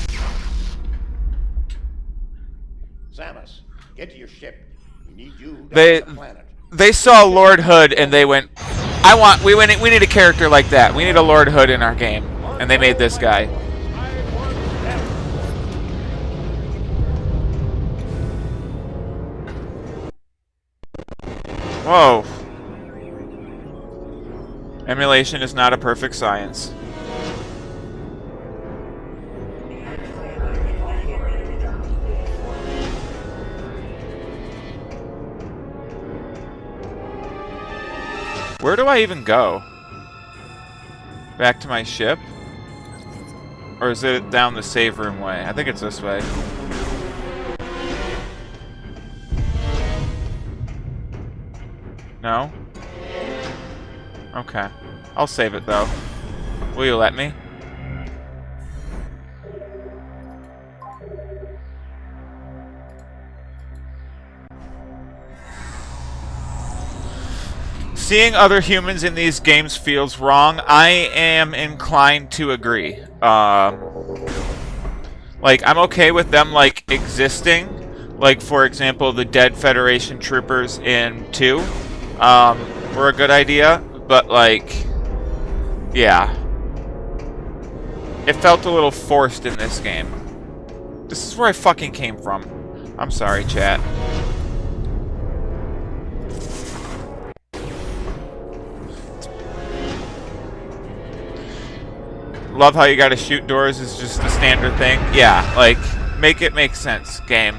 Samus, get to your ship. We need you down They- on the planet. They saw Lord Hood and they went, we need a character like that. We need a Lord Hood in our game. And they made this guy. Whoa. Emulation is not a perfect science. Where do I even go? Back to my ship? Or is it down the save room way? I think it's this way. No? Okay. I'll save it though. Will you let me? Seeing other humans in these games feels wrong. I am inclined to agree. Like, I'm okay with them, like, existing. Like, for example, the dead Federation troopers in 2 were a good idea. But, like, yeah. It felt a little forced in this game. This is where I fucking came from. I'm sorry, chat. Love how you gotta shoot doors is just a standard thing. Yeah, like, make it make sense, game.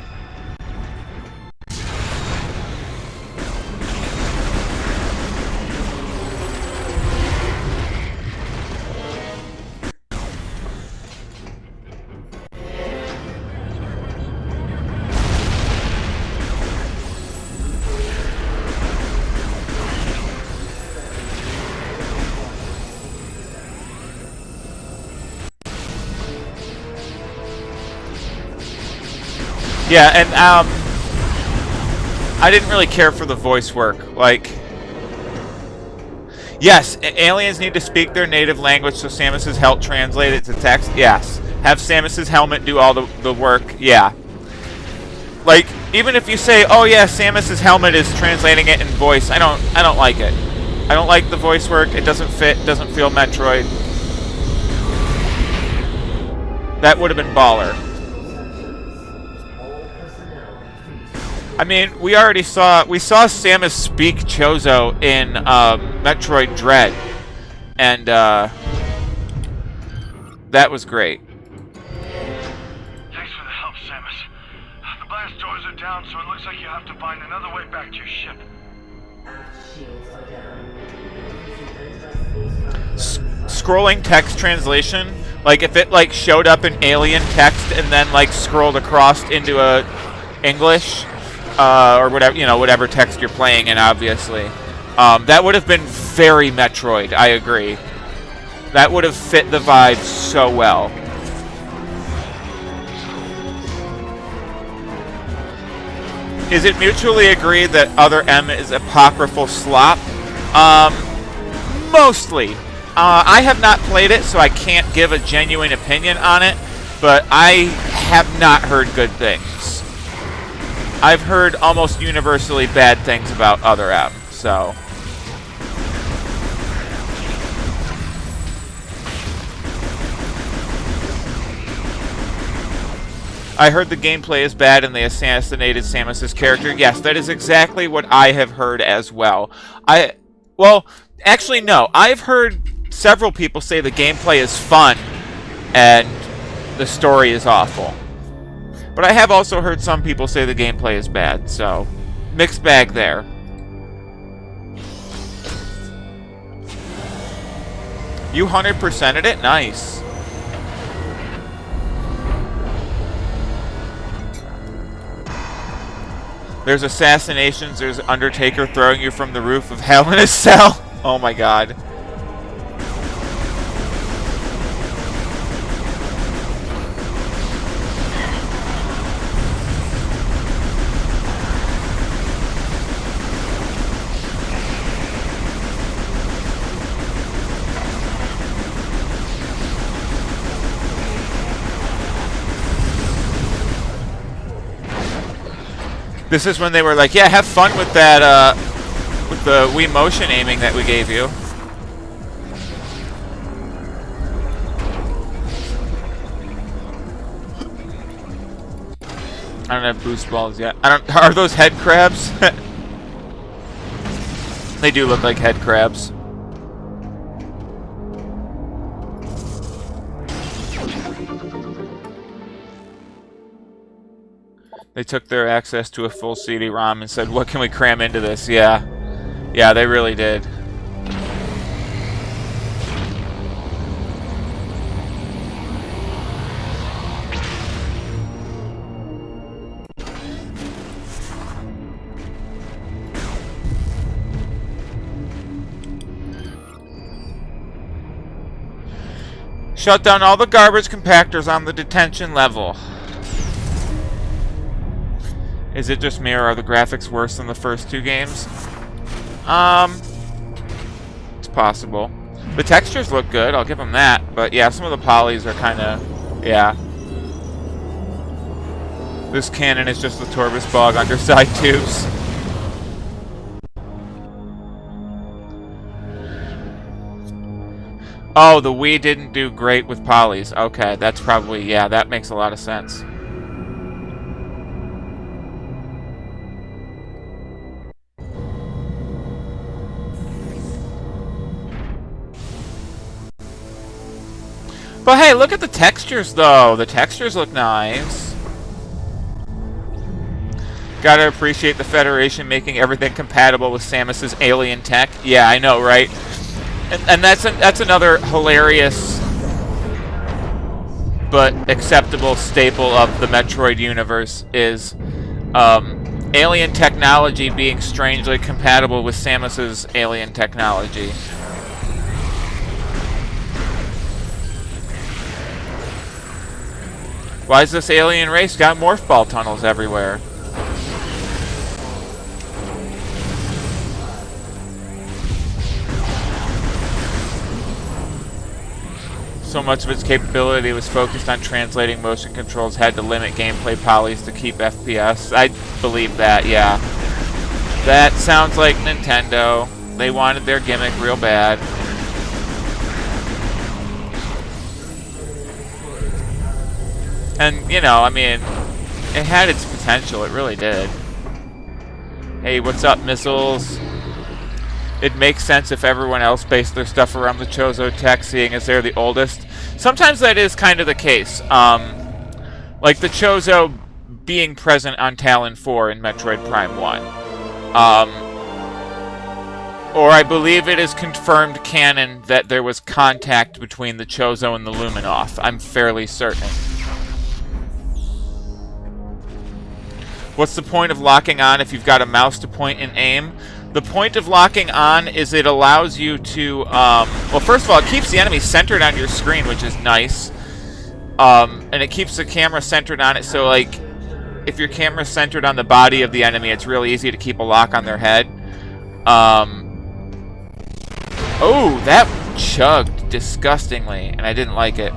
Yeah, and I didn't really care for the voice work. Like, yes, aliens need to speak their native language, so Samus's help translate it to text. Yes, have Samus's helmet do all the work. Yeah, like, even if you say, "Oh yeah, Samus's helmet is translating it in voice," I don't like it. I don't like the voice work. It doesn't fit. Doesn't feel Metroid. That would have been baller. I mean, we saw Samus speak Chozo in Metroid Dread, And that was great. Thanks for the help, Samus. The blast doors are down, so it looks like you have to find another way back to your ship. Shields are down. Scrolling text translation, like if it like showed up in alien text and then like scrolled across into a English or whatever, you know, whatever text you're playing in, obviously, that would have been very Metroid. I agree. That would have fit the vibe so well. Is it mutually agreed that Other M is apocryphal slop? Mostly. I have not played it, so I can't give a genuine opinion on it, but I have not heard good things. I've heard almost universally bad things about Other M, so... I heard the gameplay is bad and they assassinated Samus's character. Yes, that is exactly what I have heard as well. Well, actually no. I've heard several people say the gameplay is fun and the story is awful. But I have also heard some people say the gameplay is bad, so mixed bag there. You 100%ed it? Nice. There's assassinations, there's Undertaker throwing you from the roof of Hell in a Cell. Oh my god. This is when they were like, yeah, have fun with that, with the Wii motion aiming that we gave you. I don't have boost balls yet. Are those head crabs? They do look like head crabs. They took their access to a full CD-ROM and said, what can we cram into this? Yeah. Yeah, they really did. Shut down all the garbage compactors on the detention level. Is it just me, or are the graphics worse than the first two games? It's possible. The textures look good, I'll give them that. But yeah, some of the polys are kind of... yeah. This cannon is just the Torbus bog under side tubes. Oh, the Wii didn't do great with polys. Okay, that's probably... yeah, that makes a lot of sense. But hey, look at the textures, though. The textures look nice. Gotta appreciate the Federation making everything compatible with Samus's alien tech. Yeah, I know, right? And that's another hilarious but acceptable staple of the Metroid universe is alien technology being strangely compatible with Samus's alien technology. Why is this alien race got morph ball tunnels everywhere? So much of its capability was focused on translating motion controls, had to limit gameplay polys to keep FPS. I believe that, yeah. That sounds like Nintendo. They wanted their gimmick real bad. And, you know, I mean, it had its potential. It really did. Hey, what's up, missiles? it makes sense if everyone else based their stuff around the Chozo tech, seeing as they're the oldest. Sometimes that is kind of the case. Like the Chozo being present on Talon 4 in Metroid Prime 1. Or I believe it is confirmed canon that there was contact between the Chozo and the Luminoff. I'm fairly certain. What's the point of locking on if you've got a mouse to point and aim? The point of locking on is it allows you to, well, first of all, it keeps the enemy centered on your screen, which is nice. And it keeps the camera centered on it, so, like, if your camera's centered on the body of the enemy, it's really easy to keep a lock on their head. Oh, that chugged disgustingly, and I didn't like it.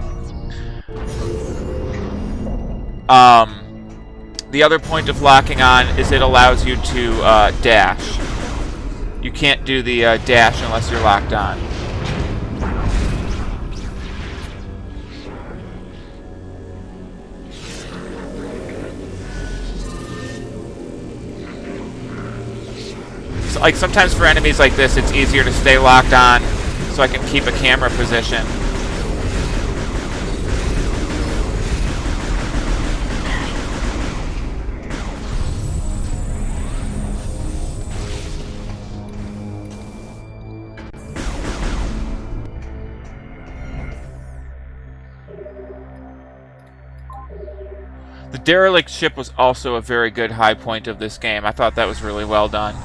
The other point of locking on is it allows you to dash. You can't do the dash unless you're locked on. So, like, sometimes for enemies like this, it's easier to stay locked on so I can keep a camera position. The derelict ship was also a very good high point of this game. I thought that was really well done.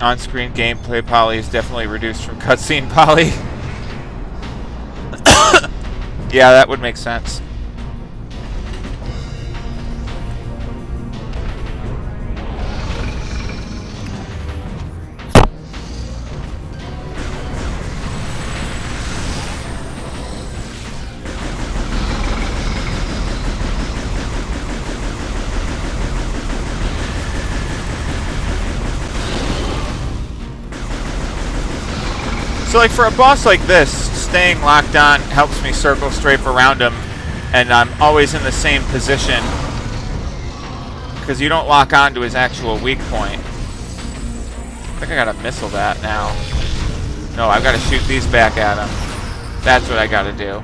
On-screen gameplay poly is definitely reduced from cutscene poly. Yeah, that would make sense. So, like, for a boss like this, staying locked on helps me circle strafe around him, and I'm always in the same position, because you don't lock on to his actual weak point. I think I gotta missile that now. No, I've gotta shoot these back at him. That's what I gotta do.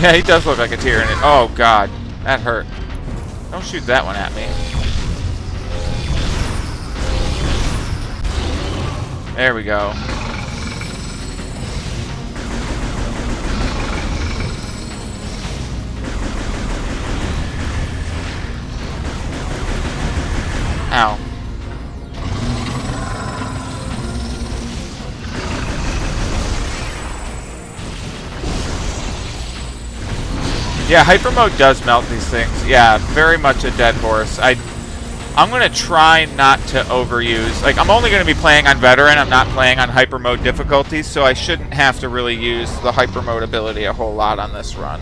Yeah, he does look like a Tyranid. Oh, God. That hurt. Don't shoot that one at me. There we go. Ow. Yeah, hyper mode does melt these things. Yeah, very much a dead horse. I'm gonna try not to overuse. Like, I'm only gonna be playing on veteran. I'm not playing on hyper mode difficulties, so I shouldn't have to really use the hyper mode ability a whole lot on this run.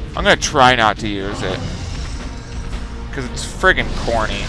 I'm gonna try not to use it because it's friggin' corny.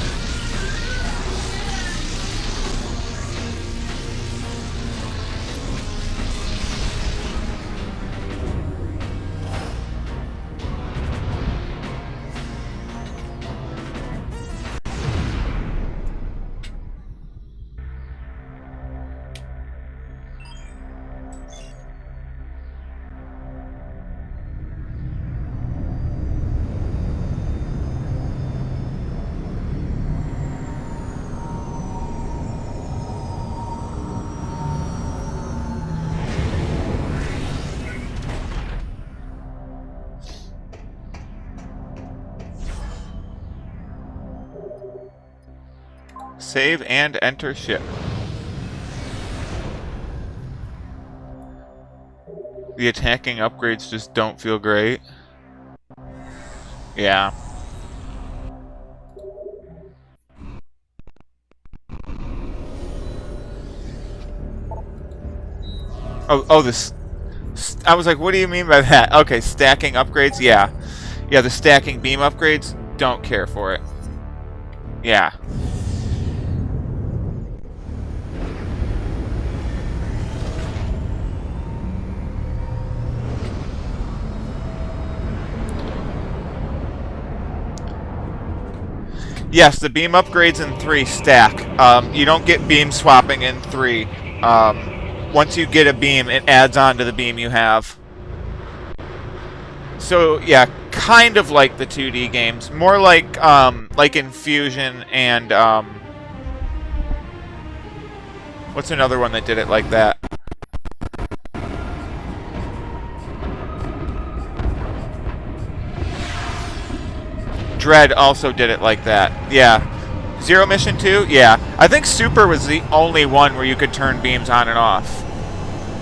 Save and enter ship. The attacking upgrades just don't feel great. Yeah. Oh, this. I was like, what do you mean by that? Okay, stacking upgrades? Yeah. Yeah, the stacking beam upgrades, don't care for it. Yeah. Yes, the beam upgrades in 3 stack. You don't get beam swapping in 3. Once you get a beam, it adds on to the beam you have. So, yeah, kind of like the 2D games. More like Infusion and, what's another one that did it like that? Dread also did it like that. Yeah. Zero Mission 2? Yeah. I think Super was the only one where you could turn beams on and off.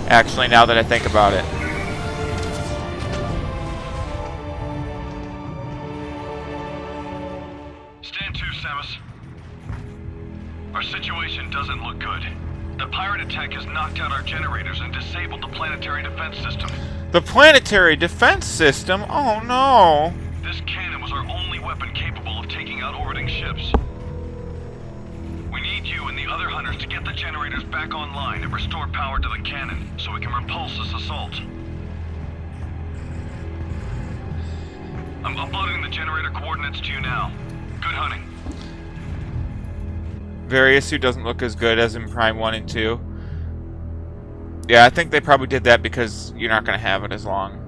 Actually, now that I think about it. Stand to, Samus. Our situation doesn't look good. The pirate attack has knocked out our generators and disabled the planetary defense system. The planetary defense system? Oh no. This cannon was our only weapon capable of taking out orbiting ships. We need you and the other hunters to get the generators back online and restore power to the cannon so we can repulse this assault. I'm uploading the generator coordinates to you now. Good hunting. Various who doesn't look as good as in Prime 1 and 2. Yeah, I think they probably did that because you're not going to have it as long.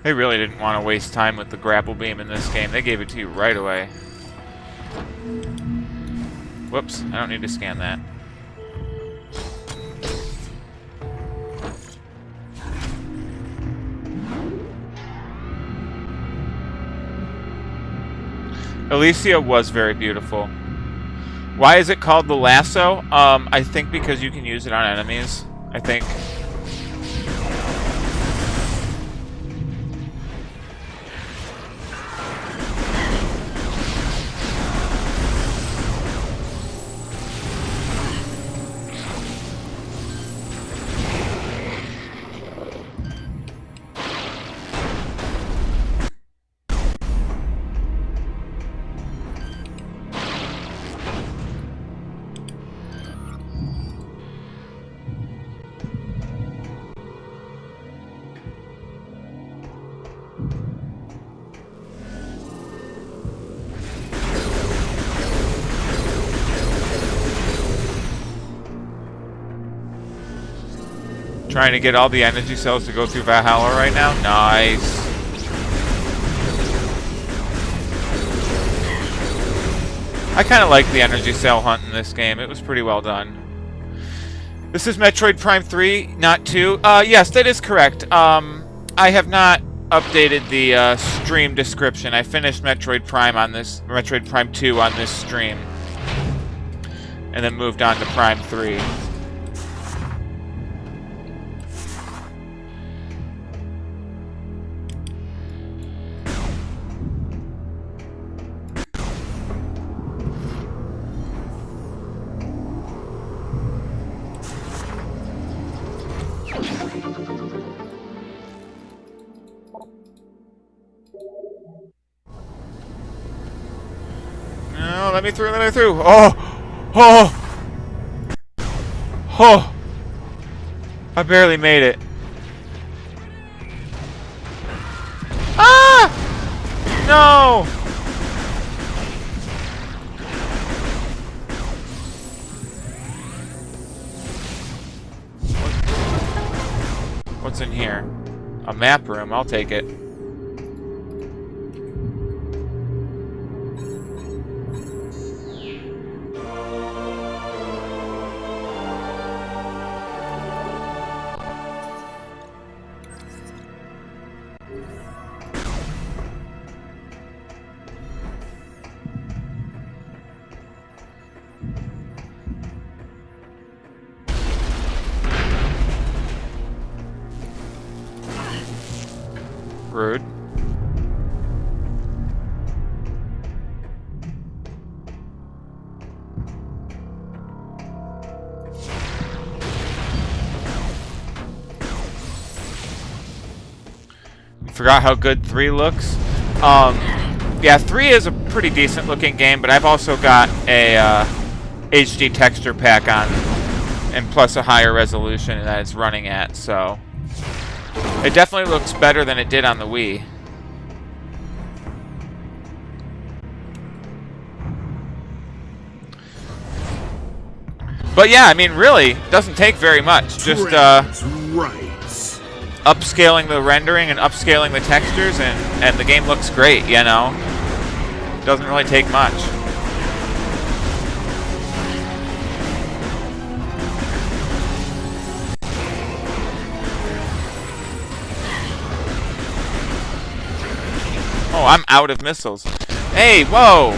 They really didn't want to waste time with the grapple beam in this game. They gave it to you right away. Whoops, I don't need to scan that. Elysia was very beautiful. Why is it called the lasso? I think because you can use it on enemies. I think. Trying to get all the energy cells to go through Valhalla right now? Nice. I kind of like the energy cell hunt in this game. It was pretty well done. This is Metroid Prime 3, not 2. Yes, that is correct. I have not updated the stream description. I finished Metroid Prime 2 on this stream. And then moved on to Prime 3. Oh, let me through, let me through. Oh! Oh! Oh! I barely made it. Ah! No! What's in here? A map room, I'll take it. Rude. Forgot how good 3 looks. Yeah, 3 is a pretty decent looking game, but I've also got a HD texture pack on, and plus a higher resolution that it's running at, so it definitely looks better than it did on the Wii. But yeah, I mean, really, doesn't take very much. Just upscaling the rendering and upscaling the textures, and the game looks great, you know? Doesn't really take much. Oh, I'm out of missiles. Hey, whoa!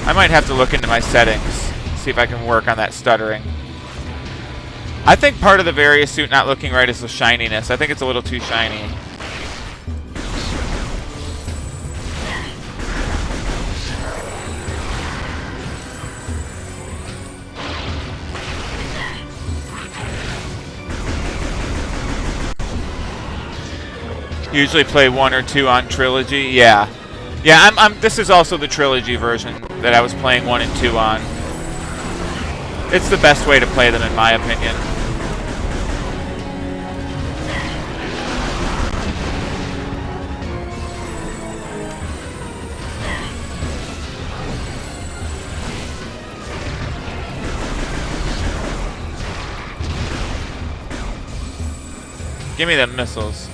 I might have to look into my settings, see if I can work on that stuttering. I think part of the Various suit not looking right is the shininess. I think it's a little too shiny. Usually play 1 or 2 on Trilogy. Yeah. Yeah, this is also the Trilogy version that I was playing 1 and 2 on. It's the best way to play them, in my opinion. Give me them missiles.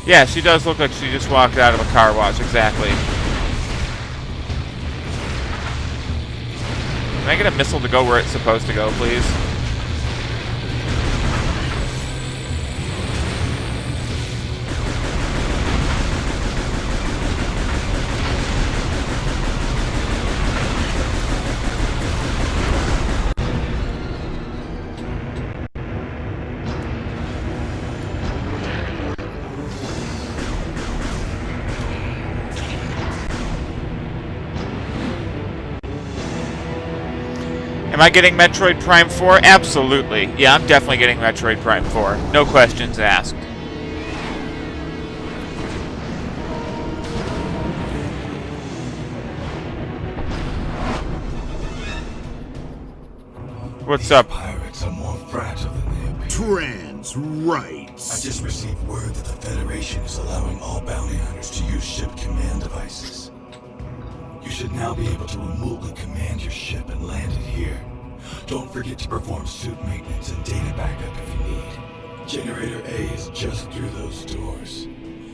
Yeah, she does look like she just walked out of a car wash, exactly. Can I get a missile to go where it's supposed to go, please? Am I getting Metroid Prime 4? Absolutely. Yeah, I'm definitely getting Metroid Prime 4. No questions asked. What's up? Pirates are more fragile than they appear. Trans rights. I just received word that the Federation is allowing all bounty hunters to use ship command devices. You should now be able to remotely command your ship and land it here. Don't forget to perform suit maintenance and data backup if you need. Generator A is just through those doors.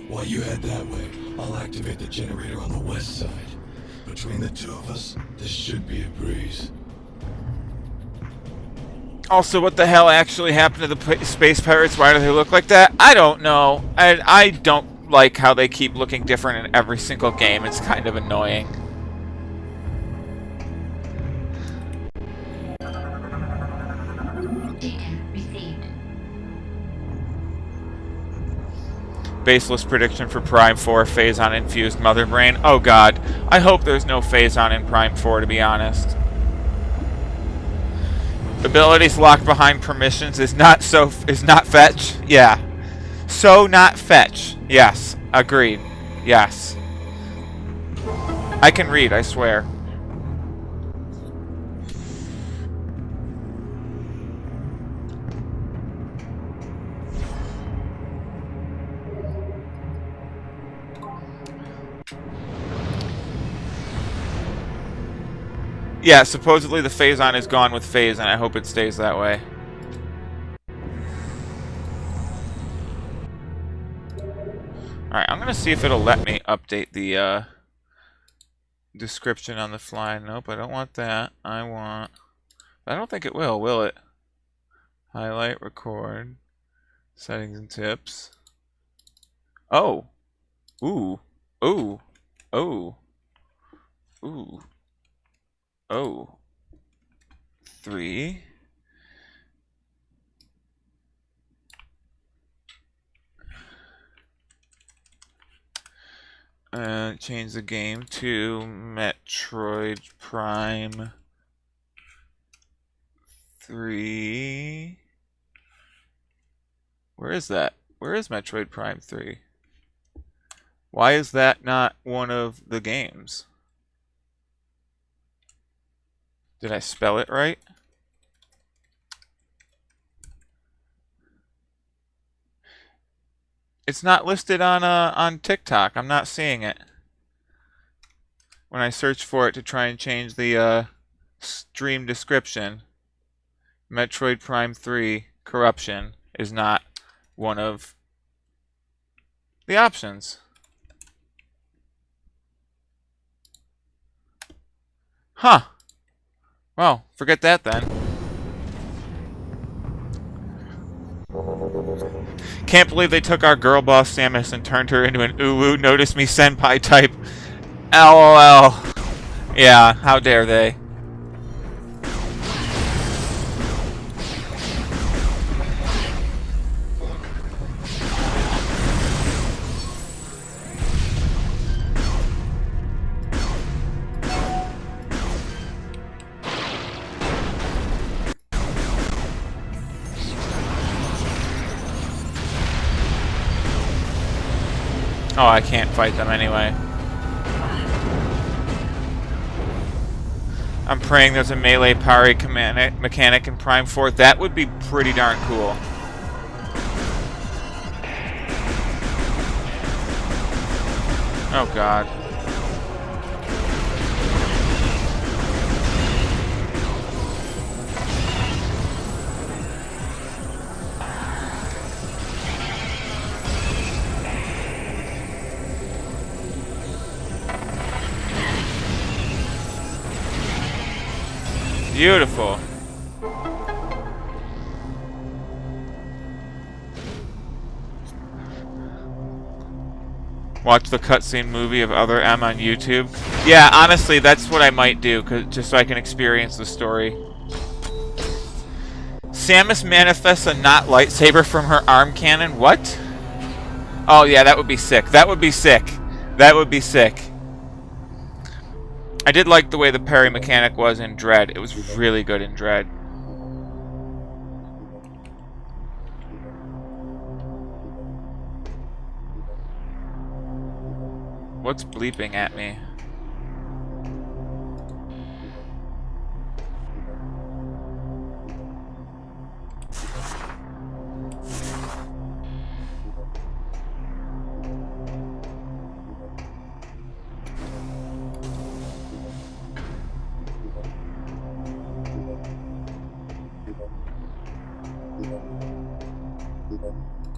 While you head that way, I'll activate the generator on the west side. Between the two of us, this should be a breeze. Also, what the hell actually happened to the space pirates? Why do they look like that? I don't know. I don't like how they keep looking different in every single game. It's kind of annoying. Baseless prediction for Prime 4, Phazon infused Mother Brain. Oh god, I hope there's no Phazon in Prime 4, to be honest. Abilities locked behind permissions is not fetch. Yeah. So not fetch. Yes, agreed. Yes. I can read, I swear. Yeah, supposedly the Phazon is gone with Phase, and I hope it stays that way. Alright, I'm gonna see if it'll let me update the description on the fly. Nope, I don't want that. I don't think it will it? Highlight, record, settings and tips. Oh! Ooh. Ooh. Oh. Ooh. Oh. 3. Change the game to Metroid Prime 3. Where is that? Where is Metroid Prime 3? Why is that not one of the games? Did I spell it right? It's not listed on TikTok. I'm not seeing it. When I search for it to try and change the stream description, Metroid Prime 3 Corruption is not one of the options. Huh. Well, forget that then. Can't believe they took our girl boss Samus and turned her into an uwu notice me senpai type. LOL. Yeah, how dare they. Oh, I can't fight them anyway. I'm praying there's a melee parry mechanic in Prime 4. That would be pretty darn cool. Oh god. Beautiful. Watch the cutscene movie of Other M on YouTube. Yeah, honestly, that's what I might do, just so I can experience the story. Samus manifests a not lightsaber from her arm cannon. What? Oh yeah, that would be sick. That would be sick. That would be sick. I did like the way the parry mechanic was in Dread. It was really good in Dread. What's bleeping at me?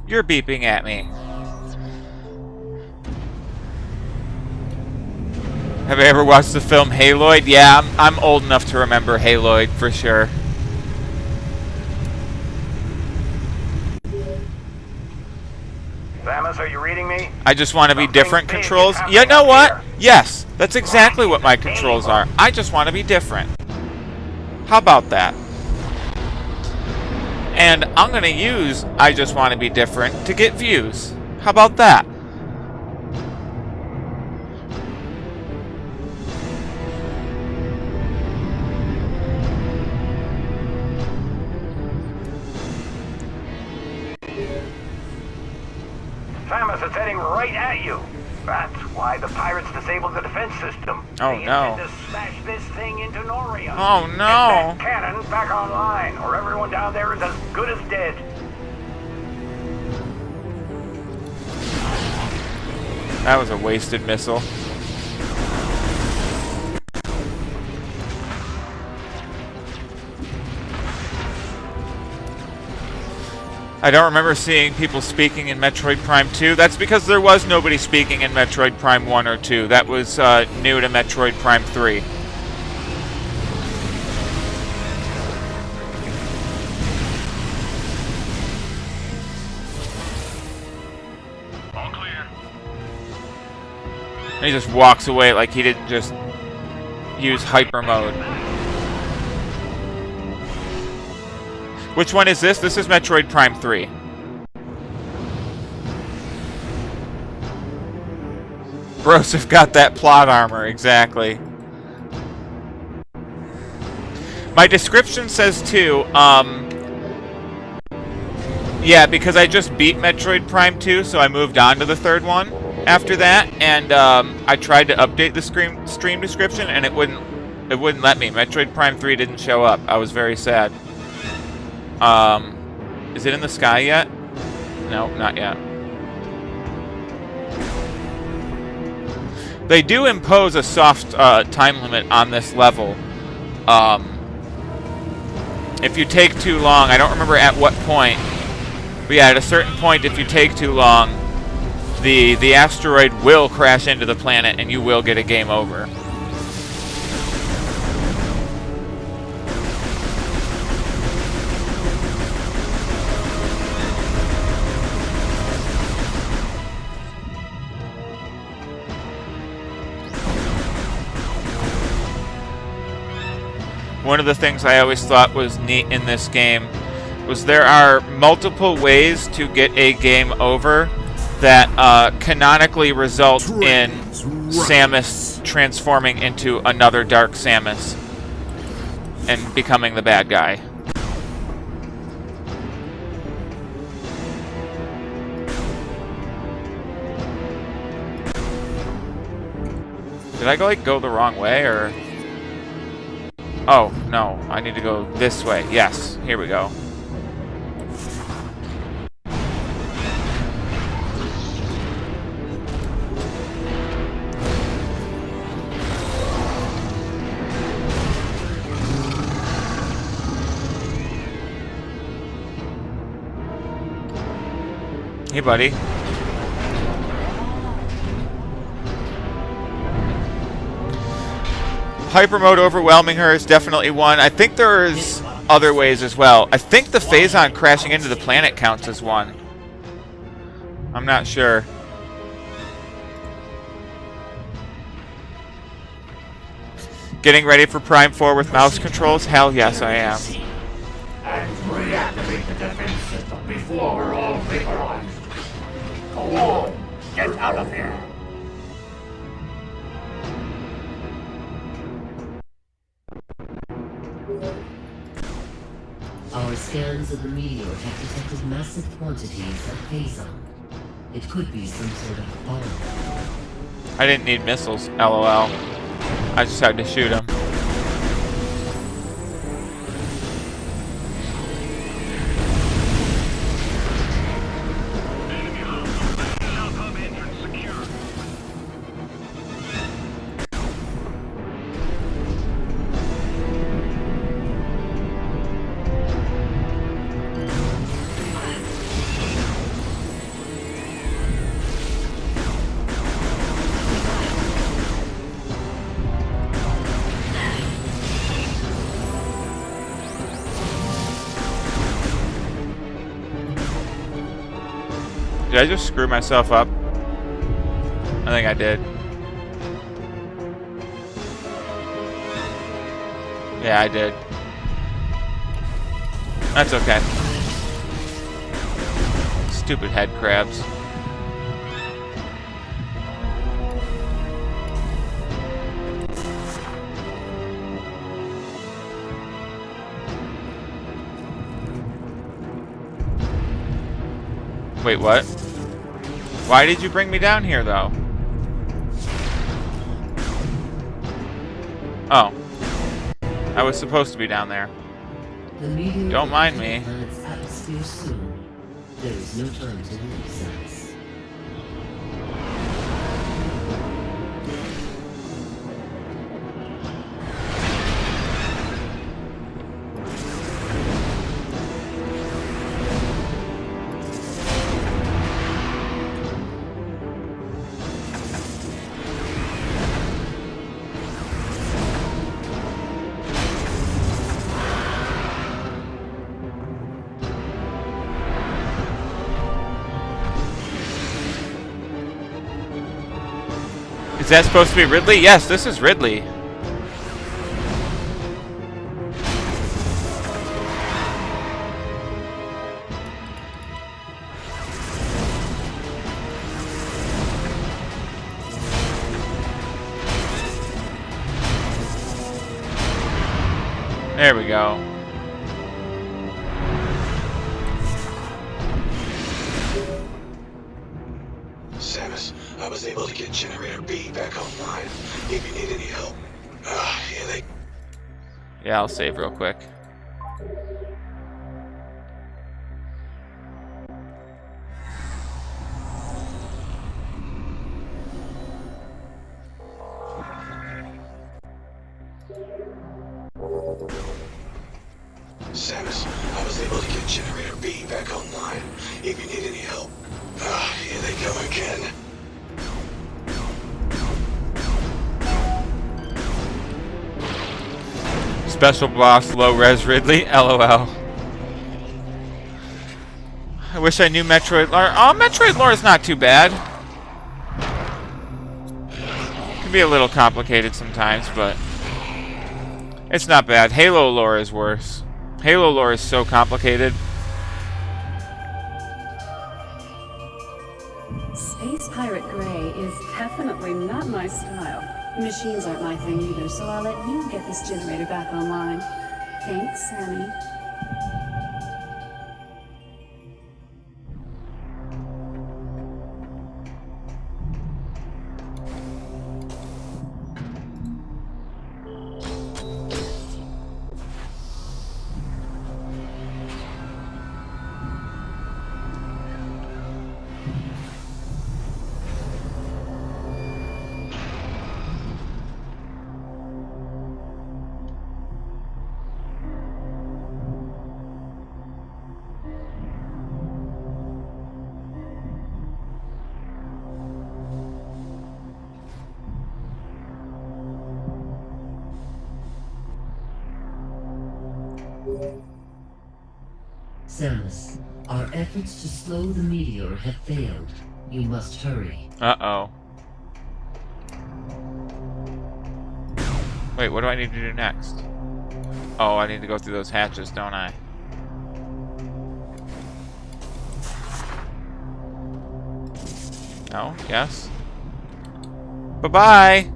You're beeping at me. Have I ever watched the film Haloid? Yeah, I'm old enough to remember Haloid for sure. Samus, are you reading me? I just want to be different controls. You know what? Yes, that's exactly what my controls are. I just want to be different. How about that? And I'm going to use I just want to be different to get views. How about that? Samus, it's heading right at you. That's Why, the pirates disabled the defense system. Oh, They no. intend to smash this thing into Norium. Oh, Get no. that cannon back online, or everyone down there is as good as dead. That was a wasted missile. I don't remember seeing people speaking in Metroid Prime 2. That's because there was nobody speaking in Metroid Prime 1 or 2. That was new to Metroid Prime 3. All clear. And he just walks away like he didn't just use hyper mode. Which one is this? This is Metroid Prime 3. Bros have got that plot armor, exactly. My description says too, yeah, because I just beat Metroid Prime 2, so I moved on to the third one after that, and I tried to update the stream description, and it wouldn't let me. Metroid Prime 3 didn't show up. I was very sad. Is it in the sky yet? No, not yet. They do impose a soft time limit on this level. If you take too long, I don't remember at what point, but yeah, at a certain point, if you take too long, the asteroid will crash into the planet and you will get a game over. One of the things I always thought was neat in this game was there are multiple ways to get a game over that canonically result in Samus transforming into another Dark Samus and becoming the bad guy. Did I go the wrong way, or? Oh, no. I need to go this way. Yes. Here we go. Hey, buddy. Hyper mode overwhelming her is definitely one. I think there's other ways as well. I think the Phazon crashing into the planet counts as one. I'm not sure. Getting ready for Prime 4 with mouse controls? Hell yes, I am. And reactivate the defense system before we're all vaporized. Go on, get out of here. Our scans of the meteor have detected massive quantities of Phazon. It could be some sort of bomb. I didn't need missiles, LOL. I just had to shoot them. Did I just screw myself up? I think I did. Yeah, I did. That's okay. Stupid head crabs. Wait, what? Why did you bring me down here, though? Oh. I was supposed to be down there. The meteor Don't mind will enter me. the planet's atmosphere soon. There is no time to lose, Samus. Is that supposed to be Ridley? Yes, this is Ridley. There we go. Samus, I was able to get Generator B back online. If you need any help. Here they... Yeah, I'll save real quick. Samus, I was able to get Generator B back online. If you need any help. Here they come again. Special boss, low res Ridley. LOL. I wish I knew Metroid lore. Oh, Metroid lore is not too bad. Can be a little complicated sometimes, but it's not bad. Halo lore is worse. Halo lore is so complicated. Space Pirate Grey is definitely not my style. Machines aren't my thing either, so I'll let you get this generator back online. Thanks, Sammy. Samus, our efforts to slow the meteor have failed. You must hurry. Uh-oh. Wait, what do I need to do next? Oh, I need to go through those hatches, don't I? No? Yes? Bye-bye!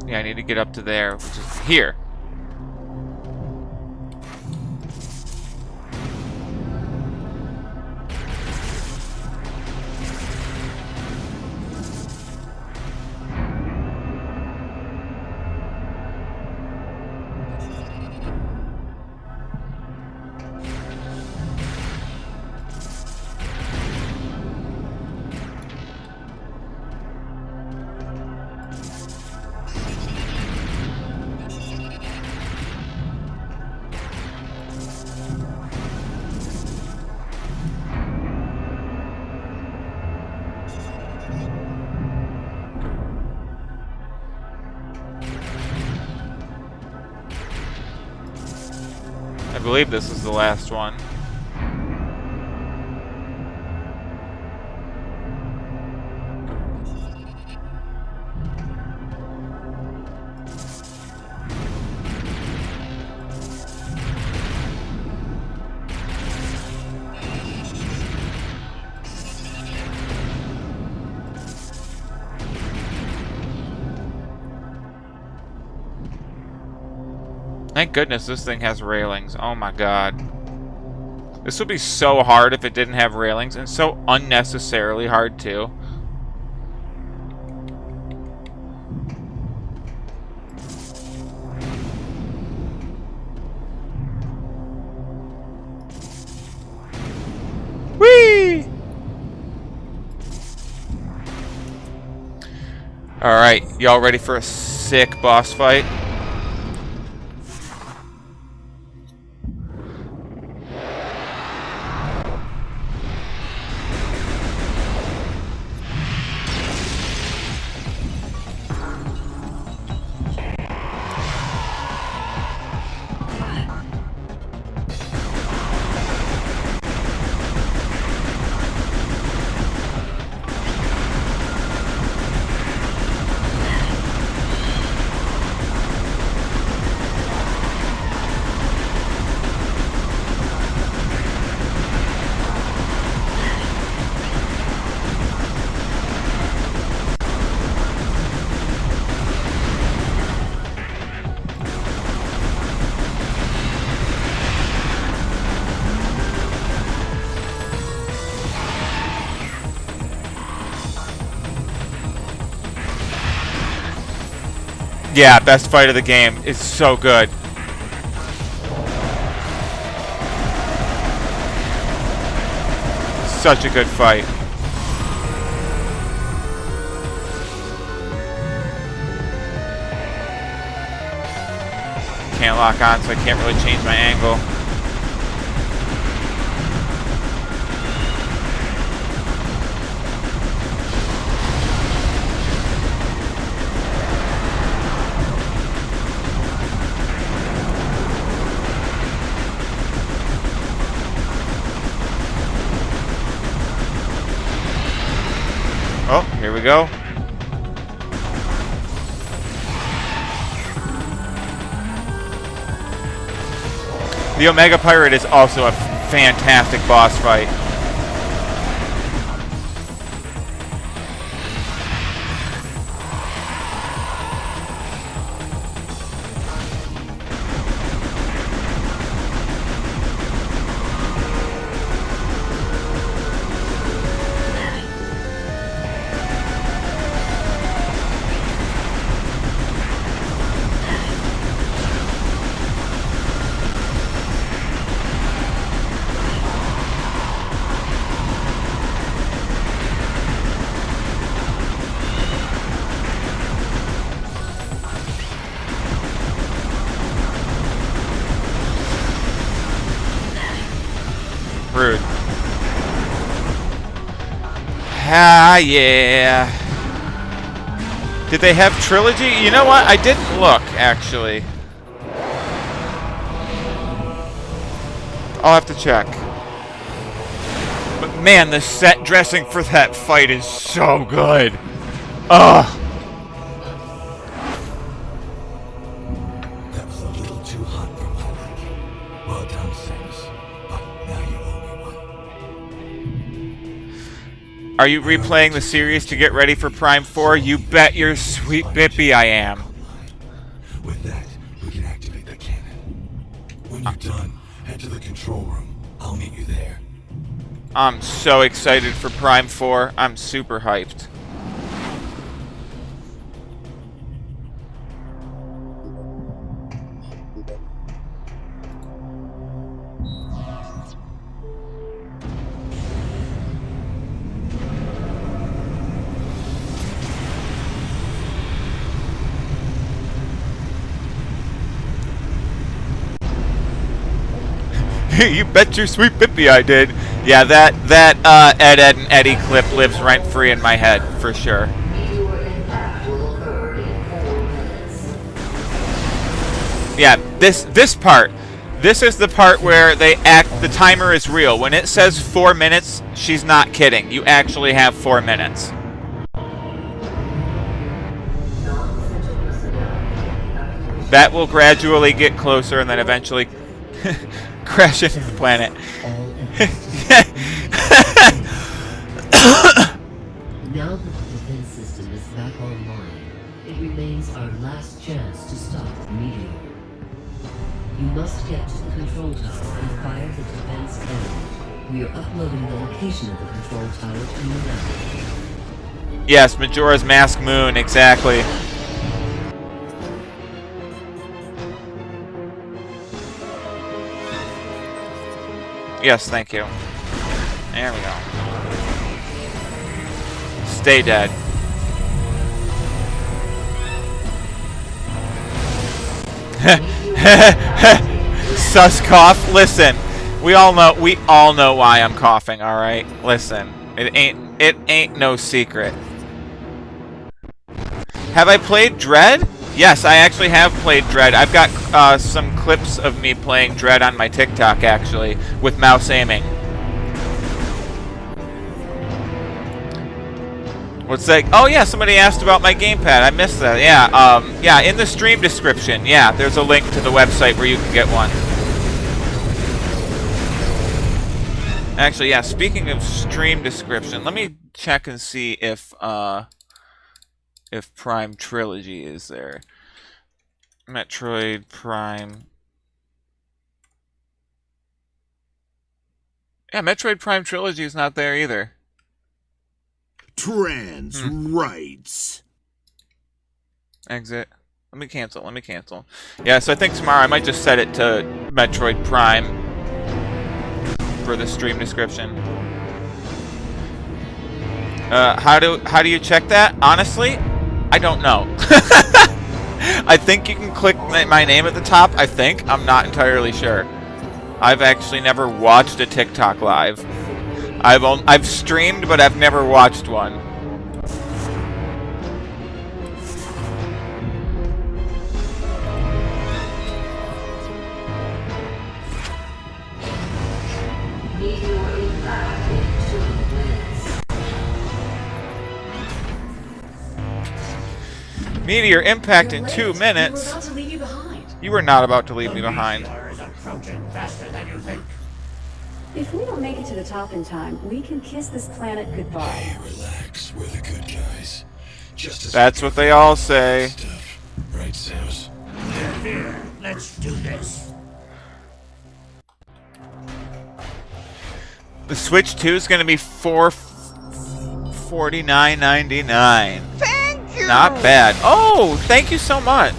Yeah, I need to get up to there, which is here. I believe this is the last one. Thank goodness this thing has railings. Oh my god. This would be so hard if it didn't have railings, and so unnecessarily hard too. Whee! Alright, y'all ready for a sick boss fight? Yeah, best fight of the game. It's so good. Such a good fight. Can't lock on, so I can't really change my angle. Oh, here we go. The Omega Pirate is also a fantastic boss fight. Rude. Ah, yeah. Did they have trilogy? You know what? I didn't look, actually. I'll have to check. But man, the set dressing for that fight is so good. Ugh. That was a little too hot for my liking. Well done, Samus. But now you owe me one. Are you replaying the series to get ready for Prime 4? You bet your sweet bippy I am. With that, we can activate the cannon. When you're done, head to the control room. I'll meet you there. I'm so excited for Prime 4. I'm super hyped. You bet your sweet bippy I did. Yeah, that Ed, Ed, and Eddie clip lives rent free in my head for sure. Yeah, this part. This is the part where they act. The timer is real. When it says 4 minutes, she's not kidding. You actually have 4 minutes. That will gradually get closer and then eventually crash into the planet. Now that the defense system is back online, it remains our last chance to stop the meteor. You must get to the control tower and fire the defense cannon. We are uploading the location of the control tower to you now. Yes, Majora's Mask Moon, exactly. Yes, thank you. There we go. Stay dead. Sus cough. Listen, we all know why I'm coughing. All right, listen, it ain't no secret. Have I played Dread? Yes, I actually have played Dread. I've got some clips of me playing Dread on my TikTok actually with mouse aiming. What's that? Oh yeah, somebody asked about my gamepad. I missed that. Yeah, yeah, in the stream description. Yeah, there's a link to the website where you can get one. Actually, yeah, speaking of stream description, let me check and see if Prime Trilogy is there. Metroid Prime. Yeah, Metroid Prime Trilogy is not there either. Trans rights. Exit. Let me cancel. Yeah, so I think tomorrow I might just set it to Metroid Prime for the stream description. How do you check that? Honestly, I don't know. I think you can click my name at the top, I think. I'm not entirely sure. I've actually never watched a TikTok live. I've streamed, but I've never watched one. Meteor impact in 2 minutes. You were not about to leave me behind. If we don't make it to the top in time, we can kiss this planet goodbye. Hey, relax. We're the good guys. Just as That's what they all say. stuff. Right, Samus? Here, let's do this. The Switch 2 is going to be $449.99. Thank you! Not bad. Oh, thank you so much.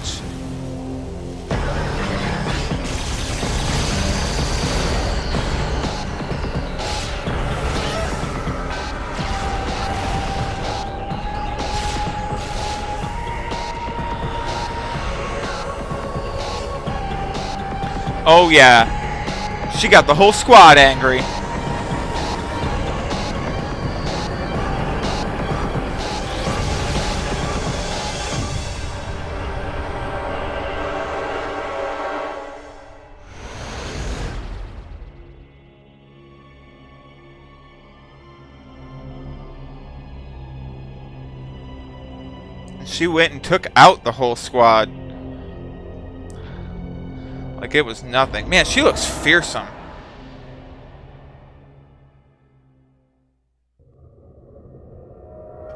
Oh yeah, she got the whole squad angry. She went and took out the whole squad. Like it was nothing. Man, she looks fearsome.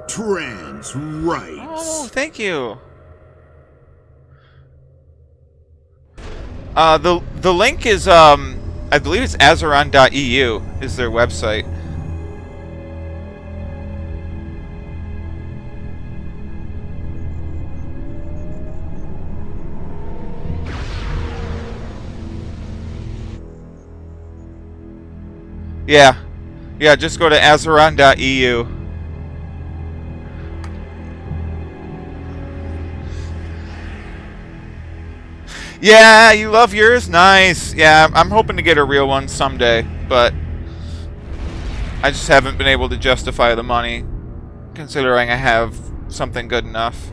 Trans rights. Oh, thank you. The link is I believe it's azeron.eu is their website. Yeah. Yeah, just go to azeron.eu. Yeah, you love yours? Nice. Yeah, I'm hoping to get a real one someday, but I just haven't been able to justify the money, considering I have something good enough.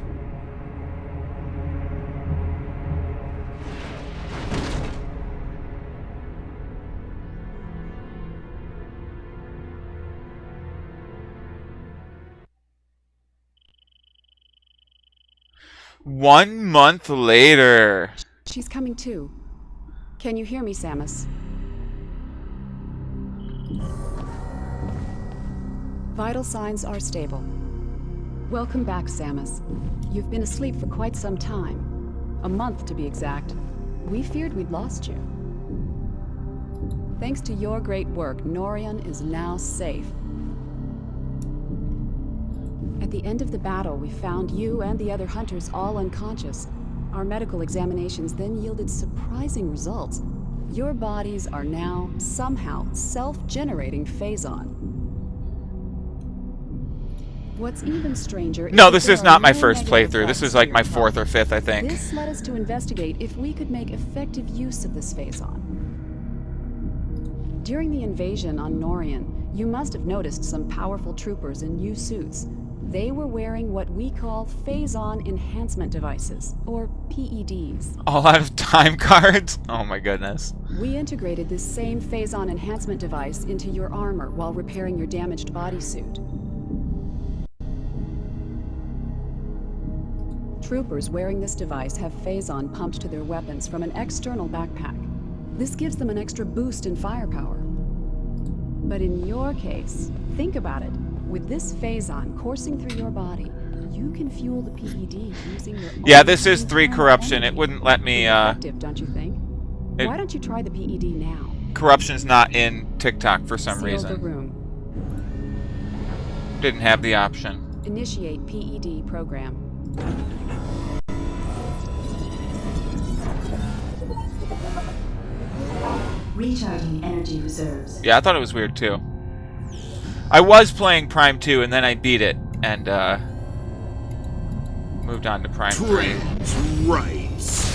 One month later. She's coming too. Can you hear me, Samus? Vital signs are stable. Welcome back, Samus. You've been asleep for quite some time. A month, to be exact. We feared we'd lost you. Thanks to your great work, Norion is now safe. At the end of the battle, we found you and the other hunters all unconscious. Our medical examinations then yielded surprising results. Your bodies are now, somehow, self-generating phazon. What's even stranger is No, that this there is are not my no first negative playthrough. This effects is to like your my fourth or body. fifth, I think. This led us to investigate if we could make effective use of this phazon. During the invasion on Norion, you must have noticed some powerful troopers in new suits. They were wearing what we call phazon enhancement devices, or PEDs. All out of time cards? Oh my goodness. We integrated this same phazon enhancement device into your armor while repairing your damaged bodysuit. Troopers wearing this device have phazon pumped to their weapons from an external backpack. This gives them an extra boost in firepower. But in your case, think about it. With this phazon coursing through your body, you can fuel the PED using your own Yeah, this is 3 internal corruption. energy. It wouldn't let me, Effective, don't you think? it- Why don't you try the PED now? Corruption's not in TikTok for some Seal the reason. room. Didn't have the option. Initiate PED program. Recharging energy reserves. Yeah, I thought it was weird too. I was playing Prime 2 and then I beat it and moved on to Prime 3. Trans rights.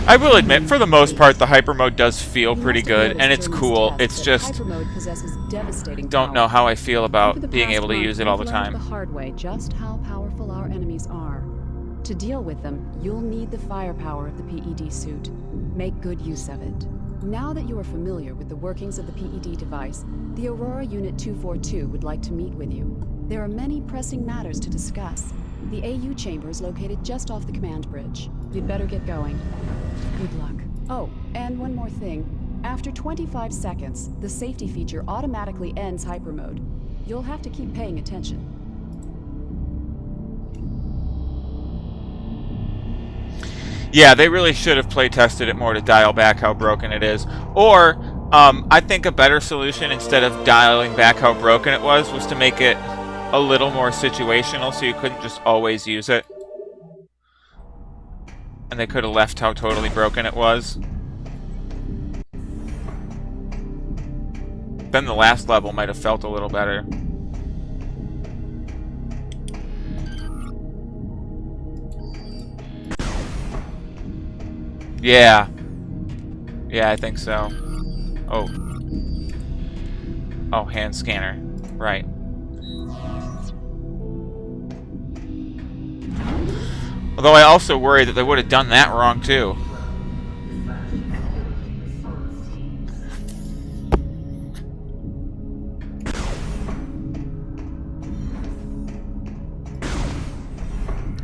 I will admit, for the most part, the hyper mode does feel You pretty must have good, noticed and it's during cool. this It's test just, that hyper mode possesses devastating don't power. know how I feel Over about the being past able to month, use it all the we've learned time. the hard way just how powerful our enemies are. To deal with them, you'll need the firepower of the PED suit. Make good use of it. Now that you are familiar with the workings of the PED device, the Aurora Unit 242 would like to meet with you. There are many pressing matters to discuss. The AU chamber is located just off the command bridge. You'd better get going. Good luck. Oh, and one more thing. After 25 seconds, the safety feature automatically ends hyper mode. You'll have to keep paying attention. Yeah, they really should have play tested it more to dial back how broken it is. Or, I think a better solution, instead of dialing back how broken it was to make it a little more situational so you couldn't just always use it. And they could have left how totally broken it was. Then the last level might have felt a little better. Yeah. Yeah, I think so. Oh. Oh, hand scanner. Right. Although I also worry that they would have done that wrong too.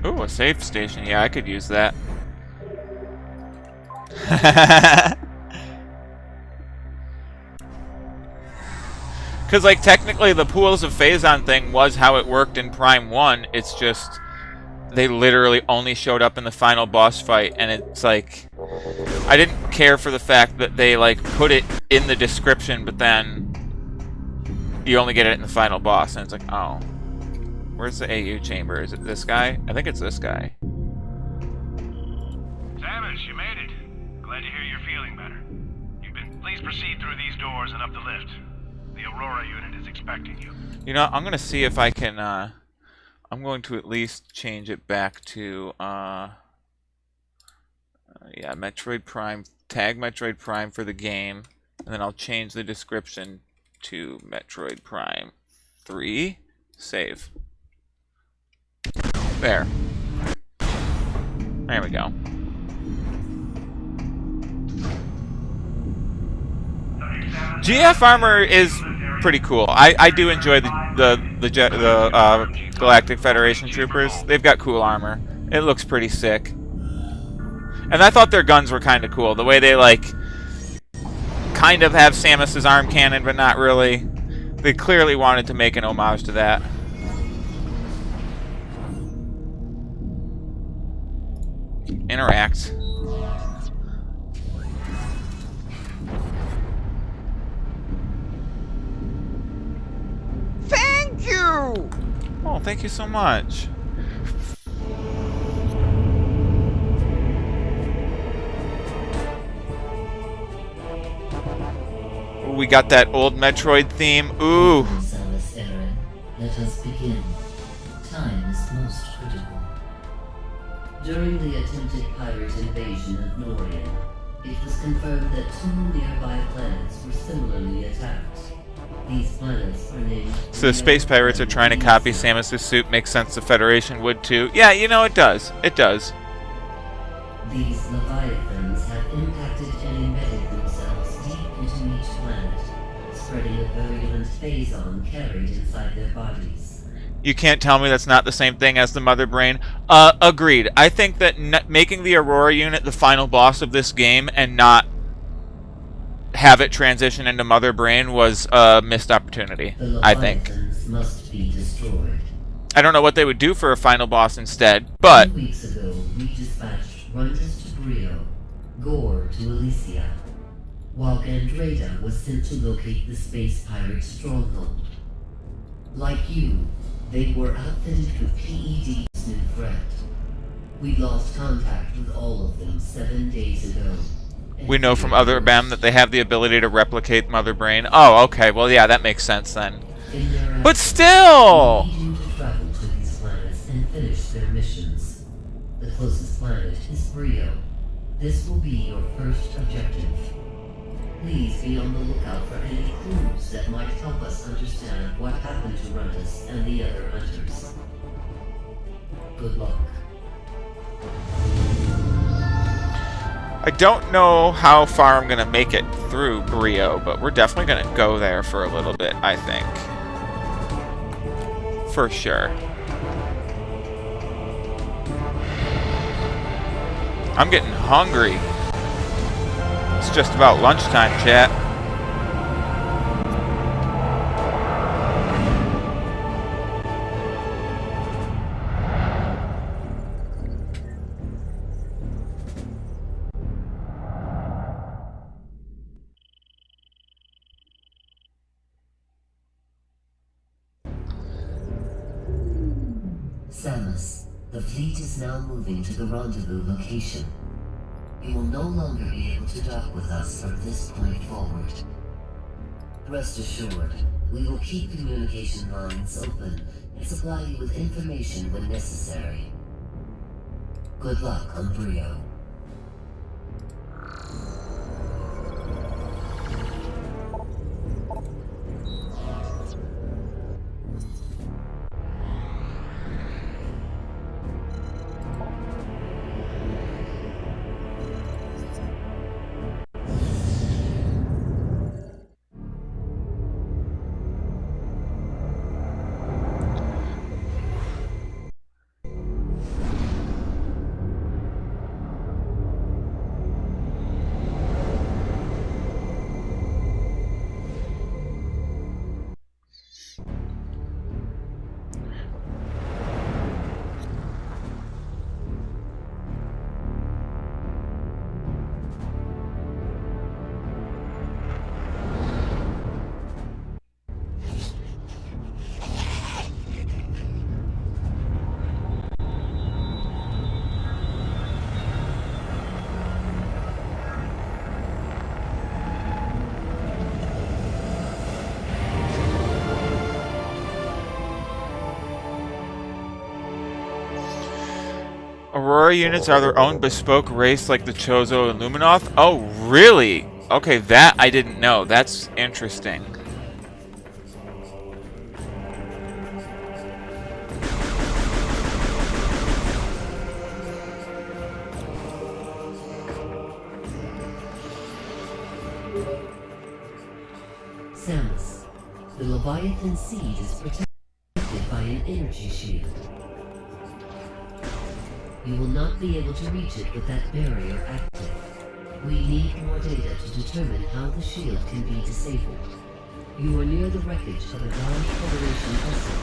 Ooh, a safe station. Yeah, I could use that. Because, like, technically the pools of Phazon thing was how it worked in Prime 1. It's just they literally only showed up in the final boss fight, and it's like I didn't care for the fact that they like put it in the description, but then you only get it in the final boss, and it's like, oh, where's the AU chamber? Is it this guy? I think it's this guy. Samus, you made it. Glad to hear you're feeling better. Please proceed through these doors and up the lift. The Aurora unit is expecting you. You know, I'm gonna see if I can. I'm going to at least change it back to. Yeah, Metroid Prime. Tag Metroid Prime for the game, and then I'll change the description to Metroid Prime 3. Save. There. There we go. GF armor is pretty cool. I do enjoy the Galactic Federation troopers. They've got cool armor. It looks pretty sick. And I thought their guns were kind of cool. The way they like kind of have Samus's arm cannon, but not really. They clearly wanted to make an homage to that. Interact. Thank you! Oh, thank you so much. Ooh, we got that old Metroid theme. Ooh. Samus Aran, let us begin. Time is most critical. During the attempted pirate invasion of Norian, it was confirmed that two nearby planets were similarly attacked. These planets are named... So the space pirates are trying to copy Samus's suit. Makes sense the Federation would too. Yeah, you know, it does. It does. These Leviathans have impacted and embedded themselves deep into each planet, spreading a virulent phazon carried inside their bodies. You can't tell me that's not the same thing as the Mother Brain. Agreed. I think that making the Aurora unit the final boss of this game and not have it transition into Mother Brain was a missed opportunity, I think. Must be destroyed. I don't know what they would do for a final boss instead, but... 2 weeks ago, we dispatched Runtus to Brio, Gore to Elysia, while Gandreda was sent to locate the space pirate stronghold. Like you, they were outfitted with PED's new threat. We lost contact with all of them 7 days ago. We know from other BAM that they have the ability to replicate Mother Brain. Oh, okay. Well, yeah, that makes sense then. But still! We need you to travel to these planets and finish their missions. The closest planet is Brio. This will be your first objective. Please be on the lookout for any clues that might help us understand what happened to Runtus and the other hunters. Good luck. I don't know how far I'm going to make it through Brio, but we're definitely going to go there for a little bit, I think. For sure. I'm getting hungry. It's just about lunchtime, chat. Samus, the fleet is now moving to the rendezvous location. You will no longer be able to dock with us from this point forward. Rest assured, we will keep communication lines open and supply you with information when necessary. Good luck on Brio. Aurora units are their own bespoke race like the Chozo and Luminoth? Oh, really? Okay, that I didn't know. That's interesting. Samus, the Leviathan seed is protected by an energy shield. You will not be able to reach it with that barrier active. We need more data to determine how the shield can be disabled. You are near the wreckage of a downed Federation vessel.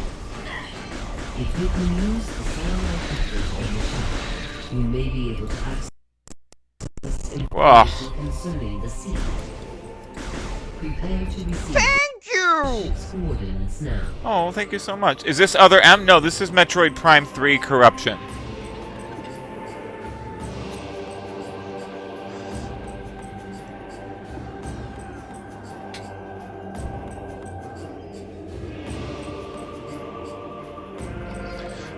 If you can use the satellite vectors on the ship, you may be able to access information concerning the sea. Prepare to receive Thank you! ship's coordinates now. Oh, thank you so much. Is this other M? No, this is Metroid Prime 3 Corruption.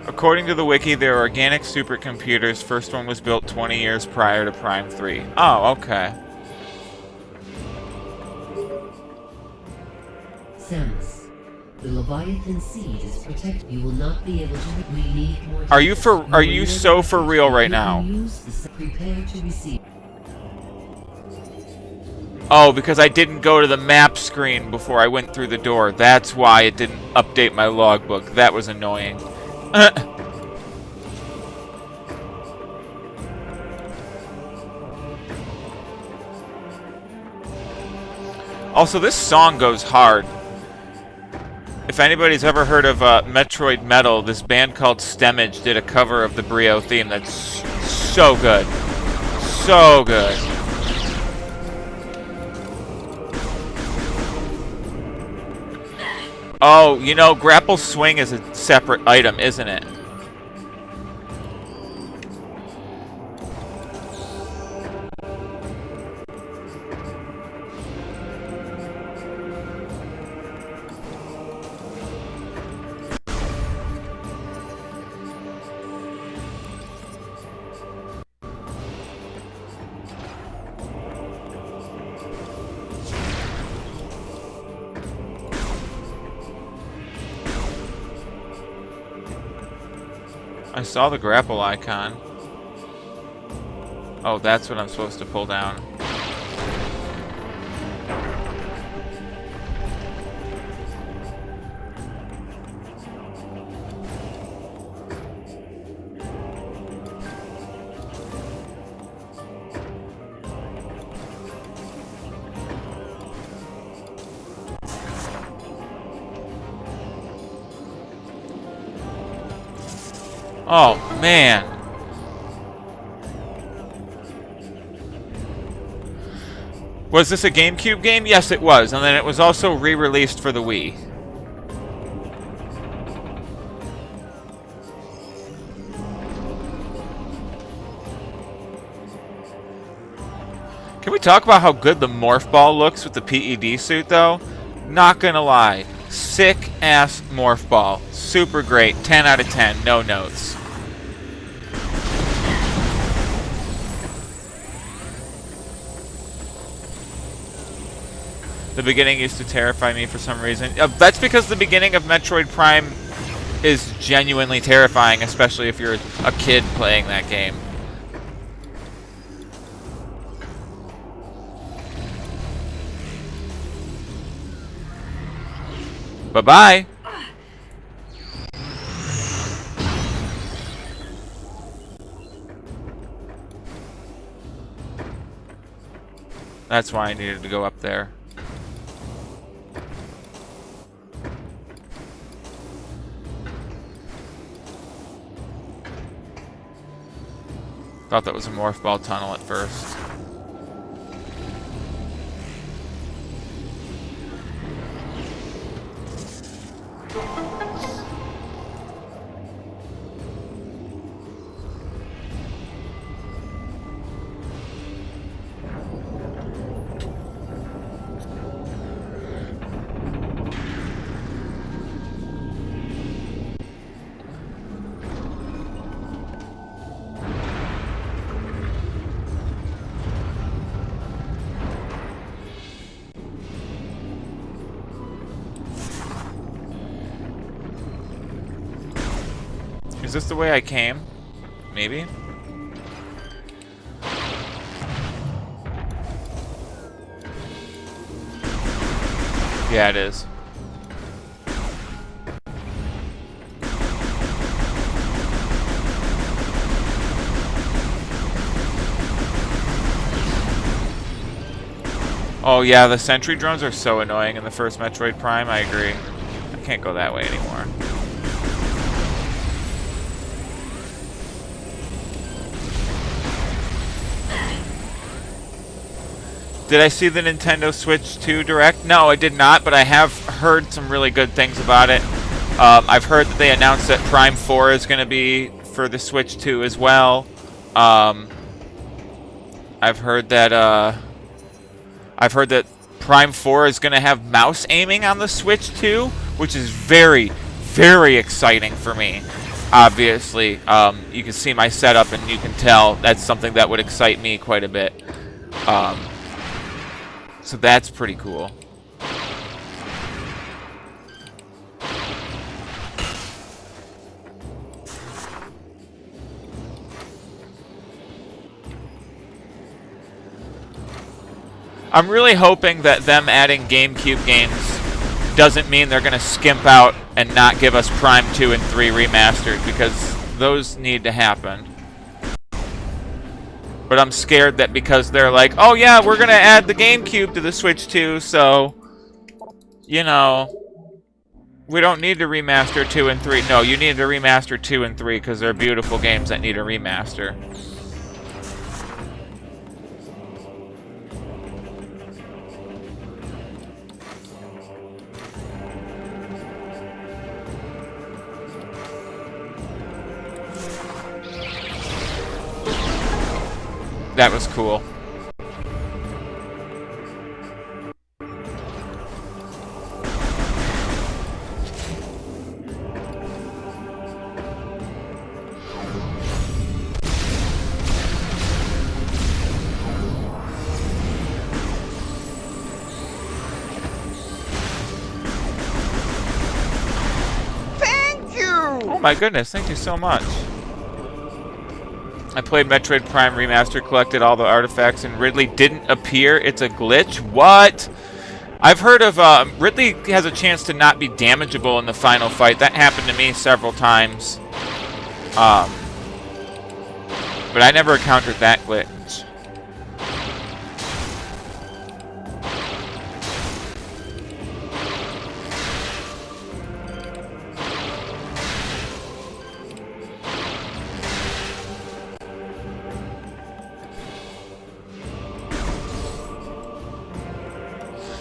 According to the wiki, they're organic supercomputers. First one was built 20 years prior to Prime 3. Oh, okay. Samus, the Leviathan seed is protected. You will not be able to. We need more. Are you so for real right now? Prepare to receive. Oh, because I didn't go to the map screen before I went through the door. That's why it didn't update my logbook. That was annoying. Also, this song goes hard. If anybody's ever heard of Metroid Metal, this band called Stemmage did a cover of the Brio theme that's so good. So good. Oh, you know, grapple swing is a separate item, isn't it? I saw the grapple icon. Oh, that's what I'm supposed to pull down. Oh, man. Was this a GameCube game? Yes, it was. And then it was also re-released for the Wii. Can we talk about how good the Morph Ball looks with the PED suit, though? Not gonna lie. Sick-ass Morph Ball. Super great. 10 out of 10. No notes. The beginning used to terrify me for some reason. That's because the beginning of Metroid Prime is genuinely terrifying, especially if you're a kid playing that game. Bye-bye. That's why I needed to go up there. Thought that was a Morph Ball tunnel at first. Is this the way I came? Maybe? Yeah, it is. Oh yeah, the sentry drones are so annoying in the first Metroid Prime, I agree. I can't go that way anymore. Did I see the Nintendo Switch 2 Direct? No, I did not, but I have heard some really good things about it. I've heard that they announced that Prime 4 is going to be for the Switch 2 as well. I've heard that Prime 4 is going to have mouse aiming on the Switch 2, which is very, very exciting for me. Obviously, you can see my setup and you can tell that's something that would excite me quite a bit. So that's pretty cool. I'm really hoping that them adding GameCube games doesn't mean they're going to skimp out and not give us Prime 2 and 3 remastered, because those need to happen. But I'm scared that because they're like, oh yeah, we're going to add the GameCube to the Switch 2, so, you know, we don't need to remaster 2 and 3. No, you need to remaster 2 and 3 because they're beautiful games that need a remaster. That was cool. Thank you! Oh my goodness, thank you so much. I played Metroid Prime Remastered, collected all the artifacts, and Ridley didn't appear. It's a glitch? What? I've heard of, Ridley has a chance to not be damageable in the final fight. That happened to me several times. But I never encountered that glitch.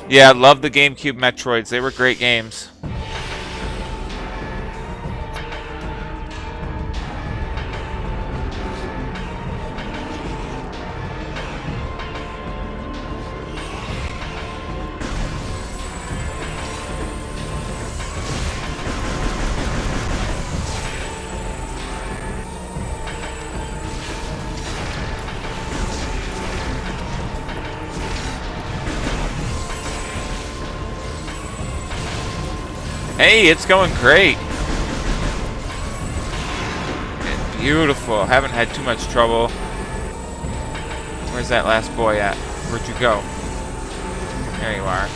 Yeah, I love the GameCube Metroids. They were great games. Hey, it's going great. It's beautiful. Haven't had too much trouble. Where's that last boy at? Where'd you go? There you are.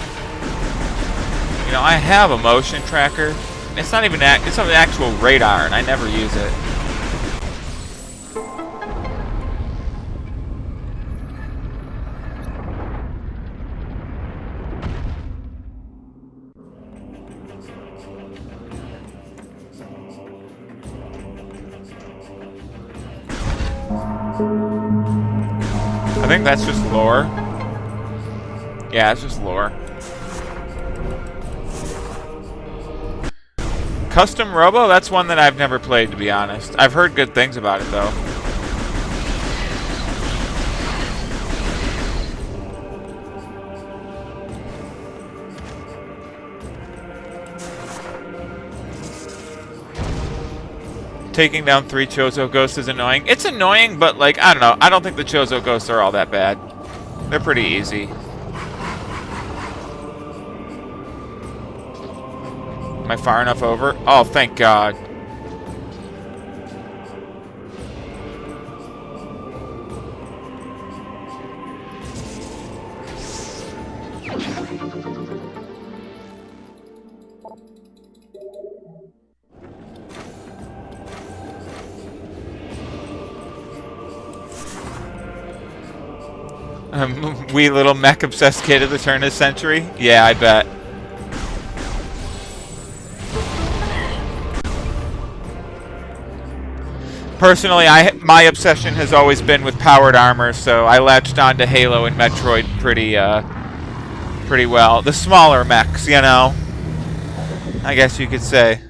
You know, I have a motion tracker. It's not even it's an actual radar, and I never use it. I think that's just lore. Yeah, it's just lore. Custom Robo? That's one that I've never played, to be honest. I've heard good things about it, though. Taking down 3 Chozo ghosts is annoying. It's annoying, but, like, I don't know. I don't think the Chozo ghosts are all that bad. They're pretty easy. Am I far enough over? Oh, thank God. Wee little mech obsessed kid of the turn of the century? Yeah, I bet. Personally, my obsession has always been with powered armor, so I latched onto Halo and Metroid pretty well. The smaller mechs, you know, I guess you could say.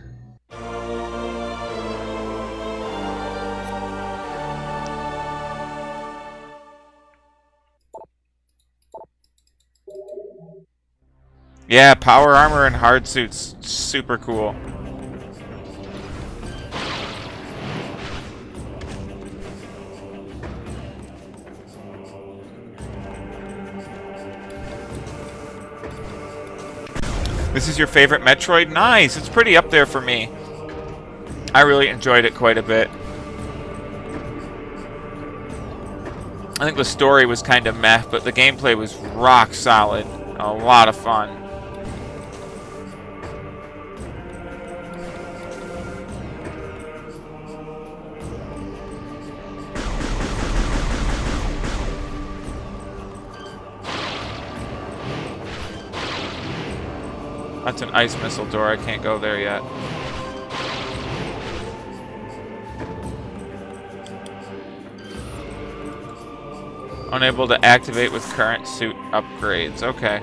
Yeah, power armor and hard suits, super cool. This is your favorite Metroid? Nice! It's pretty up there for me. I really enjoyed it quite a bit. I think the story was kind of meh, but the gameplay was rock solid. A lot of fun. That's an ice missile door. I can't go there yet. Unable to activate with current suit upgrades. Okay.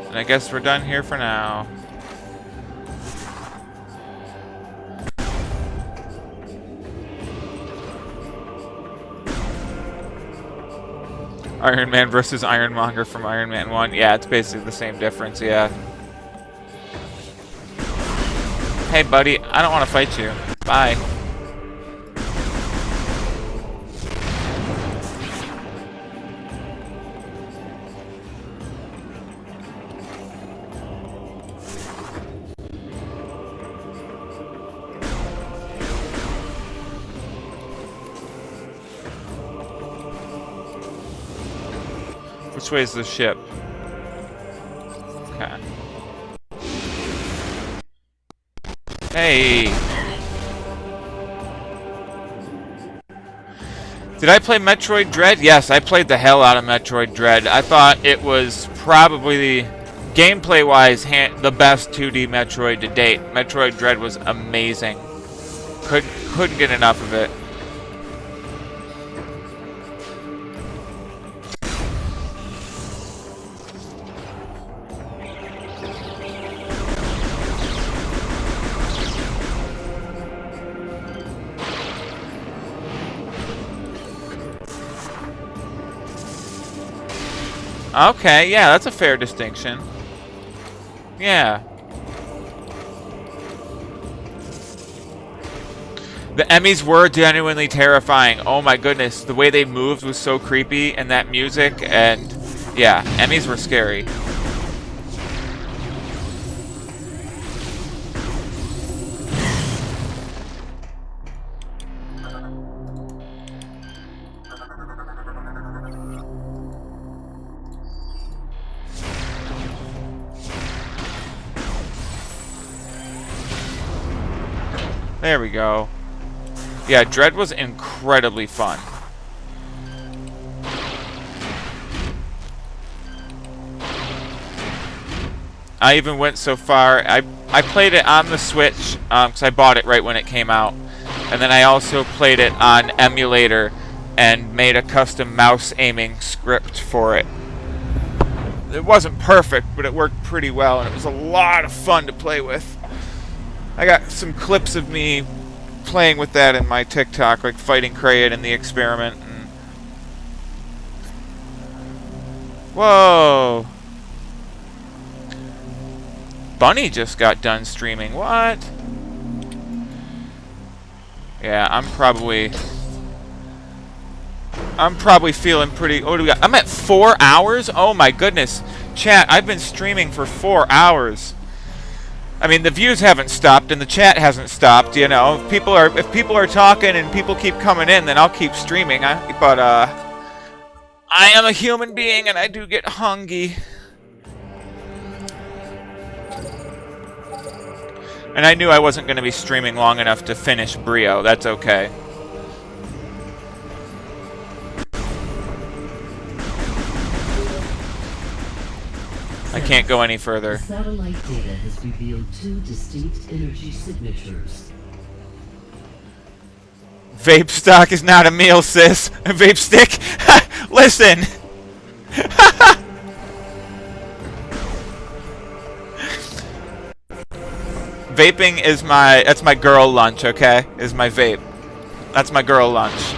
And I guess we're done here for now. Iron Man versus Ironmonger from Iron Man 1. Yeah, it's basically the same difference, yeah. Hey, buddy, I don't want to fight you. Bye. Which way is the ship? Okay. Hey! Did I play Metroid Dread? Yes, I played the hell out of Metroid Dread. I thought it was probably, gameplay-wise, the best 2D Metroid to date. Metroid Dread was amazing. Couldn't get enough of it. Okay, yeah, that's a fair distinction. Yeah. The Emmys were genuinely terrifying. Oh my goodness, the way they moved was so creepy, and that music, and yeah, Emmys were scary. There we go. Yeah, Dread was incredibly fun. I even went so far, I played it on the Switch, because I bought it right when it came out. And then I also played it on emulator and made a custom mouse aiming script for it. It wasn't perfect, but it worked pretty well, and it was a lot of fun to play with. I got some clips of me playing with that in my TikTok, like fighting Kraid in the experiment. And whoa! Bunny just got done streaming. What? Yeah, I'm probably feeling pretty... Oh, do we got? I'm at 4 hours? Oh my goodness. Chat, I've been streaming for 4 hours. I mean, the views haven't stopped and the chat hasn't stopped, you know. If people are talking and people keep coming in, then I'll keep streaming. But I am a human being and I do get hungry. And I knew I wasn't going to be streaming long enough to finish Brio. That's okay. can't go any The further. satellite data has revealed 2 distinct energy signatures. Vape stock is not a meal, sis. A vape stick? Listen! Vaping is that's my girl lunch, okay? Is my vape. That's my girl lunch.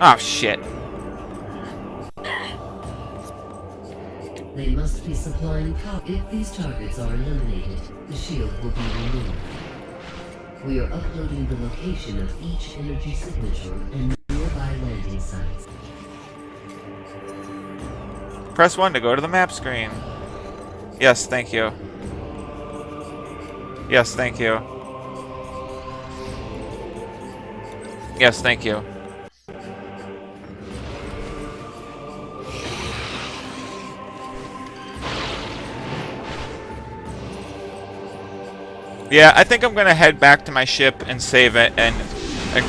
Oh, shit. They must be supplying If these targets are eliminated, the shield will be removed. We are uploading the location of each energy signature and nearby landing sites. Press 1 to go to the map screen. Yes, thank you. Yes, thank you. Yes, thank you. Yeah, I think I'm gonna head back to my ship and save it and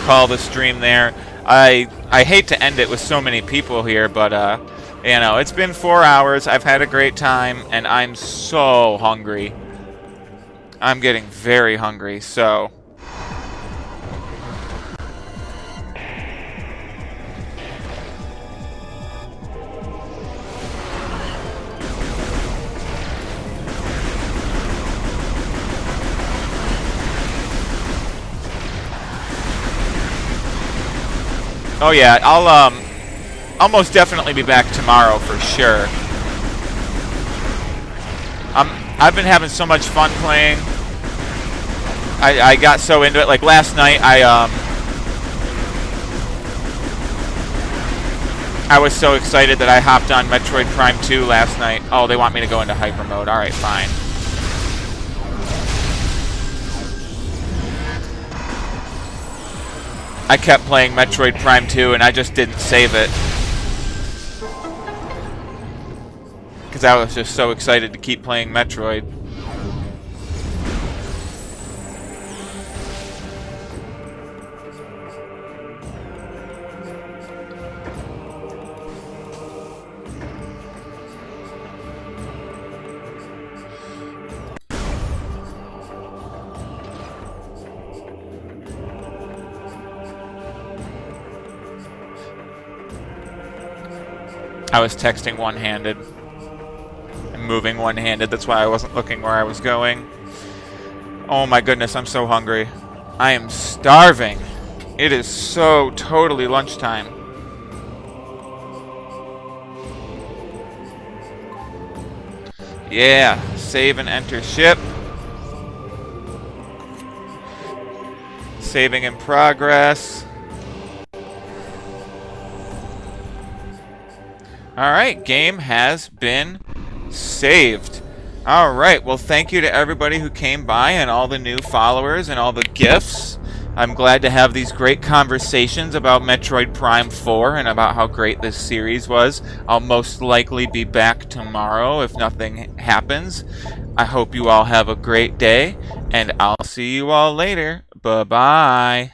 call the stream there. I hate to end it with so many people here, but you know, it's been 4 hours. I've had a great time, and I'm so hungry. I'm getting very hungry, so. Oh yeah, I'll most definitely be back tomorrow for sure. I've been having so much fun playing. I got so into it. Like last night, I was so excited that I hopped on Metroid Prime 2 last night. Oh, they want me to go into hyper mode. All right, fine. I kept playing Metroid Prime 2 and I just didn't save it. Because I was just so excited to keep playing Metroid. I was texting one-handed and moving one-handed. That's why I wasn't looking where I was going. Oh my goodness, I'm so hungry. I am starving. It is so totally lunchtime. Yeah, save and enter ship. Saving in progress. Alright, game has been saved. Alright, well thank you to everybody who came by and all the new followers and all the gifts. I'm glad to have these great conversations about Metroid Prime 4 and about how great this series was. I'll most likely be back tomorrow if nothing happens. I hope you all have a great day, and I'll see you all later. Bye-bye.